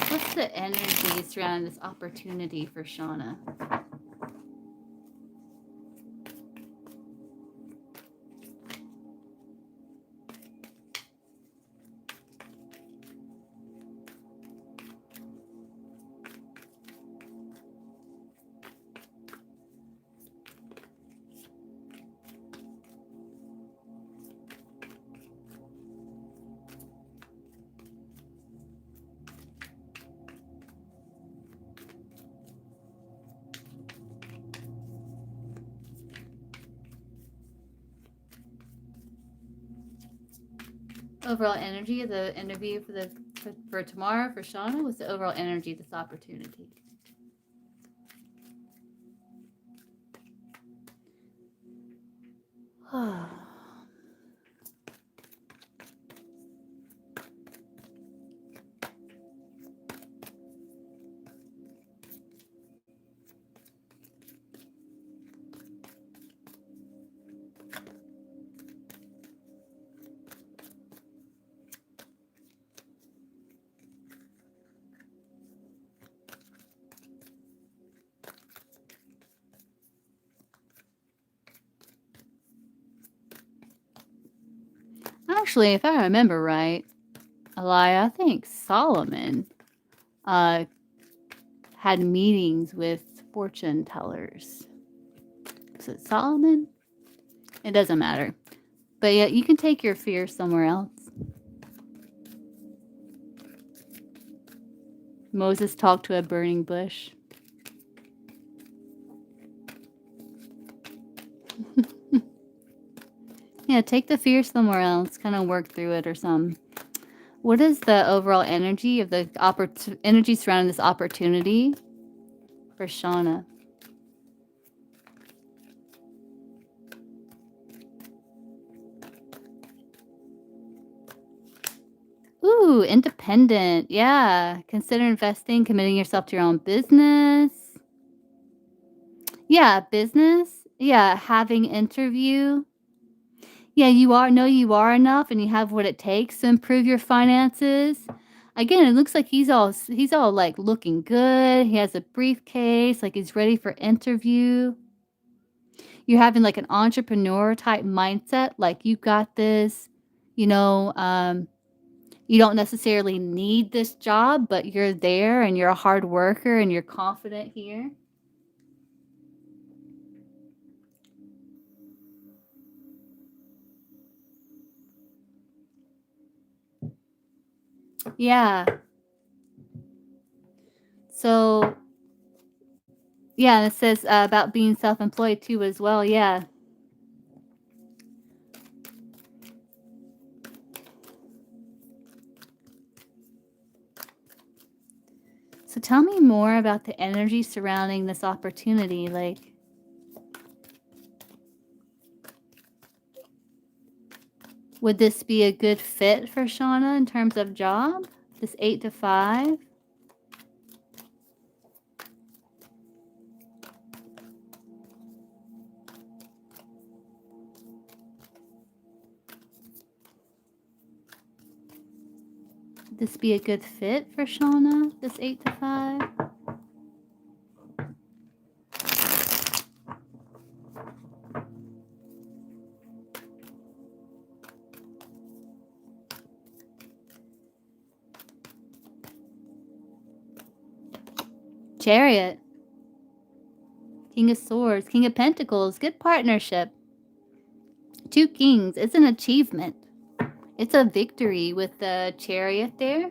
Speaker 1: What's the energy surrounding this opportunity for Shauna? Overall energy of the interview for tomorrow for Shauna. What's the overall energy of this opportunity? Actually, if I remember right, Elia, I think Solomon had meetings with fortune tellers. Is it Solomon? It doesn't matter. But yeah, you can take your fear somewhere else. Moses talked to a burning bush. Yeah, take the fear somewhere else. Kind of work through it or something. What is the overall energy of the energy surrounding this opportunity for Shauna? Ooh, independent. Yeah. Consider investing, committing yourself to your own business. Yeah, business. Yeah, having interview. Yeah, you are enough and you have what it takes to improve your finances. Again, it looks like he's all like looking good. He has a briefcase, like he's ready for interview. You're having like an entrepreneur type mindset, like you got this, you know, you don't necessarily need this job, but you're there and you're a hard worker and you're confident here. Yeah. So, yeah, and it says about being self employed too, as well. Yeah. So, tell me more about the energy surrounding this opportunity. Like, would this be a good fit for Shauna in terms of job? This 8 to 5? Would this be a good fit for Shauna, this 8 to 5? Chariot, King of Swords, King of Pentacles, good partnership. 2 Kings, it's an achievement. It's a victory with the Chariot there.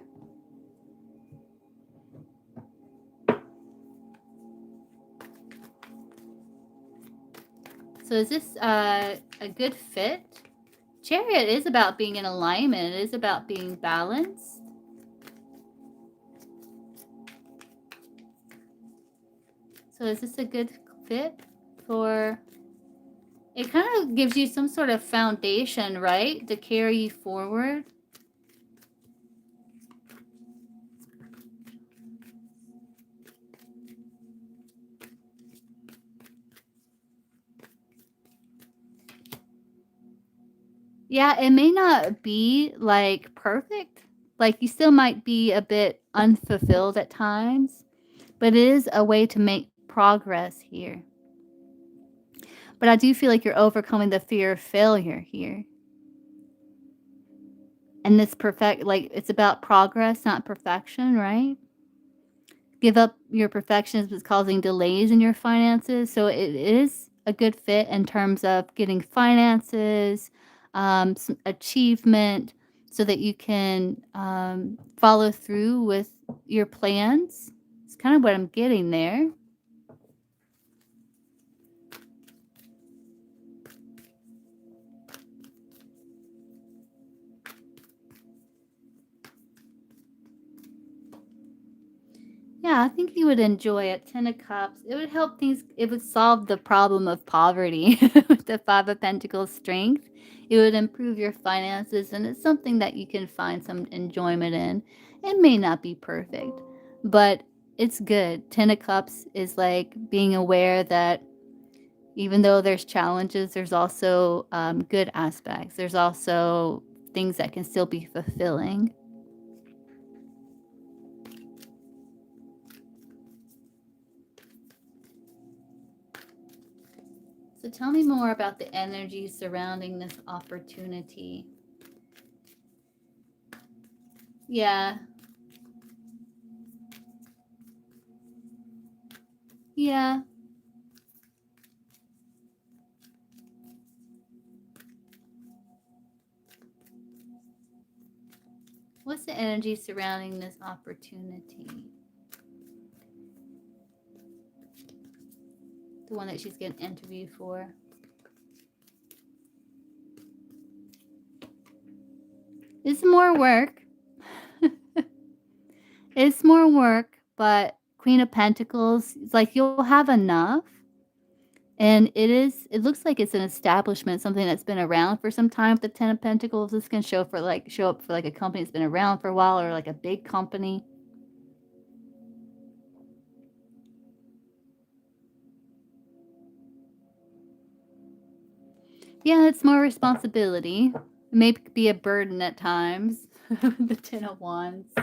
Speaker 1: So is this a good fit? Chariot is about being in alignment. It is about being balanced. So is this a good fit for... It kind of gives you some sort of foundation, right? To carry you forward. Yeah, it may not be like perfect. Like you still might be a bit unfulfilled at times, but it is a way to make progress here. But I do feel like you're overcoming the fear of failure here. And this like it's about progress, not perfection, right? Give up your perfectionism is causing delays in your finances. So it is a good fit in terms of getting finances, some achievement, so that you can follow through with your plans. It's kind of what I'm getting there. Yeah, I think you would enjoy it. 10 of Cups. It would help things, it would solve the problem of poverty with the 5 of Pentacles strength. It would improve your finances, and it's something that you can find some enjoyment in. It may not be perfect, but it's good. 10 of Cups is like being aware that even though there's challenges, there's also good aspects. There's also things that can still be fulfilling. So tell me more about the energy surrounding this opportunity. Yeah. Yeah. What's the energy surrounding this opportunity? The one that she's getting interviewed for. It's more work. It's more work, but Queen of Pentacles, it's like you'll have enough. And it looks like it's an establishment, something that's been around for some time. The Ten of Pentacles, this can show up for like a company that's been around for a while, or like a big company. Yeah, it's more responsibility. It may be a burden at times. The Ten of Wands.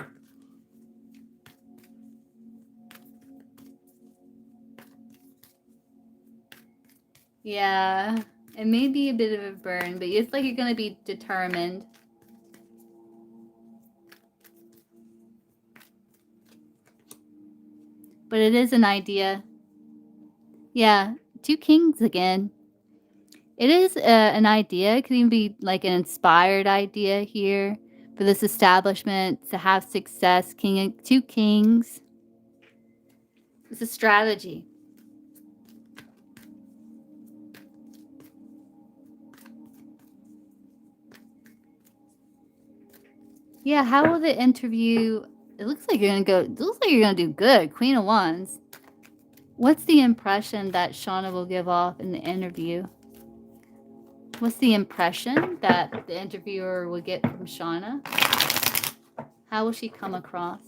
Speaker 1: Yeah, it may be a bit of a burn, but it's like you're going to be determined. But it is an idea. Yeah, 2 kings again. It is an idea. It could even be like an inspired idea here for this establishment to have success. 2 kings. It's a strategy. Yeah, how will the interview... It looks like you're gonna do good. Queen of Wands. What's the impression that Shauna will give off in the interview? What's the impression that the interviewer will get from Shauna? How will she come across?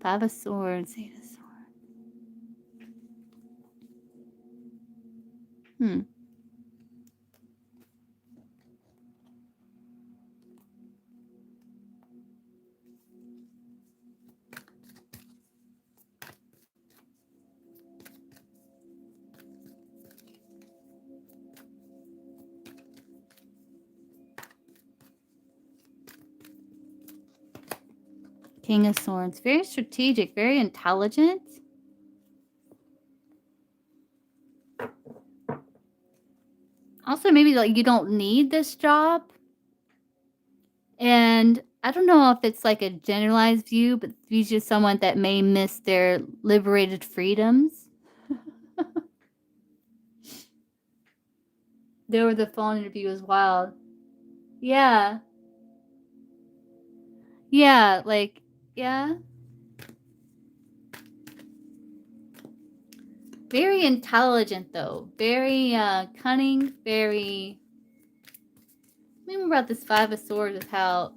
Speaker 1: Five of Swords, Eight of Swords. King of Swords. Very strategic, very intelligent. Also, maybe like you don't need this job. And I don't know if it's like a generalized view, but he's just someone that may miss their liberated freedoms. The phone interview was wild. Yeah. Yeah, like, yeah. Very intelligent, though. Very cunning, very... Maybe about this Five of Swords is how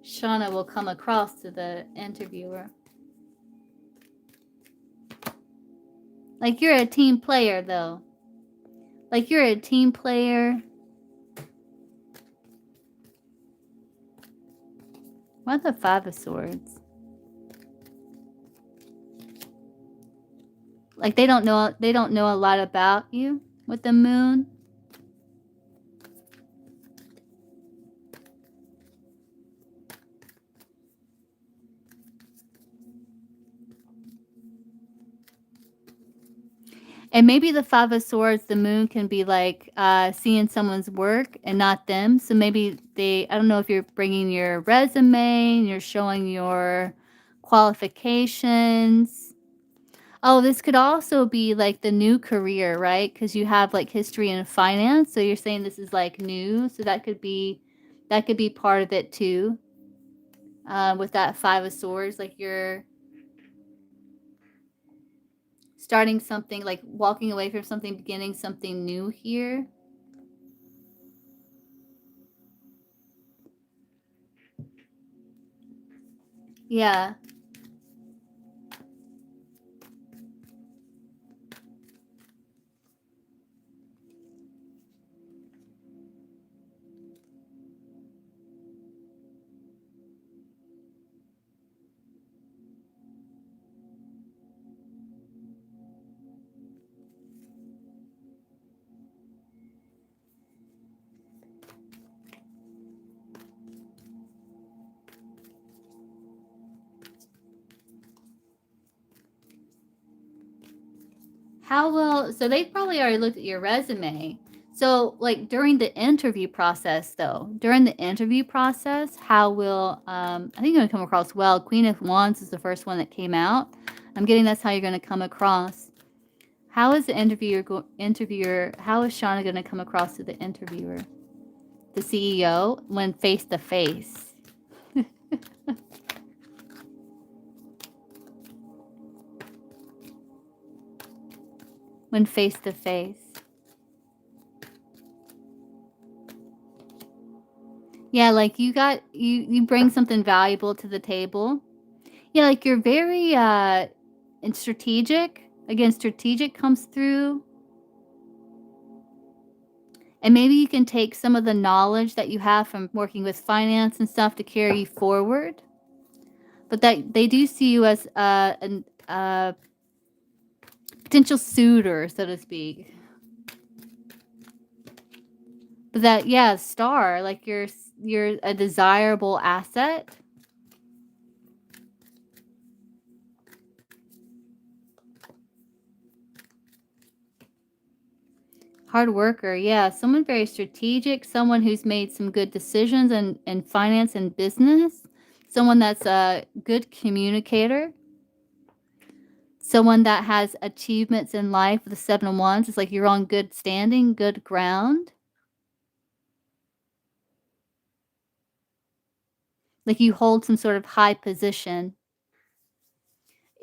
Speaker 1: Shauna will come across to the interviewer. Like, you're a team player, though. Like, you're a team player. Why the Five of Swords? Like, they don't know a lot about you with the moon. And maybe the Five of Swords, the moon can be like seeing someone's work and not them. So maybe I don't know if you're bringing your resume and you're showing your qualifications. Oh, this could also be like the new career, right? Because you have like history in finance. So you're saying this is like new. So that could be part of it too. With that Five of Swords, like you're starting something, like walking away from something, beginning something new here. Yeah. How well, so they probably already looked at your resume. So, like during the interview process, though, during the interview process, how will I think you're gonna come across well. Queen of Wands is the first one that came out. I'm getting that's how you're gonna come across. How is the interviewer? How is Shauna gonna come across to the interviewer, the CEO, when face to face? When face to face. Yeah, like you bring something valuable to the table. Yeah, like you're very and strategic. Again, strategic comes through. And maybe you can take some of the knowledge that you have from working with finance and stuff to carry you forward. But that they do see you as a potential suitor, so to speak. But that, yeah, star, like you're a desirable asset. Hard worker, yeah. Someone very strategic, someone who's made some good decisions in finance and business, someone that's a good communicator, someone that has achievements in life with the Seven of Wands. It's like you're on good standing, good ground. Like you hold some sort of high position.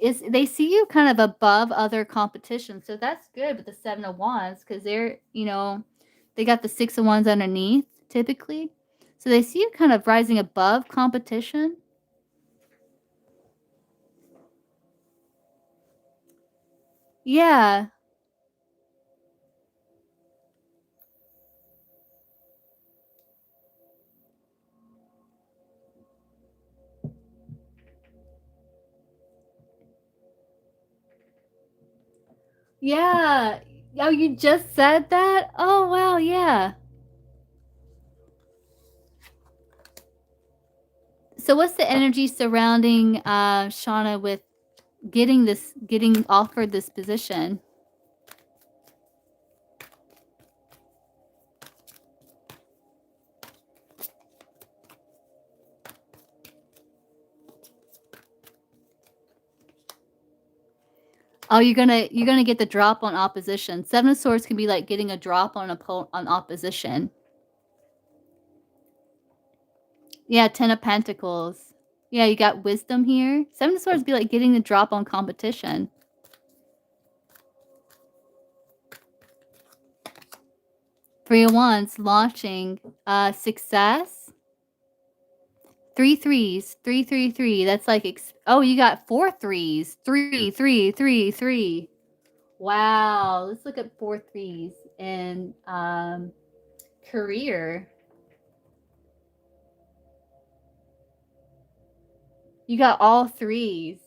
Speaker 1: Is they see you kind of above other competition. So that's good with the Seven of Wands because they're, they got the Six of Wands underneath typically. So they see you kind of rising above competition. Yeah. Yeah. Oh, you just said that? Oh, wow. Yeah. So what's the energy surrounding Shauna with getting offered this position? Oh, you're gonna get the drop on opposition. Seven of Swords can be like getting a drop on on opposition. Yeah, Ten of Pentacles. Yeah, you got wisdom here. Seven of Swords be like getting the drop on competition. Three of Wands launching success. Three threes, 333. That's like oh, you got four threes. 3 3 3 3. Wow, let's look at four threes in career. You got all threes.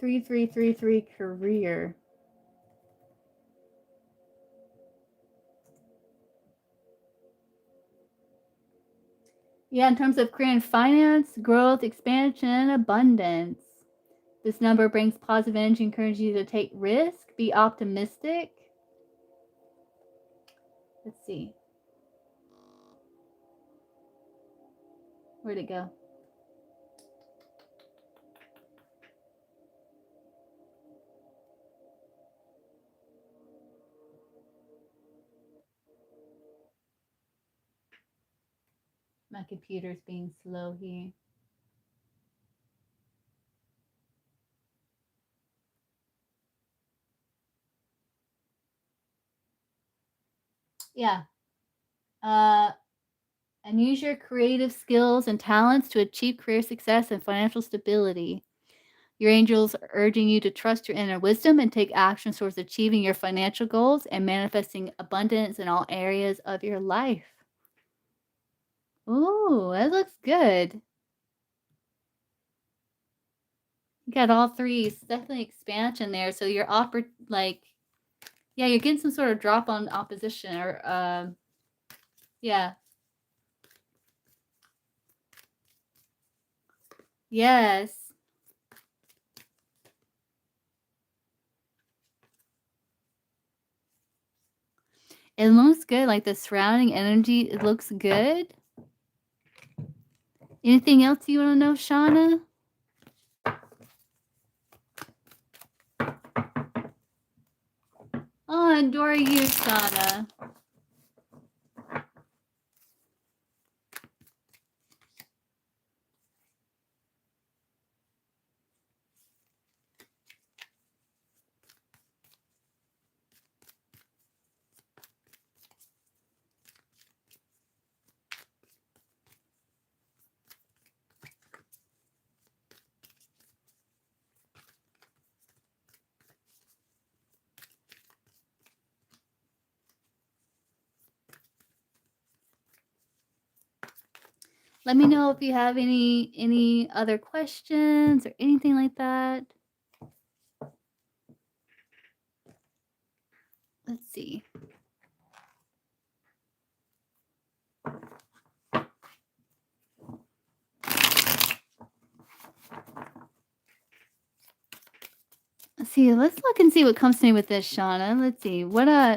Speaker 1: 3 3 3 3 career. Yeah, in terms of career and finance, growth, expansion, and abundance. This number brings positive energy, encourages you to take risk, be optimistic. Let's see. Where'd it go? My computer's being slow here. Yeah. And use your creative skills and talents to achieve career success and financial stability. Your angels are urging you to trust your inner wisdom and take action towards achieving your financial goals and manifesting abundance in all areas of your life. Ooh, that looks good. You got all three. It's definitely expansion there. So you're yeah, you're getting some sort of drop on opposition or yeah. Yes. It looks good, like, the surrounding energy, it looks good. Anything else you wanna know, Shauna? Oh, I adore you, Shauna. Let me know if you have any other questions or anything like that. Let's see. Let's see. Let's look and see what comes to me with this, Shauna. Let's see.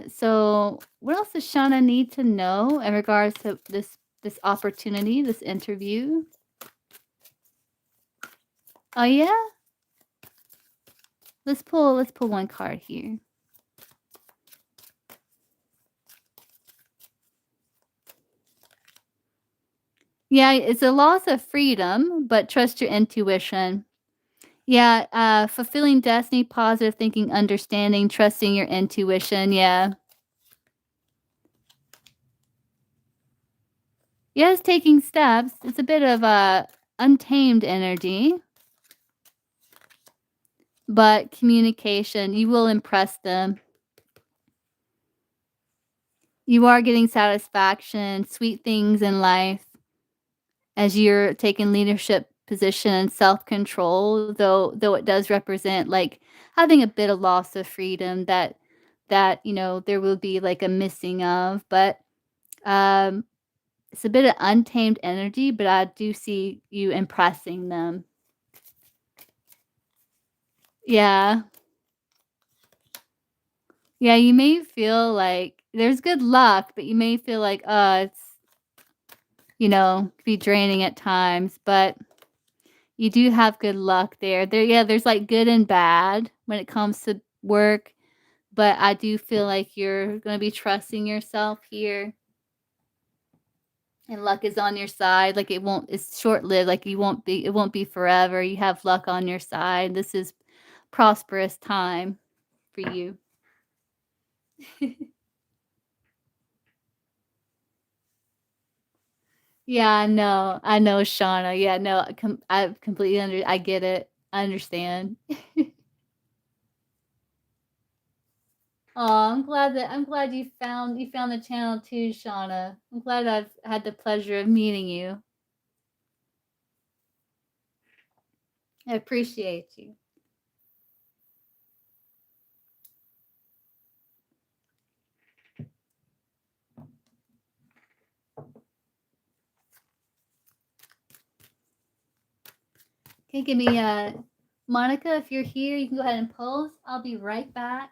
Speaker 1: So what else does Shauna need to know in regards to this opportunity, this interview? Oh yeah? Let's pull one card here. Yeah, it's a loss of freedom, but trust your intuition. Yeah, fulfilling destiny, positive thinking, understanding, trusting your intuition. Yeah. Yes, taking steps. It's a bit of a untamed energy, but communication, you will impress them. You are getting satisfaction, sweet things in life as you're taking leadership position and self-control, though it does represent like having a bit of loss of freedom that there will be like a missing of, but um it's a bit of untamed energy, but I do see you impressing them. Yeah. Yeah, you may feel like there's good luck, but you may feel like, could be draining at times, but you do have good luck there. There's like good and bad when it comes to work, but I do feel like you're going to be trusting yourself here and luck is on your side. Like it's short-lived, like it won't be forever. You have luck on your side. This is prosperous time for you. Yeah, I know, Shauna. Yeah, no, I completely I get it. I understand. Oh, I'm glad you found the channel too, Shauna. I'm glad I've had the pleasure of meeting you. I appreciate you. Okay, give me Monica, if you're here, you can go ahead and pose. I'll be right back.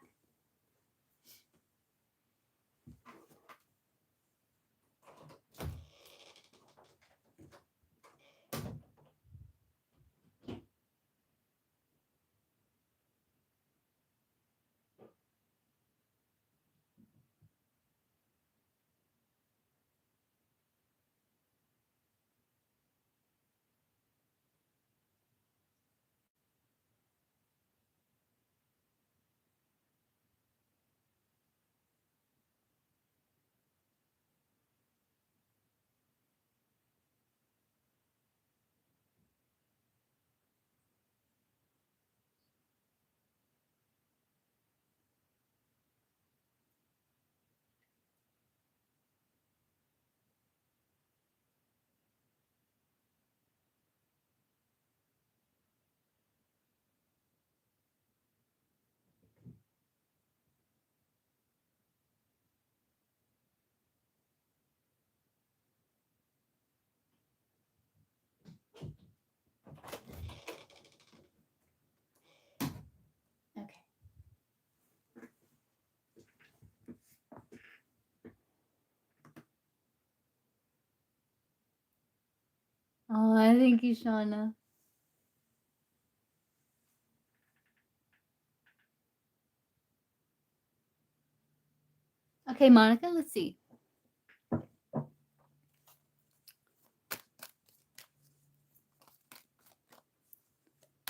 Speaker 1: Thank you, Shauna. Okay, Monica, let's see.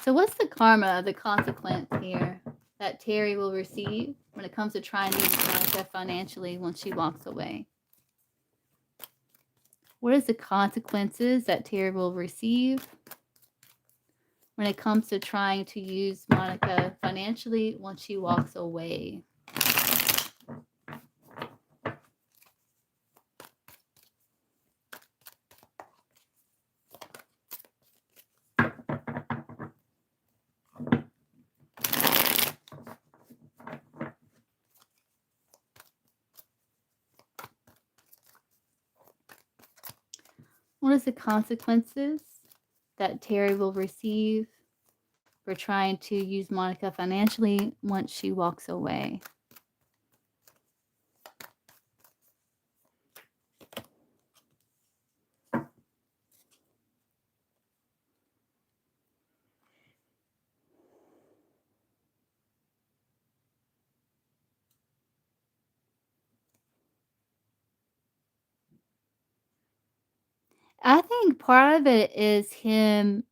Speaker 1: So what's the karma, the consequence here that Terry will receive when it comes to trying to use Monica financially once she walks away? What is the consequences that Terry will receive when it comes to trying to use Monica financially once she walks away? What is the consequences that Terry will receive for trying to use Monica financially once she walks away? I think part of it is him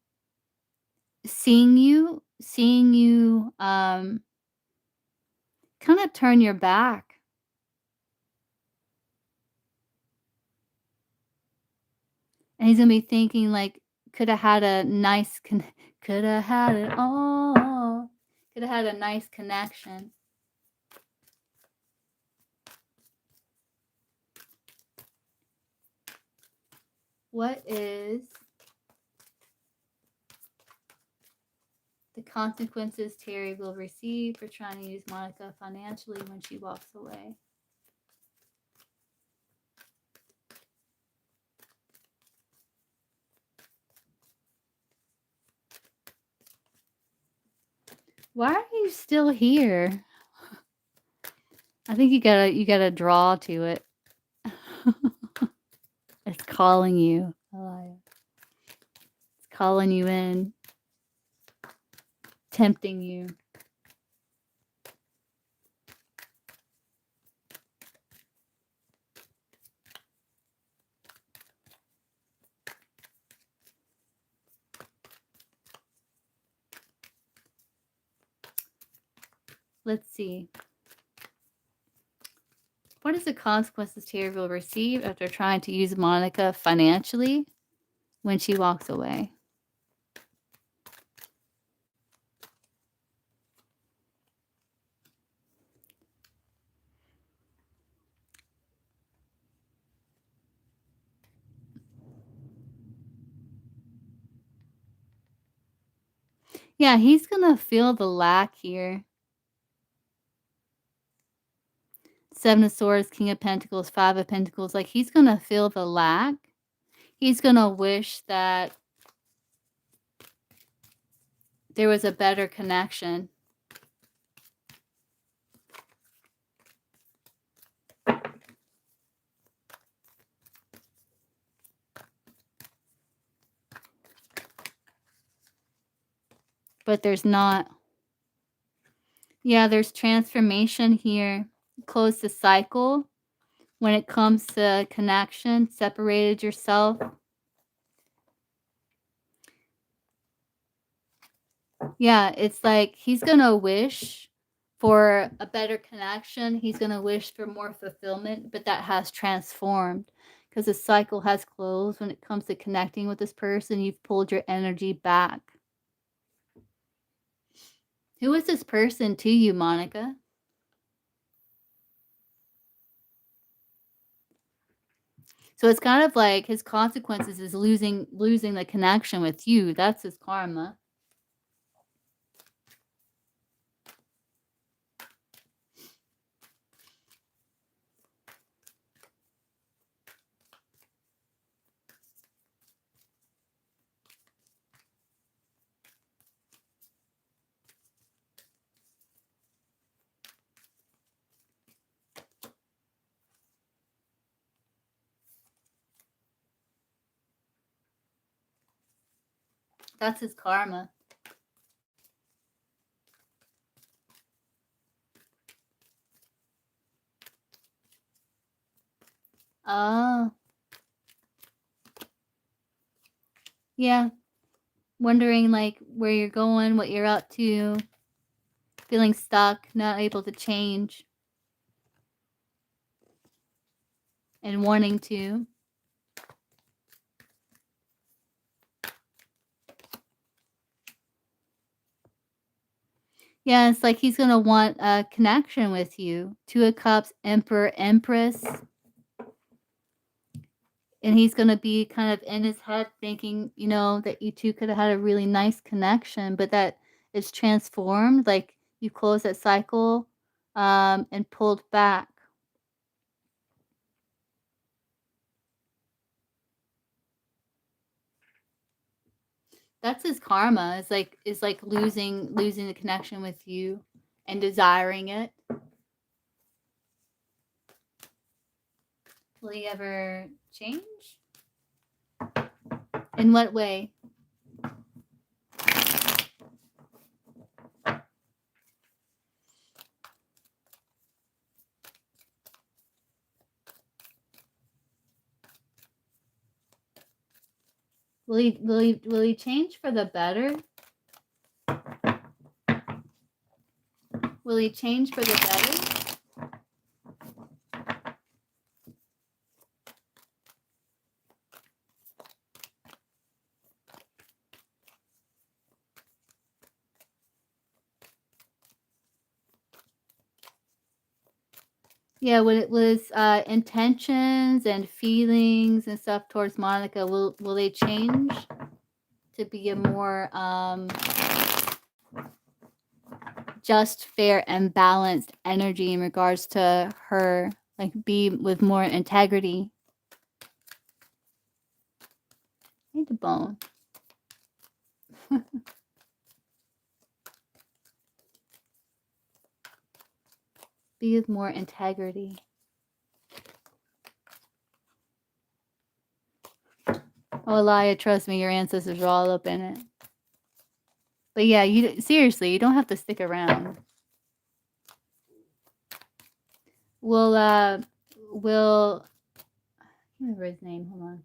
Speaker 1: seeing you kind of turn your back. And he's gonna be thinking like, could have had a nice could have had it all. Could have had a nice connection. What is the consequences Terry will receive for trying to use Monica financially when she walks away? Why are you still here? I think you gotta draw to it. It's calling you. It's calling you in, tempting you. Let's see. What is the consequences Terry will receive after trying to use Monica financially when she walks away? Yeah, he's gonna feel the lack here. Seven of Swords, King of Pentacles, Five of Pentacles. Like, he's gonna feel the lack. He's gonna wish that there was a better connection. But there's not. Yeah, there's transformation here. Close the cycle when it comes to connection. Separated yourself. Yeah, it's like he's gonna wish for a better connection. He's gonna wish for more fulfillment, but that has transformed because the cycle has closed when it comes to connecting with this person. You've pulled your energy back. Who is this person to you, Monica? So it's kind of like his consequences is losing the connection with you. That's his karma. That's his karma. Oh, yeah. Wondering like where you're going, what you're up to, feeling stuck, not able to change, and wanting to. Yeah, it's like he's gonna want a connection with you. Two of Cups, Emperor, Empress. And he's gonna be kind of in his head thinking, that you two could have had a really nice connection, but that it's transformed. Like you closed that cycle, and pulled back. That's his karma. Is like losing the connection with you and desiring it. Will he ever change? In what way? Will he change for the better? Will he change for the better? Yeah, when it was intentions and feelings and stuff towards Monica, will they change to be a more just, fair, and balanced energy in regards to her, like be with more integrity? I need the bone. Be with more integrity. Oh, Elia, trust me, your ancestors are all up in it. But yeah, seriously, you don't have to stick around. Will I can't remember his name. Hold on.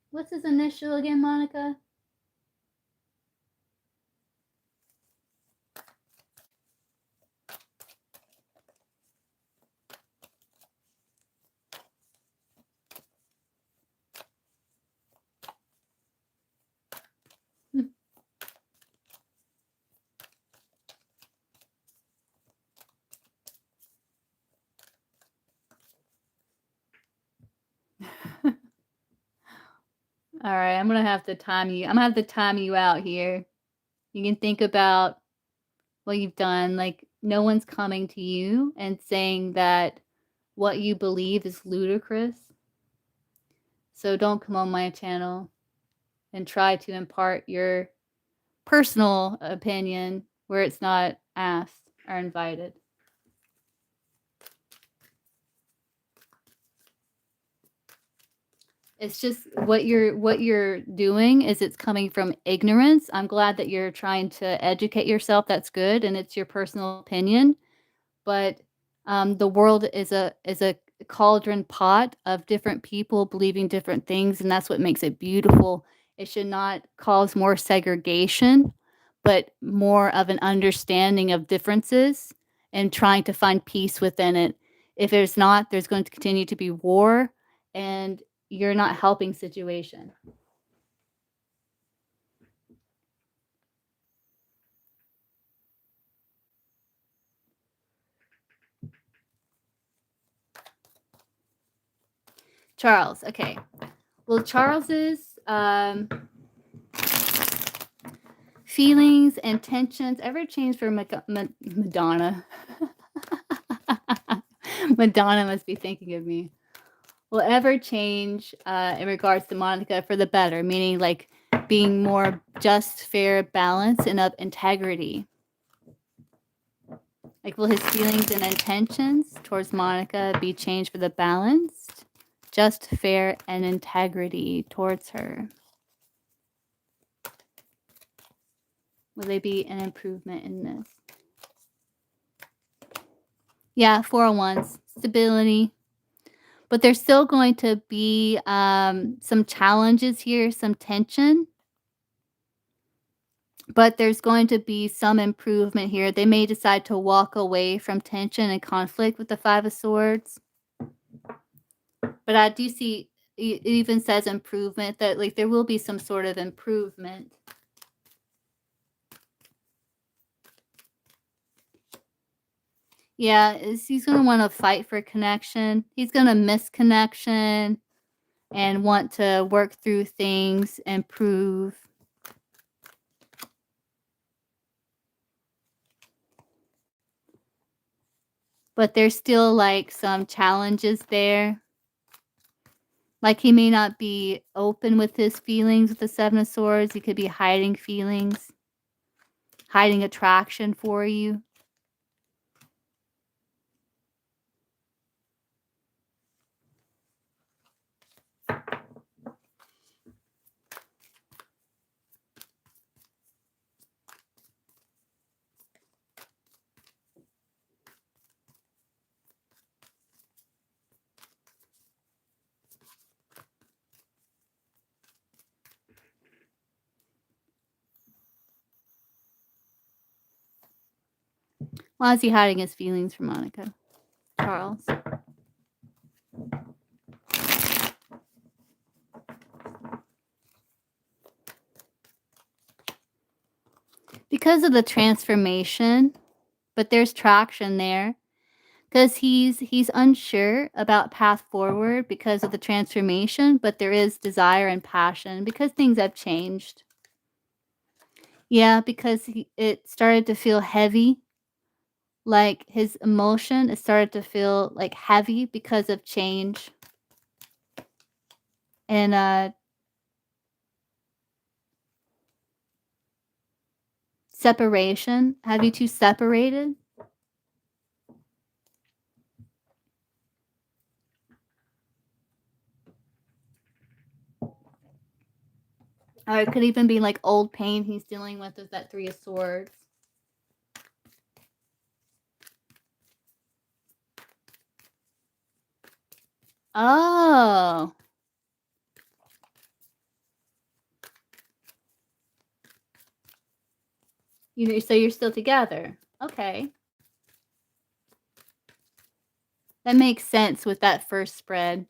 Speaker 1: What's his initial again, Monica? All right, I'm gonna have to time you. I'm gonna have to time you out here. You can think about what you've done. Like no one's coming to you and saying that what you believe is ludicrous. So don't come on my channel and try to impart your personal opinion where it's not asked or invited. It's just what you're doing is it's coming from ignorance. I'm glad that you're trying to educate yourself. That's good, and it's your personal opinion. But the world is a cauldron pot of different people believing different things, and that's what makes it beautiful. It should not cause more segregation, but more of an understanding of differences and trying to find peace within it. If there's not, there's going to continue to be war, and you're not helping situation. Charles, okay. Well, Charles's feelings and tensions ever change for Madonna? Madonna must be thinking of me. Will ever change in regards to Monica for the better, meaning like being more just, fair, balanced, and of integrity. Like, will his feelings and intentions towards Monica be changed for the balanced, just, fair, and integrity towards her? Will there be an improvement in this? Yeah, 401s, stability. But there's still going to be some challenges here, some tension. But there's going to be some improvement here. They may decide to walk away from tension and conflict with the Five of Swords. But I do see, it even says improvement, that like there will be some sort of improvement. Yeah, he's going to want to fight for connection. He's going to miss connection and want to work through things, improve. But there's still like some challenges there. Like he may not be open with his feelings with the Seven of Swords. He could be hiding feelings, hiding attraction for you. Why is he hiding his feelings from Monica? Charles. Because of the transformation, but there's traction there. Because he's unsure about path forward because of the transformation, but there is desire and passion because things have changed. Yeah, because it started to feel heavy. Like his emotion, it started to feel like heavy because of change. And separation. Have you two separated? Or it could even be like old pain he's dealing with is that Three of Swords. Oh. You know, so you're still together. Okay. That makes sense with that first spread.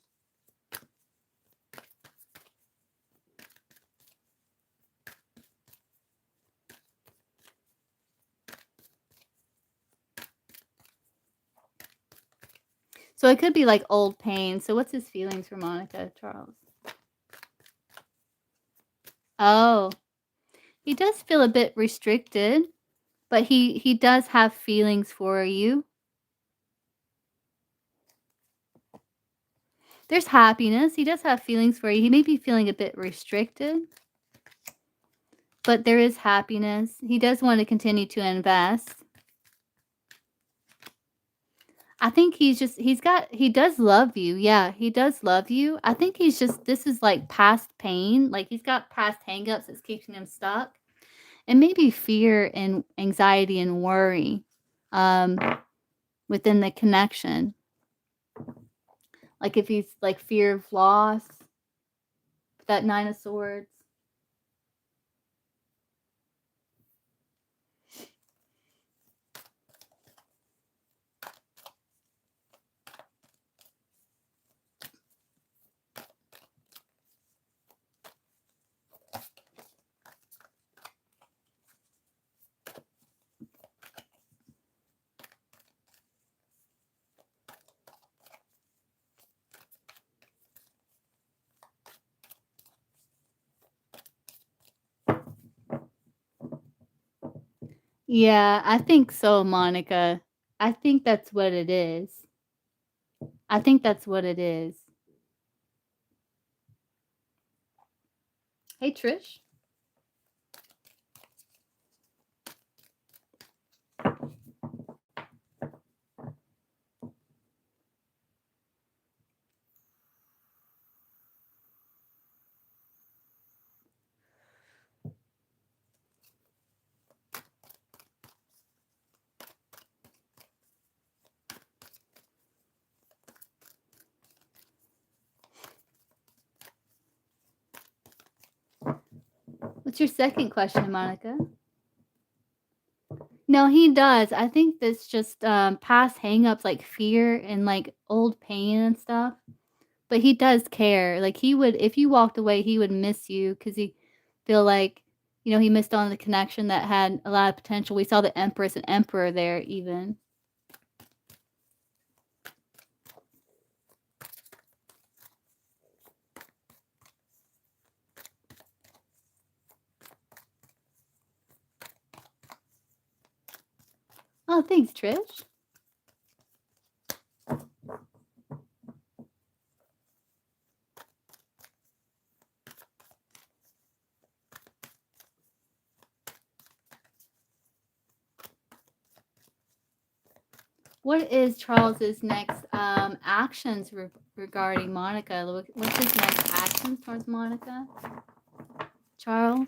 Speaker 1: So it could be like old pain. So what's his feelings for Monica, Charles? Oh. He does feel a bit restricted, but he does have feelings for you. There's happiness. He does have feelings for you. He may be feeling a bit restricted, but there is happiness. He does want to continue to invest. I think he does love you. Yeah, he does love you. I think this is like past pain. Like he's got past hangups that's keeping him stuck. And maybe fear and anxiety and worry within the connection. Like if he's like fear of loss, that Nine of Swords. Yeah, I think so, Monica. I think that's what it is. I think that's what it is. Hey, Trish. What's your second question, Monica? No, he does. I think that's just past hangups like fear and like old pain and stuff. But he does care. Like he would, if you walked away, he would miss you because he feel like, he missed on the connection that had a lot of potential. We saw the Empress and Emperor there even. Oh, thanks, Trish. What is Charles's next actions regarding Monica? What's his next actions towards Monica? Charles?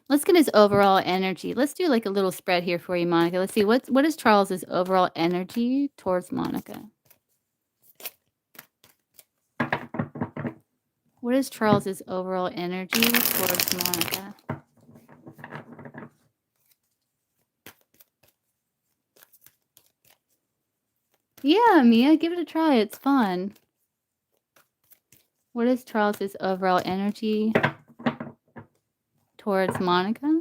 Speaker 1: Let's get his overall energy. Let's do like a little spread here for you, Monica. Let's see what is Charles's overall energy towards Monica. What is Charles's overall energy towards Monica? Yeah, Mia, give it a try. It's fun. What is Charles's overall energy towards Monica?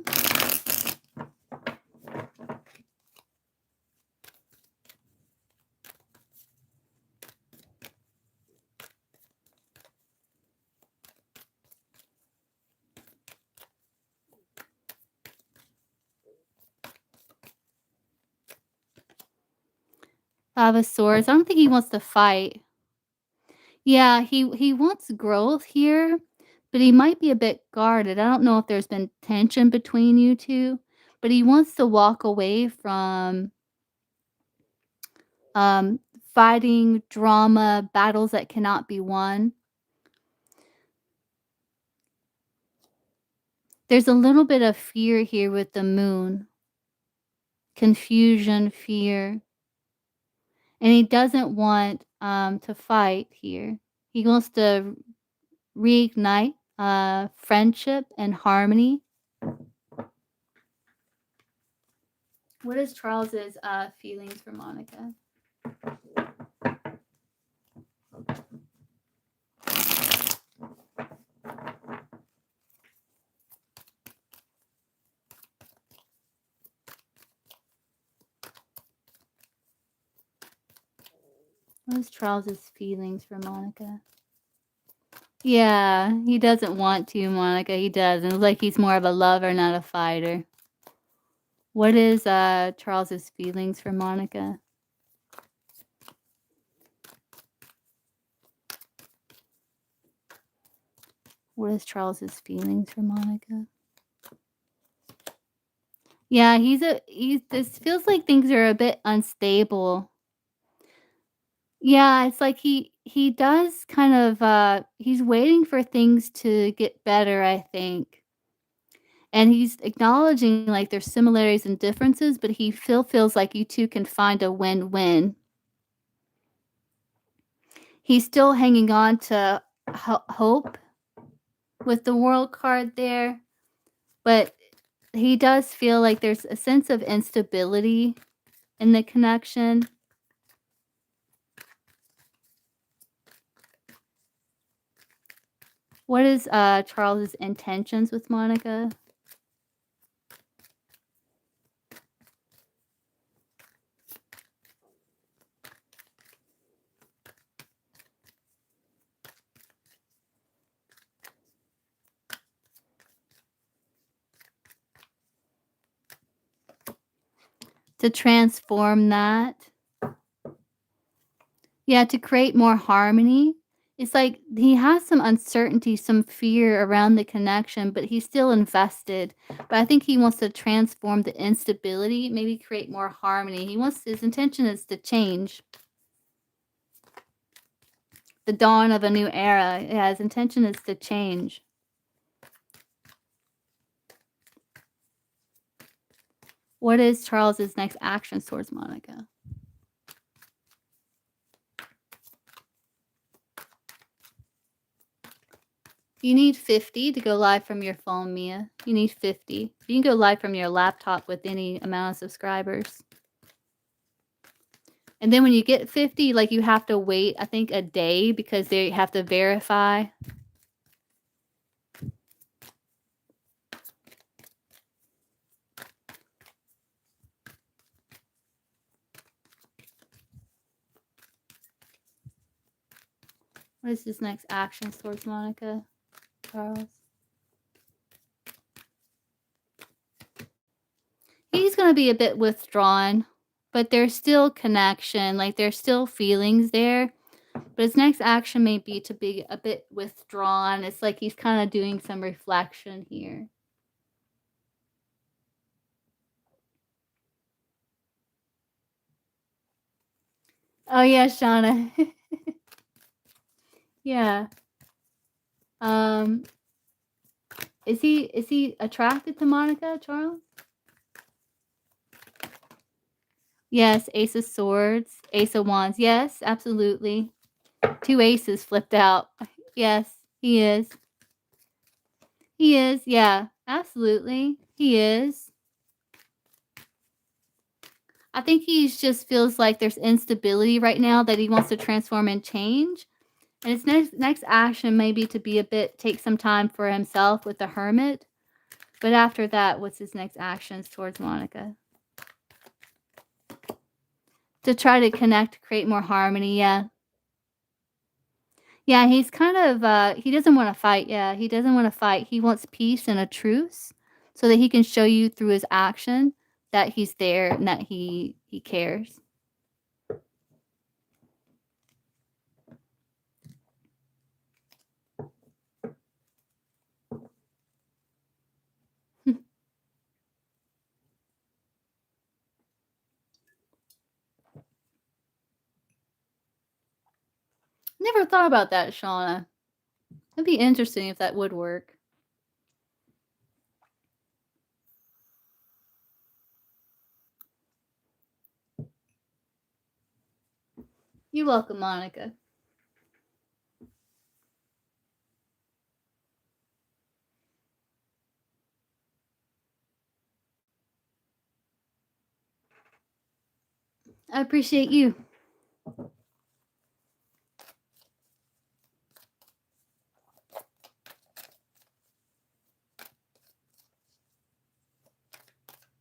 Speaker 1: Five of Swords. I don't think he wants to fight. Yeah, he wants growth here, but he might be a bit guarded. I don't know if there's been tension between you two, but he wants to walk away from fighting, drama, battles that cannot be won. There's a little bit of fear here with the moon. Confusion, fear. And he doesn't want to fight here. He wants to reignite friendship and harmony. What is Charles's feelings for Monica? What is Charles's feelings for Monica? Yeah, he doesn't want to, Monica. He doesn't. It's like he's more of a lover, not a fighter. What is Charles's feelings for Monica? What is Charles's feelings for Monica? Yeah, this feels like things are a bit unstable. Yeah, it's like he does kind of he's waiting for things to get better, I think. And he's acknowledging like there's similarities and differences, but he still feels like you two can find a win-win. He's still hanging on to hope with the World card there, but he does feel like there's a sense of instability in the connection. What is Charles's intentions with Monica? To transform that. Yeah, to create more harmony. It's like he has some uncertainty, some fear around the connection, but he's still invested. But I think he wants to transform the instability, maybe create more harmony. His intention is to change. The dawn of a new era. Yeah, his intention is to change. What is Charles's next action towards Monica? You need 50 to go live from your phone, Mia. You need 50. You can go live from your laptop with any amount of subscribers. And then when you get 50, like you have to wait, I think, a day because they have to verify. What is his next action towards Monica, Charles? He's going to be a bit withdrawn, but there's still connection. Like there's still feelings there. But his next action may be to be a bit withdrawn. It's like he's kind of doing some reflection here. Oh yeah, Shauna. Yeah. Is he attracted to Monica, Charles? Yes, Ace of Swords, Ace of Wands. Yes, absolutely. 2 aces flipped out. Yes, he is. He is, yeah, absolutely. He is. I think he just feels like there's instability right now that he wants to transform and change. And his next action may be to be a bit, take some time for himself with the Hermit. But after that, what's his next actions towards Monica? To try to connect, create more harmony, yeah. Yeah, he's kind of, he doesn't want to fight, yeah. He doesn't want to fight. He wants peace and a truce so that he can show you through his action that he's there and that he cares. Never thought about that, Shauna. It'd be interesting if that would work. You're welcome, Monica. I appreciate you.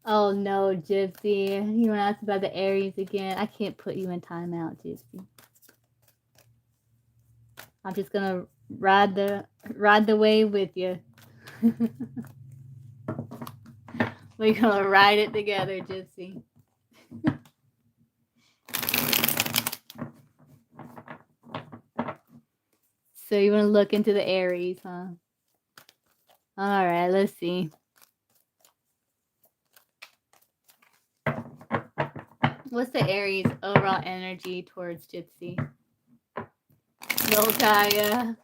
Speaker 1: Oh no, Gypsy. You want to ask about the Aries again? I can't put you in timeout, Gypsy. I'm just gonna ride the wave with you. We're gonna ride it together, Gypsy. So you want to look into the Aries, huh? All right, let's see. What's the Aries overall energy towards Gypsy? No, Kaya.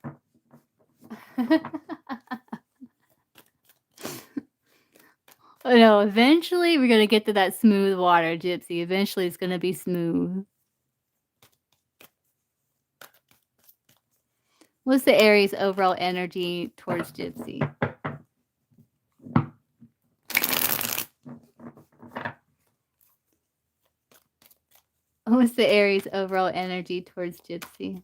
Speaker 1: Oh no, eventually we're gonna get to that smooth water, Gypsy. Eventually it's gonna be smooth. What's the Aries overall energy towards Gypsy? What's the Aries overall energy towards Gypsy?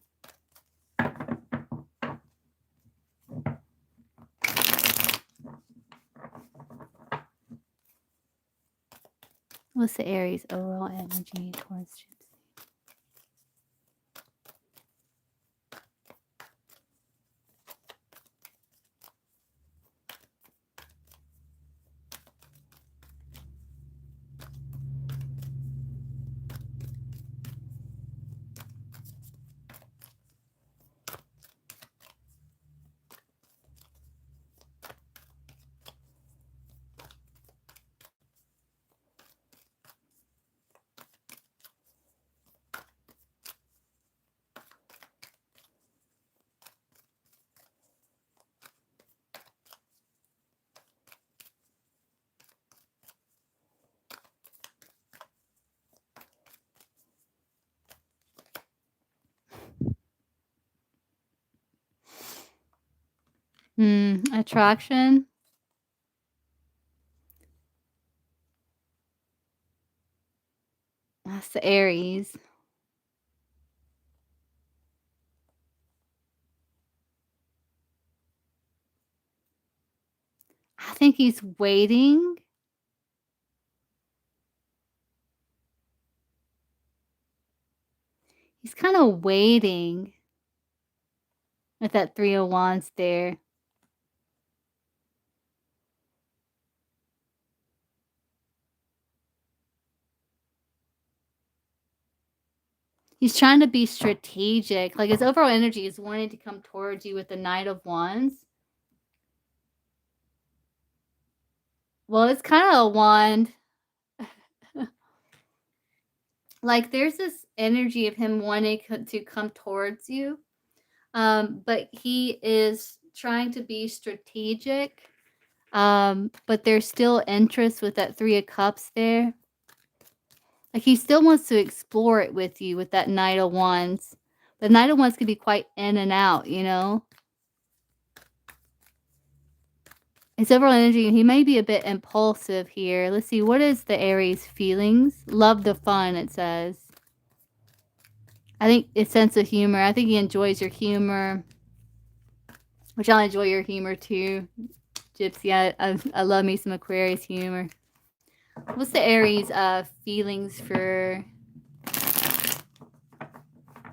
Speaker 1: What's the Aries overall energy towards Gypsy? Attraction. That's the Aries. I think he's waiting. He's kind of waiting with that 3 of Wands there. He's trying to be strategic. Like his overall energy is wanting to come towards you with the Knight of Wands. Well, it's kind of a wand. Like there's this energy of him wanting to come towards you. But he is trying to be strategic. But there's still interest with that 3 of Cups there. Like he still wants to explore it with you with that Knight of Wands. The Knight of Wands can be quite in and out, you know? His overall energy, he may be a bit impulsive here. Let's see, what is the Aries feelings? Love the fun, it says. I think it's sense of humor. I think he enjoys your humor. Which I'll enjoy your humor too, Gypsy. I love me some Aquarius humor. What's the Aries feelings for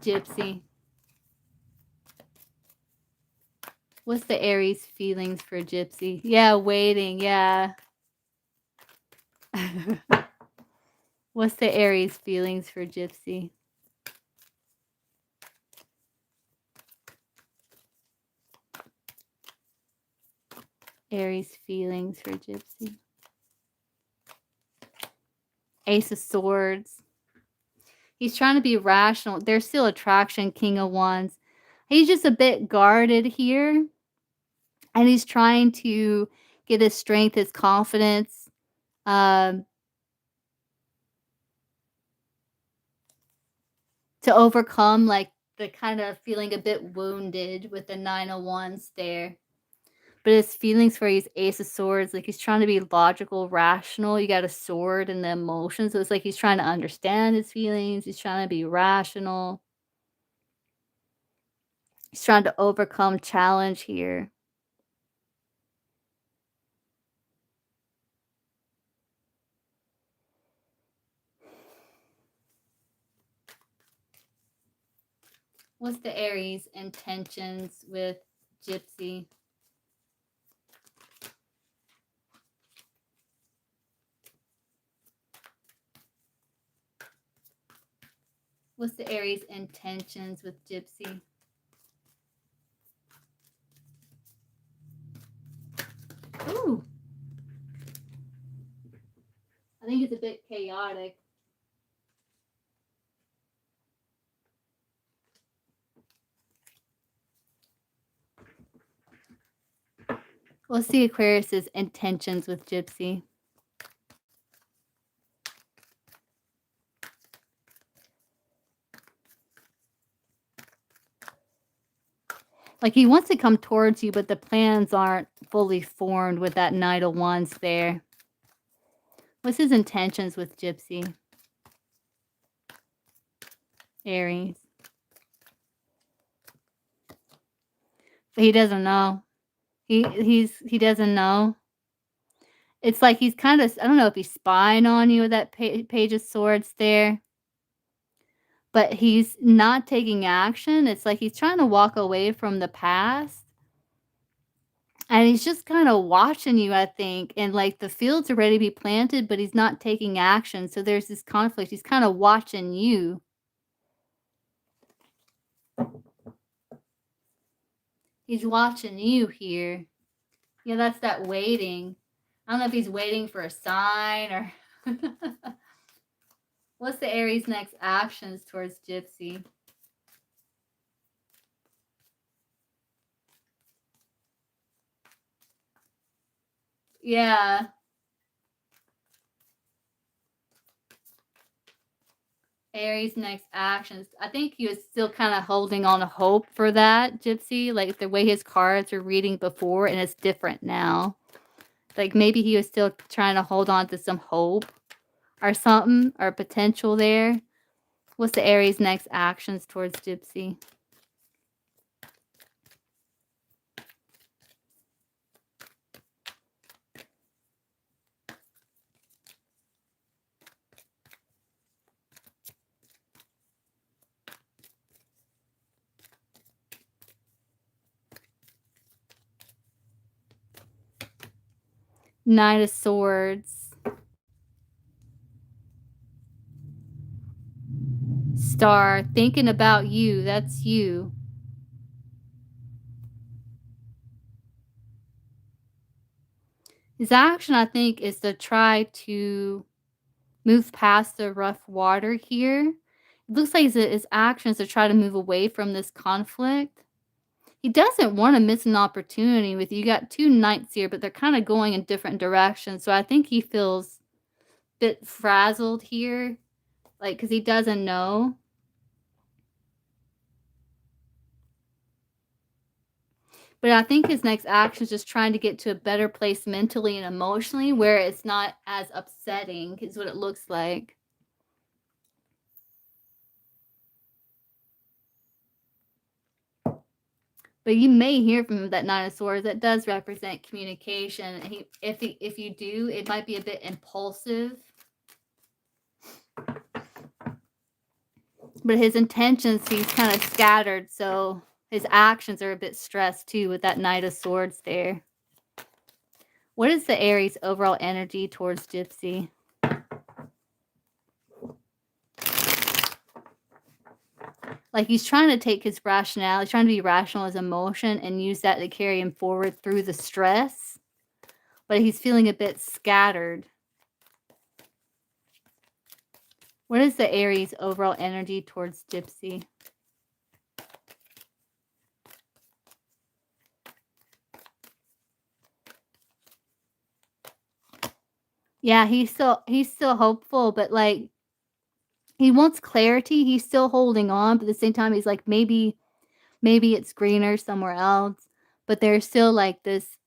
Speaker 1: Gypsy? What's the Aries feelings for Gypsy? Yeah, waiting, yeah. What's the Aries feelings for Gypsy? Aries feelings for Gypsy. Ace of Swords. He's trying to be rational. There's still attraction, King of Wands. He's just a bit guarded here. And he's trying to get his strength, his confidence. To overcome like the kind of feeling a bit wounded with the 9 of Wands there. But his feelings for his Ace of Swords, like he's trying to be logical, rational. You got a sword and the emotions. So it's like he's trying to understand his feelings. He's trying to be rational. He's trying to overcome challenge here. What's the Aries intentions with Gypsy? What's the Aries intentions with Gypsy? Ooh. I think it's a bit chaotic. What's the Aquarius's intentions with Gypsy? Like he wants to come towards you, but the plans aren't fully formed with that Knight of Wands there. What's his intentions with Gypsy? Aries. But he doesn't know. He doesn't know. It's like he's kind of, I don't know if he's spying on you with that Page of Swords there. But he's not taking action. It's like he's trying to walk away from the past. And he's just kind of watching you, I think. And like the fields are ready to be planted, but he's not taking action. So there's this conflict. He's kind of watching you. He's watching you here. Yeah, that's that waiting. I don't know if he's waiting for a sign or... What's the Aries' next actions towards Gypsy? Yeah. Aries' next actions. I think he was still kind of holding on to hope for that, Gypsy. Like the way his cards were reading before, and it's different now. Like maybe he was still trying to hold on to some hope or something or potential there. What's the Aries' next actions towards Gypsy? Knight of Swords. Star, thinking about you. That's you. His action, I think, is to try to move past the rough water here. It looks like his actions to try to move away from this conflict. He doesn't want to miss an opportunity with you. You got two knights here, but they're kind of going in different directions. So I think he feels a bit frazzled here, like because he doesn't know. But I think his next action is just trying to get to a better place mentally and emotionally where it's not as upsetting, is what it looks like. But you may hear from that Nine of Swords. That does represent communication. If you do, it might be a bit impulsive. But his intentions, he's kind of scattered, so his actions are a bit stressed too with that Knight of Swords there. What is the Aries' overall energy towards Gypsy? Like he's trying to take his rationality, trying to be rational, his emotion, and use that to carry him forward through the stress. But he's feeling a bit scattered. What is the Aries' overall energy towards Gypsy? Yeah, he's still hopeful, but like he wants clarity. He's still holding on, but at the same time, he's like maybe it's greener somewhere else. But there's still like this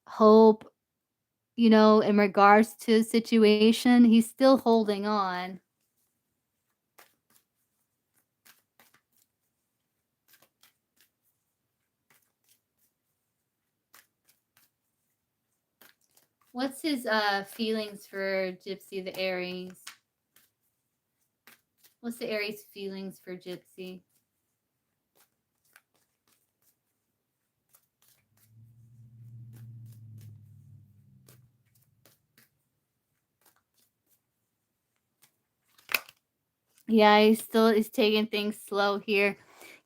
Speaker 1: hope, in regards to the situation. He's still holding on. What's his feelings for Gypsy the Aries? What's the Aries' feelings for Gypsy? Yeah, he's taking things slow here.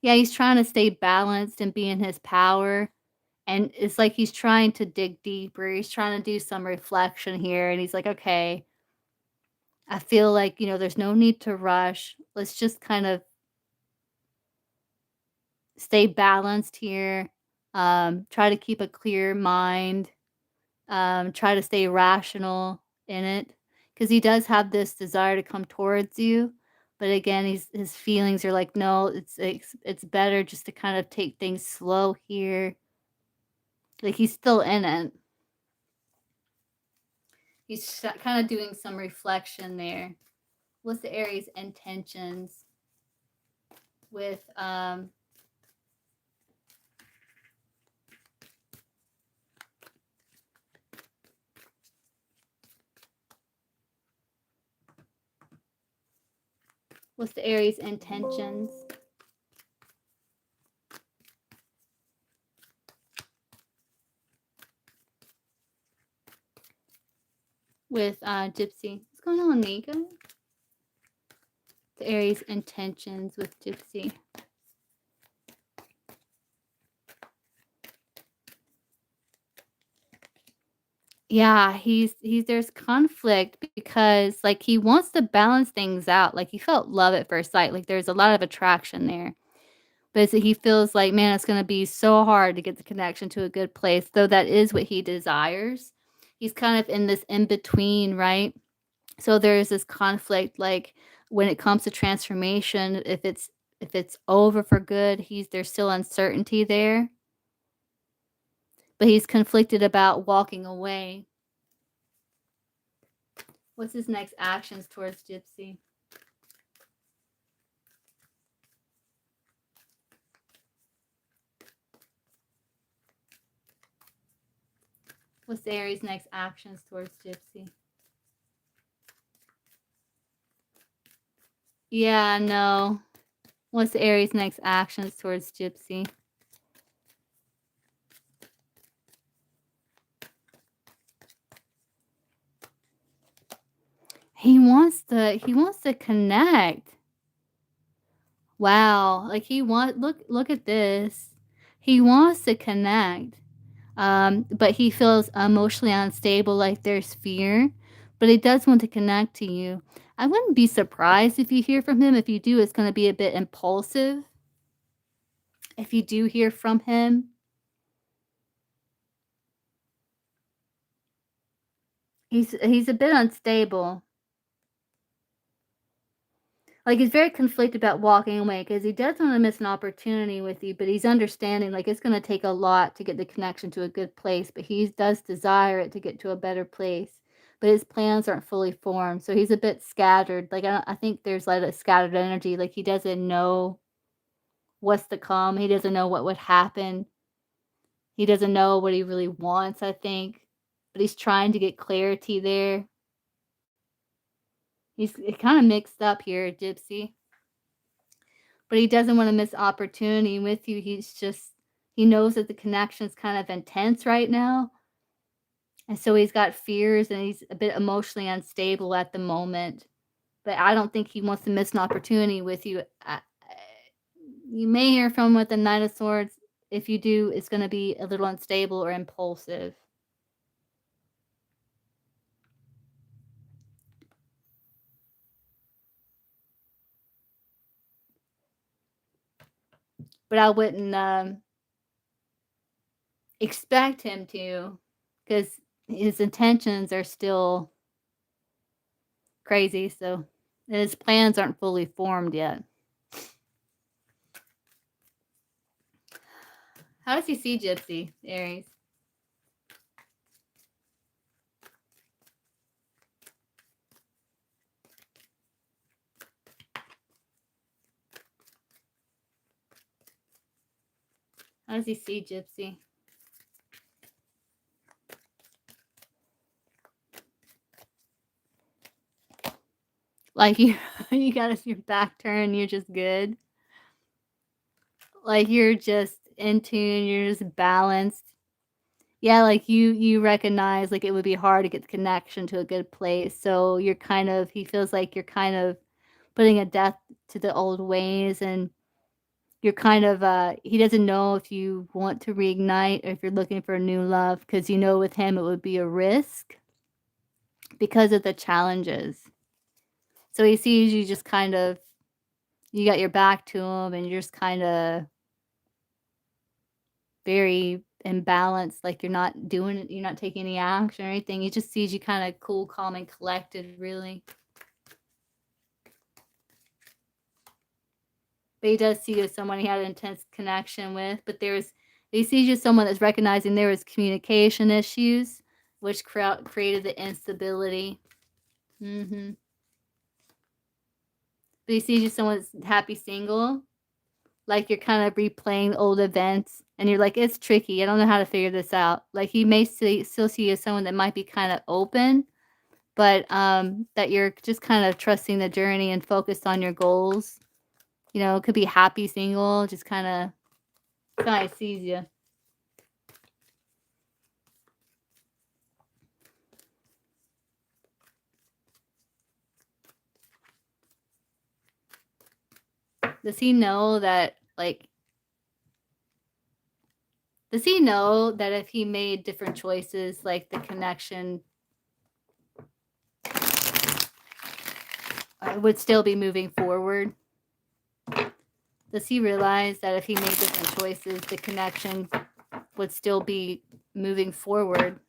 Speaker 1: Yeah, he's trying to stay balanced and be in his power. And it's like he's trying to dig deeper. He's trying to do some reflection here. And he's like, okay, I feel like, there's no need to rush. Let's just kind of stay balanced here. Try to keep a clear mind. Try to stay rational in it. Because he does have this desire to come towards you. But again, his feelings are like, no, it's better just to kind of take things slow here. Like he's still in it. He's kind of doing some reflection there. What's the Aries' intentions with what's the Aries' intentions with Gypsy? What's going on, Nika? The Aries' intentions with Gypsy. Yeah, he's there's conflict because like he wants to balance things out. Like he felt love at first sight. Like there's a lot of attraction there. But he feels like, man, it's going to be so hard to get the connection to a good place, though that is what he desires. He's kind of in this in between, right? So there's this conflict, like, when it comes to transformation, if it's over for good, there's still uncertainty there, but he's conflicted about walking away. What's his next actions towards Gypsy? What's Aries' next actions towards Gypsy? Yeah, no. What's Aries' next actions towards Gypsy? He wants to connect. Wow, like look at this. He wants to connect. But he feels emotionally unstable, like there's fear, but he does want to connect to you. I wouldn't be surprised if you hear from him. If you do, it's going to be a bit impulsive. If you do hear from him, he's a bit unstable. Like, he's very conflicted about walking away because he doesn't want to miss an opportunity with you, but he's understanding, like, it's gonna take a lot to get the connection to a good place, but he does desire it to get to a better place. But his plans aren't fully formed, so he's a bit scattered. Like, I think there's, like, a scattered energy, like, he doesn't know what's to come, he doesn't know what would happen. He doesn't know what he really wants, I think, but he's trying to get clarity there. He's kinda mixed up here, Gypsy. But he doesn't want to miss opportunity with you. He knows that the connection is kind of intense right now. And so he's got fears and he's a bit emotionally unstable at the moment. But I don't think he wants to miss an opportunity with you. You may hear from him with the Knight of Swords. If you do, it's going to be a little unstable or impulsive. But I wouldn't expect him to, because his intentions are still crazy. So his plans aren't fully formed yet. How does he see Gypsy, Aries? How does he see Gypsy? Like you got your back turned, you're just good. Like you're just in tune, you're just balanced. Yeah, like you recognize like it would be hard to get the connection to a good place. So he feels like you're kind of putting a death to the old ways, and you're kind of he doesn't know if you want to reignite or if you're looking for a new love, because with him it would be a risk because of the challenges. So he sees you just you got your back to him and you're just kind of very imbalanced, like you're not taking any action or anything. He just sees you kind of cool, calm, and collected, really. But he does see you as someone he had an intense connection with. But he sees you as someone that's recognizing there was communication issues, which created the instability. But he sees you as someone that's happy single. Like you're kind of replaying old events and you're like, it's tricky. I don't know how to figure this out. Like he may still see you as someone that might be kind of open, but that you're just kind of trusting the journey and focused on your goals. It could be happy single, just kind of sees you. Does he know that if he made different choices, like the connection would still be moving forward? Does he realize that if he made different choices, the connection would still be moving forward?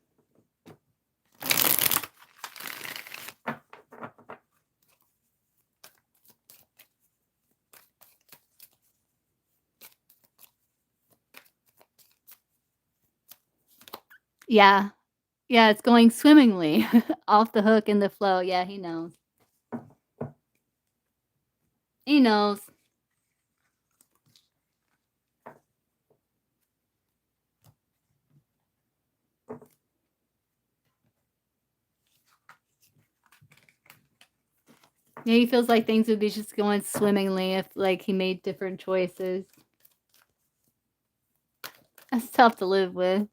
Speaker 1: Yeah. Yeah, it's going swimmingly. Off the hook in the flow. Yeah, he knows. He knows. Yeah, he feels like things would be just going swimmingly if, like, he made different choices. That's tough to live with.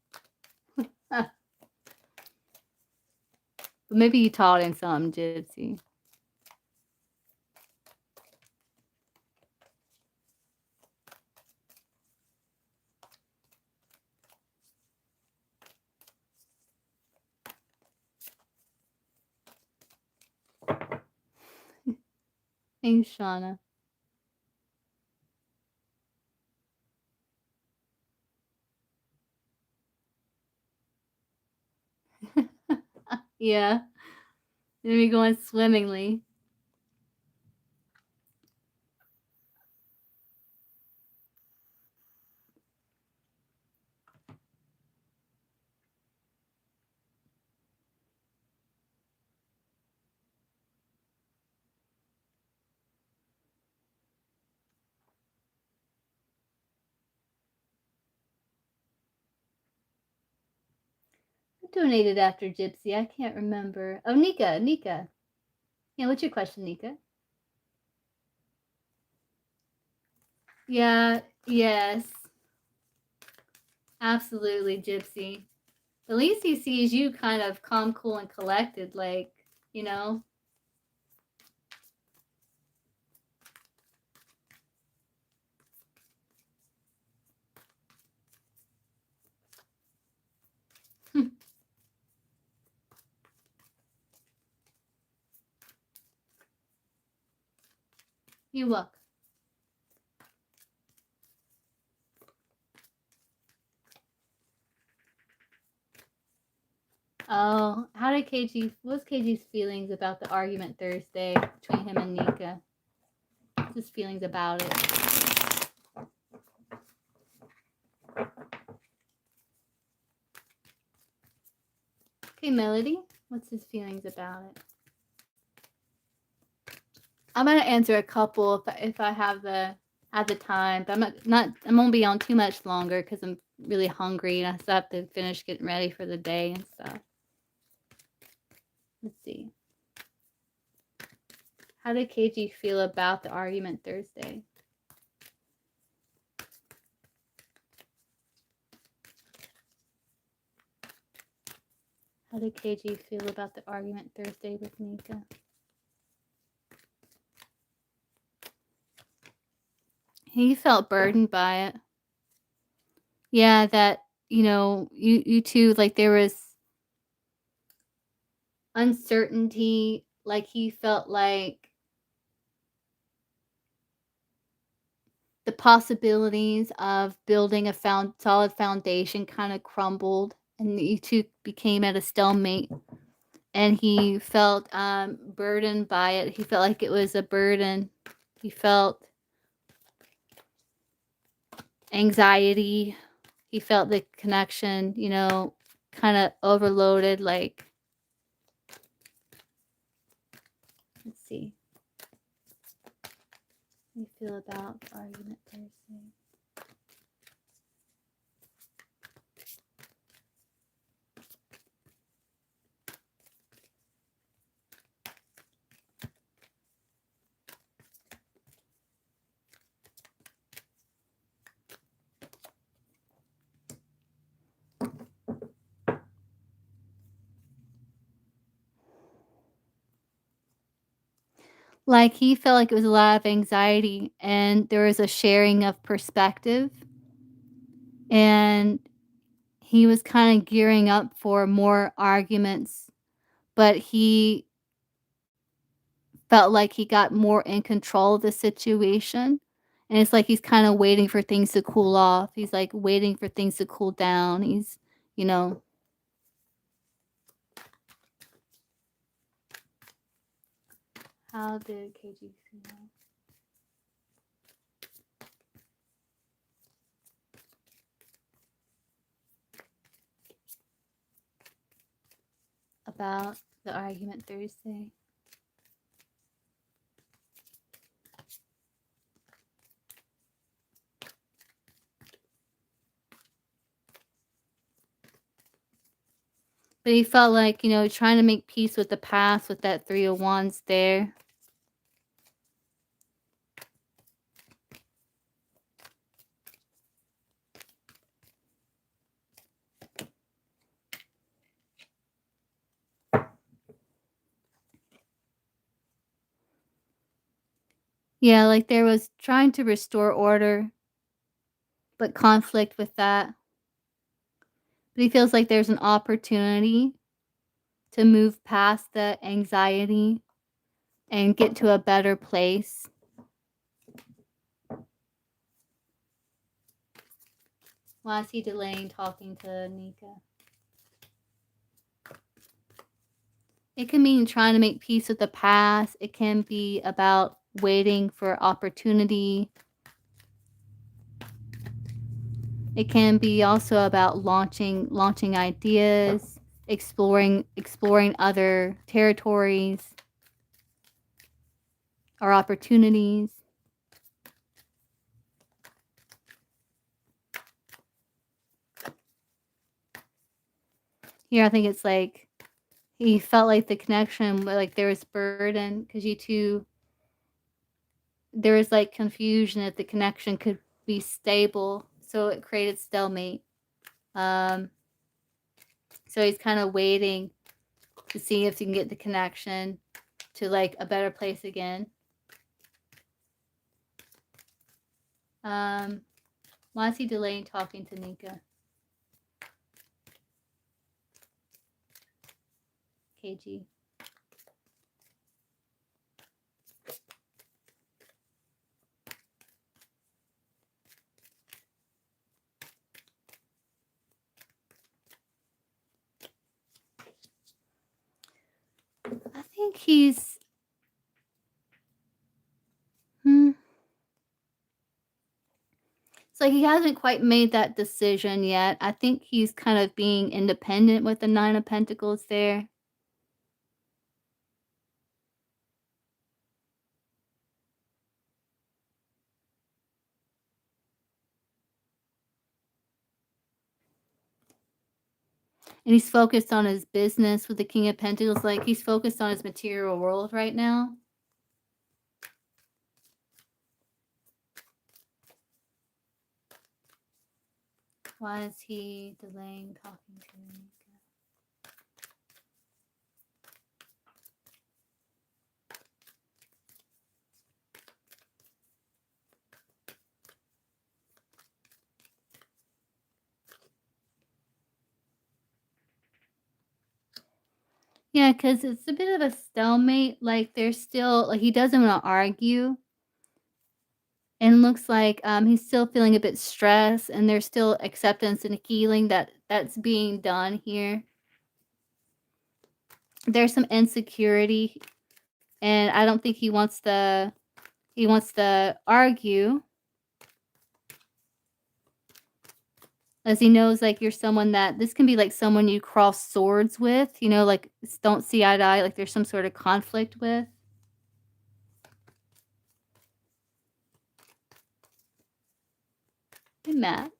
Speaker 1: But maybe you taught him something, Gypsy. Thanks, Shauna. Yeah. Maybe going swimmingly. Who donated after Gypsy? I can't remember. Oh, Nika. Nika. Yeah, what's your question, Nika? Yeah, yes. Absolutely, Gypsy. At least he sees you kind of calm, cool, and collected, like, you know? You look. Oh, how did KG, what's KG's feelings about the argument Thursday between him and Nika? What's his feelings about it? Okay, Melody, what's his feelings about it? I'm gonna answer a couple if I have the time, but I'm gonna be on too much longer because I'm really hungry and I still have to finish getting ready for the day and stuff. Let's see. How did KG feel about the argument Thursday? How did KG feel about the argument Thursday with Nika? He felt burdened by it. Yeah, that, you two, like, there was uncertainty, like, he felt like the possibilities of building a solid foundation kind of crumbled, and you two became at a stalemate, and he felt, burdened by it. He felt like it was a burden. He felt anxiety. He felt the connection, kind of overloaded, like, let's see. How do you feel about the argument Thursday? Like, he felt like it was a lot of anxiety, and there was a sharing of perspective, and he was kinda gearing up for more arguments, but he felt like he got more in control of the situation, and it's like he's kinda waiting for things to cool off. He's, like, waiting for things to cool down. He's, you know How did KG feel? about the argument Thursday. But he felt like, trying to make peace with the past with that Three of Wands there. Yeah, like there was trying to restore order, but conflict with that. But he feels like there's an opportunity to move past the anxiety and get to a better place. Why is he delaying talking to Nika? It can mean trying to make peace with the past. It can be about waiting for opportunity. It can be also about launching ideas, exploring other territories or opportunities. Here I think it's like he felt like the connection, like there was burden because you two, there was like confusion if the connection could be stable, so it created stalemate. So he's kind of waiting to see if he can get the connection to like a better place again. Why is he delaying talking to Nika? KG. I think he's so he hasn't quite made that decision yet. I think he's kind of being independent with the Nine of Pentacles there. And he's focused on his business with the King of Pentacles. Like he's focused on his material world right now. Why is he delaying talking to Nika? Yeah, because it's a bit of a stalemate. Like there's still like he doesn't want to argue. And looks like he's still feeling a bit stressed, and there's still acceptance and healing that's being done here. There's some insecurity, and I don't think he wants to argue, as he knows like you're someone that this can be like someone you cross swords with, like don't see eye to eye, like there's some sort of conflict with. Hey, Matt.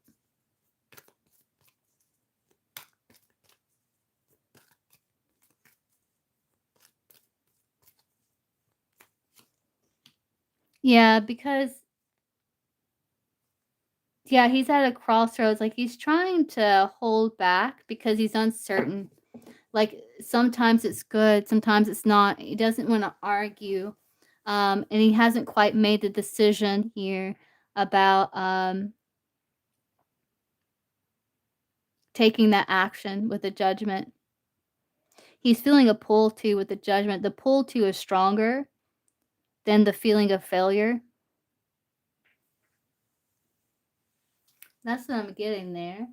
Speaker 1: Yeah, because he's at a crossroads. Like he's trying to hold back because he's uncertain. Like sometimes it's good, sometimes it's not. He doesn't want to argue, and he hasn't quite made the decision here about taking that action with the Judgment. He's feeling a pull too with the Judgment. The pull too is stronger than the feeling of failure. That's what I'm getting there.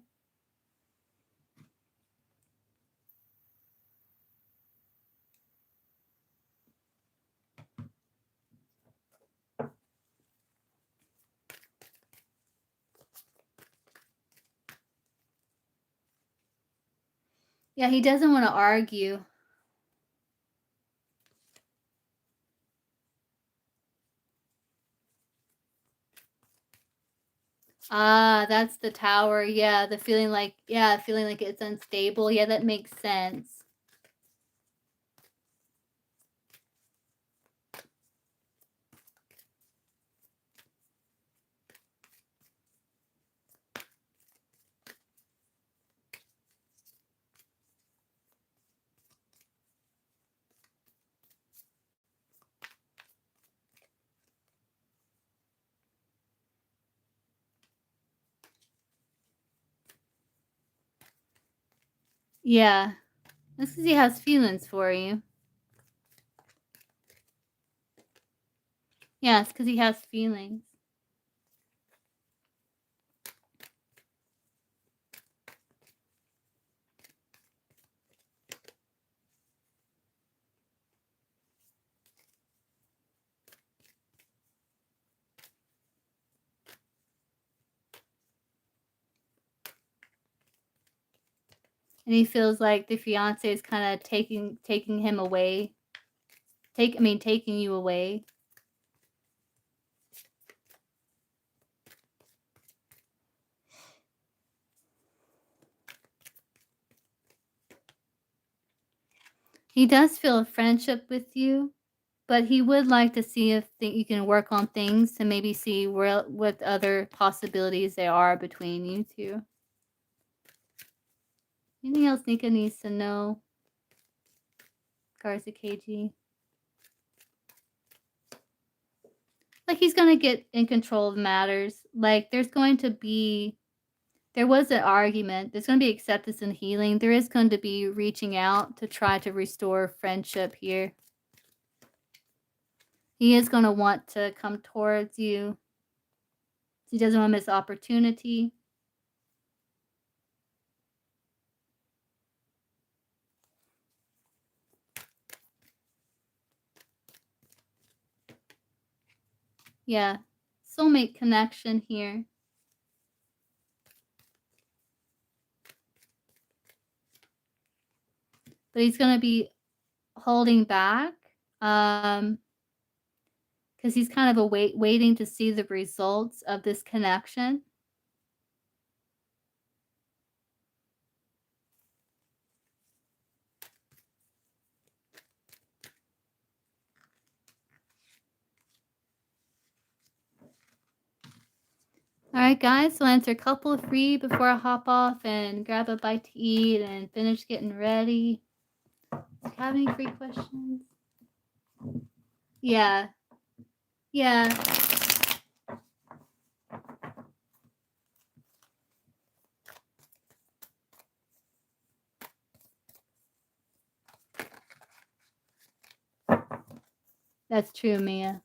Speaker 1: Yeah, he doesn't want to argue. Ah, that's the tower. Yeah, the feeling like, yeah, feeling like it's unstable. Yeah, that makes sense. Yeah, that's because he has feelings for you. Yeah, it's because he has feelings. And he feels like the fiance is kind of taking him away. Taking you away. He does feel a friendship with you, but he would like to see if you can work on things to maybe see what other possibilities there are between you two. Anything else Nika needs to know? Garza KG. Like he's gonna get in control of matters. Like there was an argument. There's gonna be acceptance and healing. There is going to be reaching out to try to restore friendship here. He is gonna want to come towards you. He doesn't want to miss opportunity. Yeah. Soulmate connection here. But he's gonna be holding back. Because he's kind of waiting to see the results of this connection. All right, guys, so I'll answer a couple of free before I hop off and grab a bite to eat and finish getting ready. Do you have any free questions? Yeah. Yeah. That's true, Mia.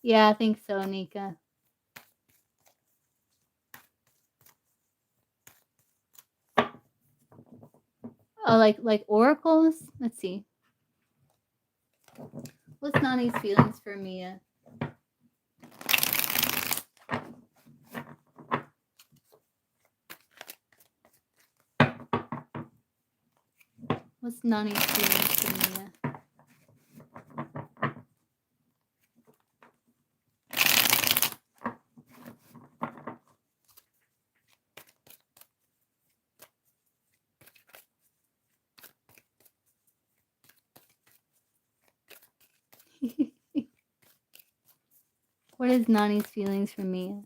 Speaker 1: Yeah, I think so, Nika. Oh, like oracles? Let's see. What's Nani's feelings for Mia? What's Nani's feelings for Mia? What is Nani's feelings for Mia?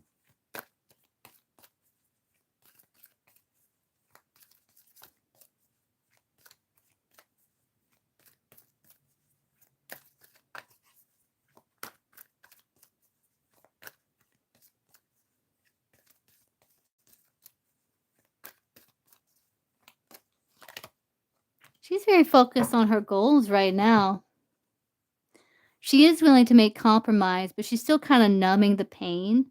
Speaker 1: She's very focused on her goals right now. She is willing to make compromise, but she's still kind of numbing the pain.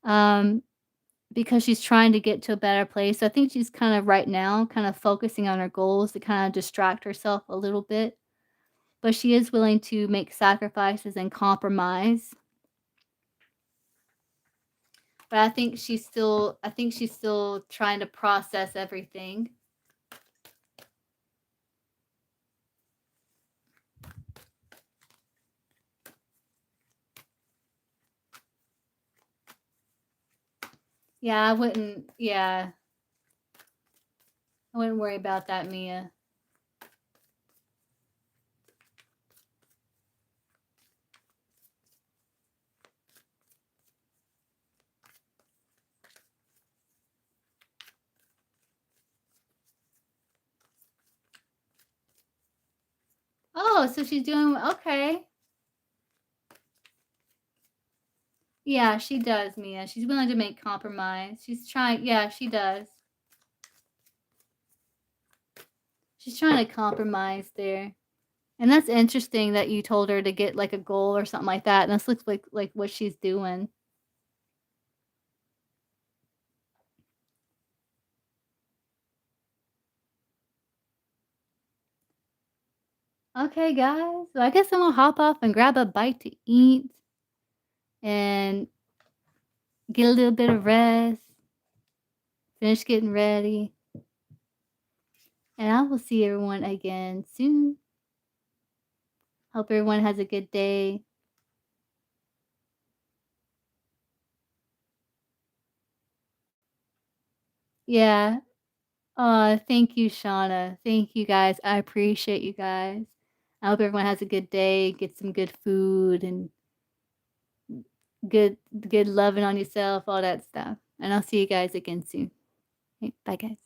Speaker 1: Because she's trying to get to a better place. So I think she's kind of right now kind of focusing on her goals to kind of distract herself a little bit. But she is willing to make sacrifices and compromise. But I think she's still trying to process everything. Yeah, I wouldn't. Yeah, I wouldn't worry about that, Mia. Oh, so she's doing okay. Yeah, she does, Mia. She's willing to make compromise. She's trying. Yeah, she does. She's trying to compromise there. And that's interesting that you told her to get like a goal or something like that. And this looks like what she's doing. Okay, guys. So I guess I'm gonna hop off and grab a bite to eat and get a little bit of rest. Finish getting ready. And I will see everyone again soon. Hope everyone has a good day. Yeah. Thank you, Shauna. Thank you guys. I appreciate you guys. I hope everyone has a good day. Get some good food and good loving on yourself, all that stuff. And I'll see you guys again soon. Okay, bye guys.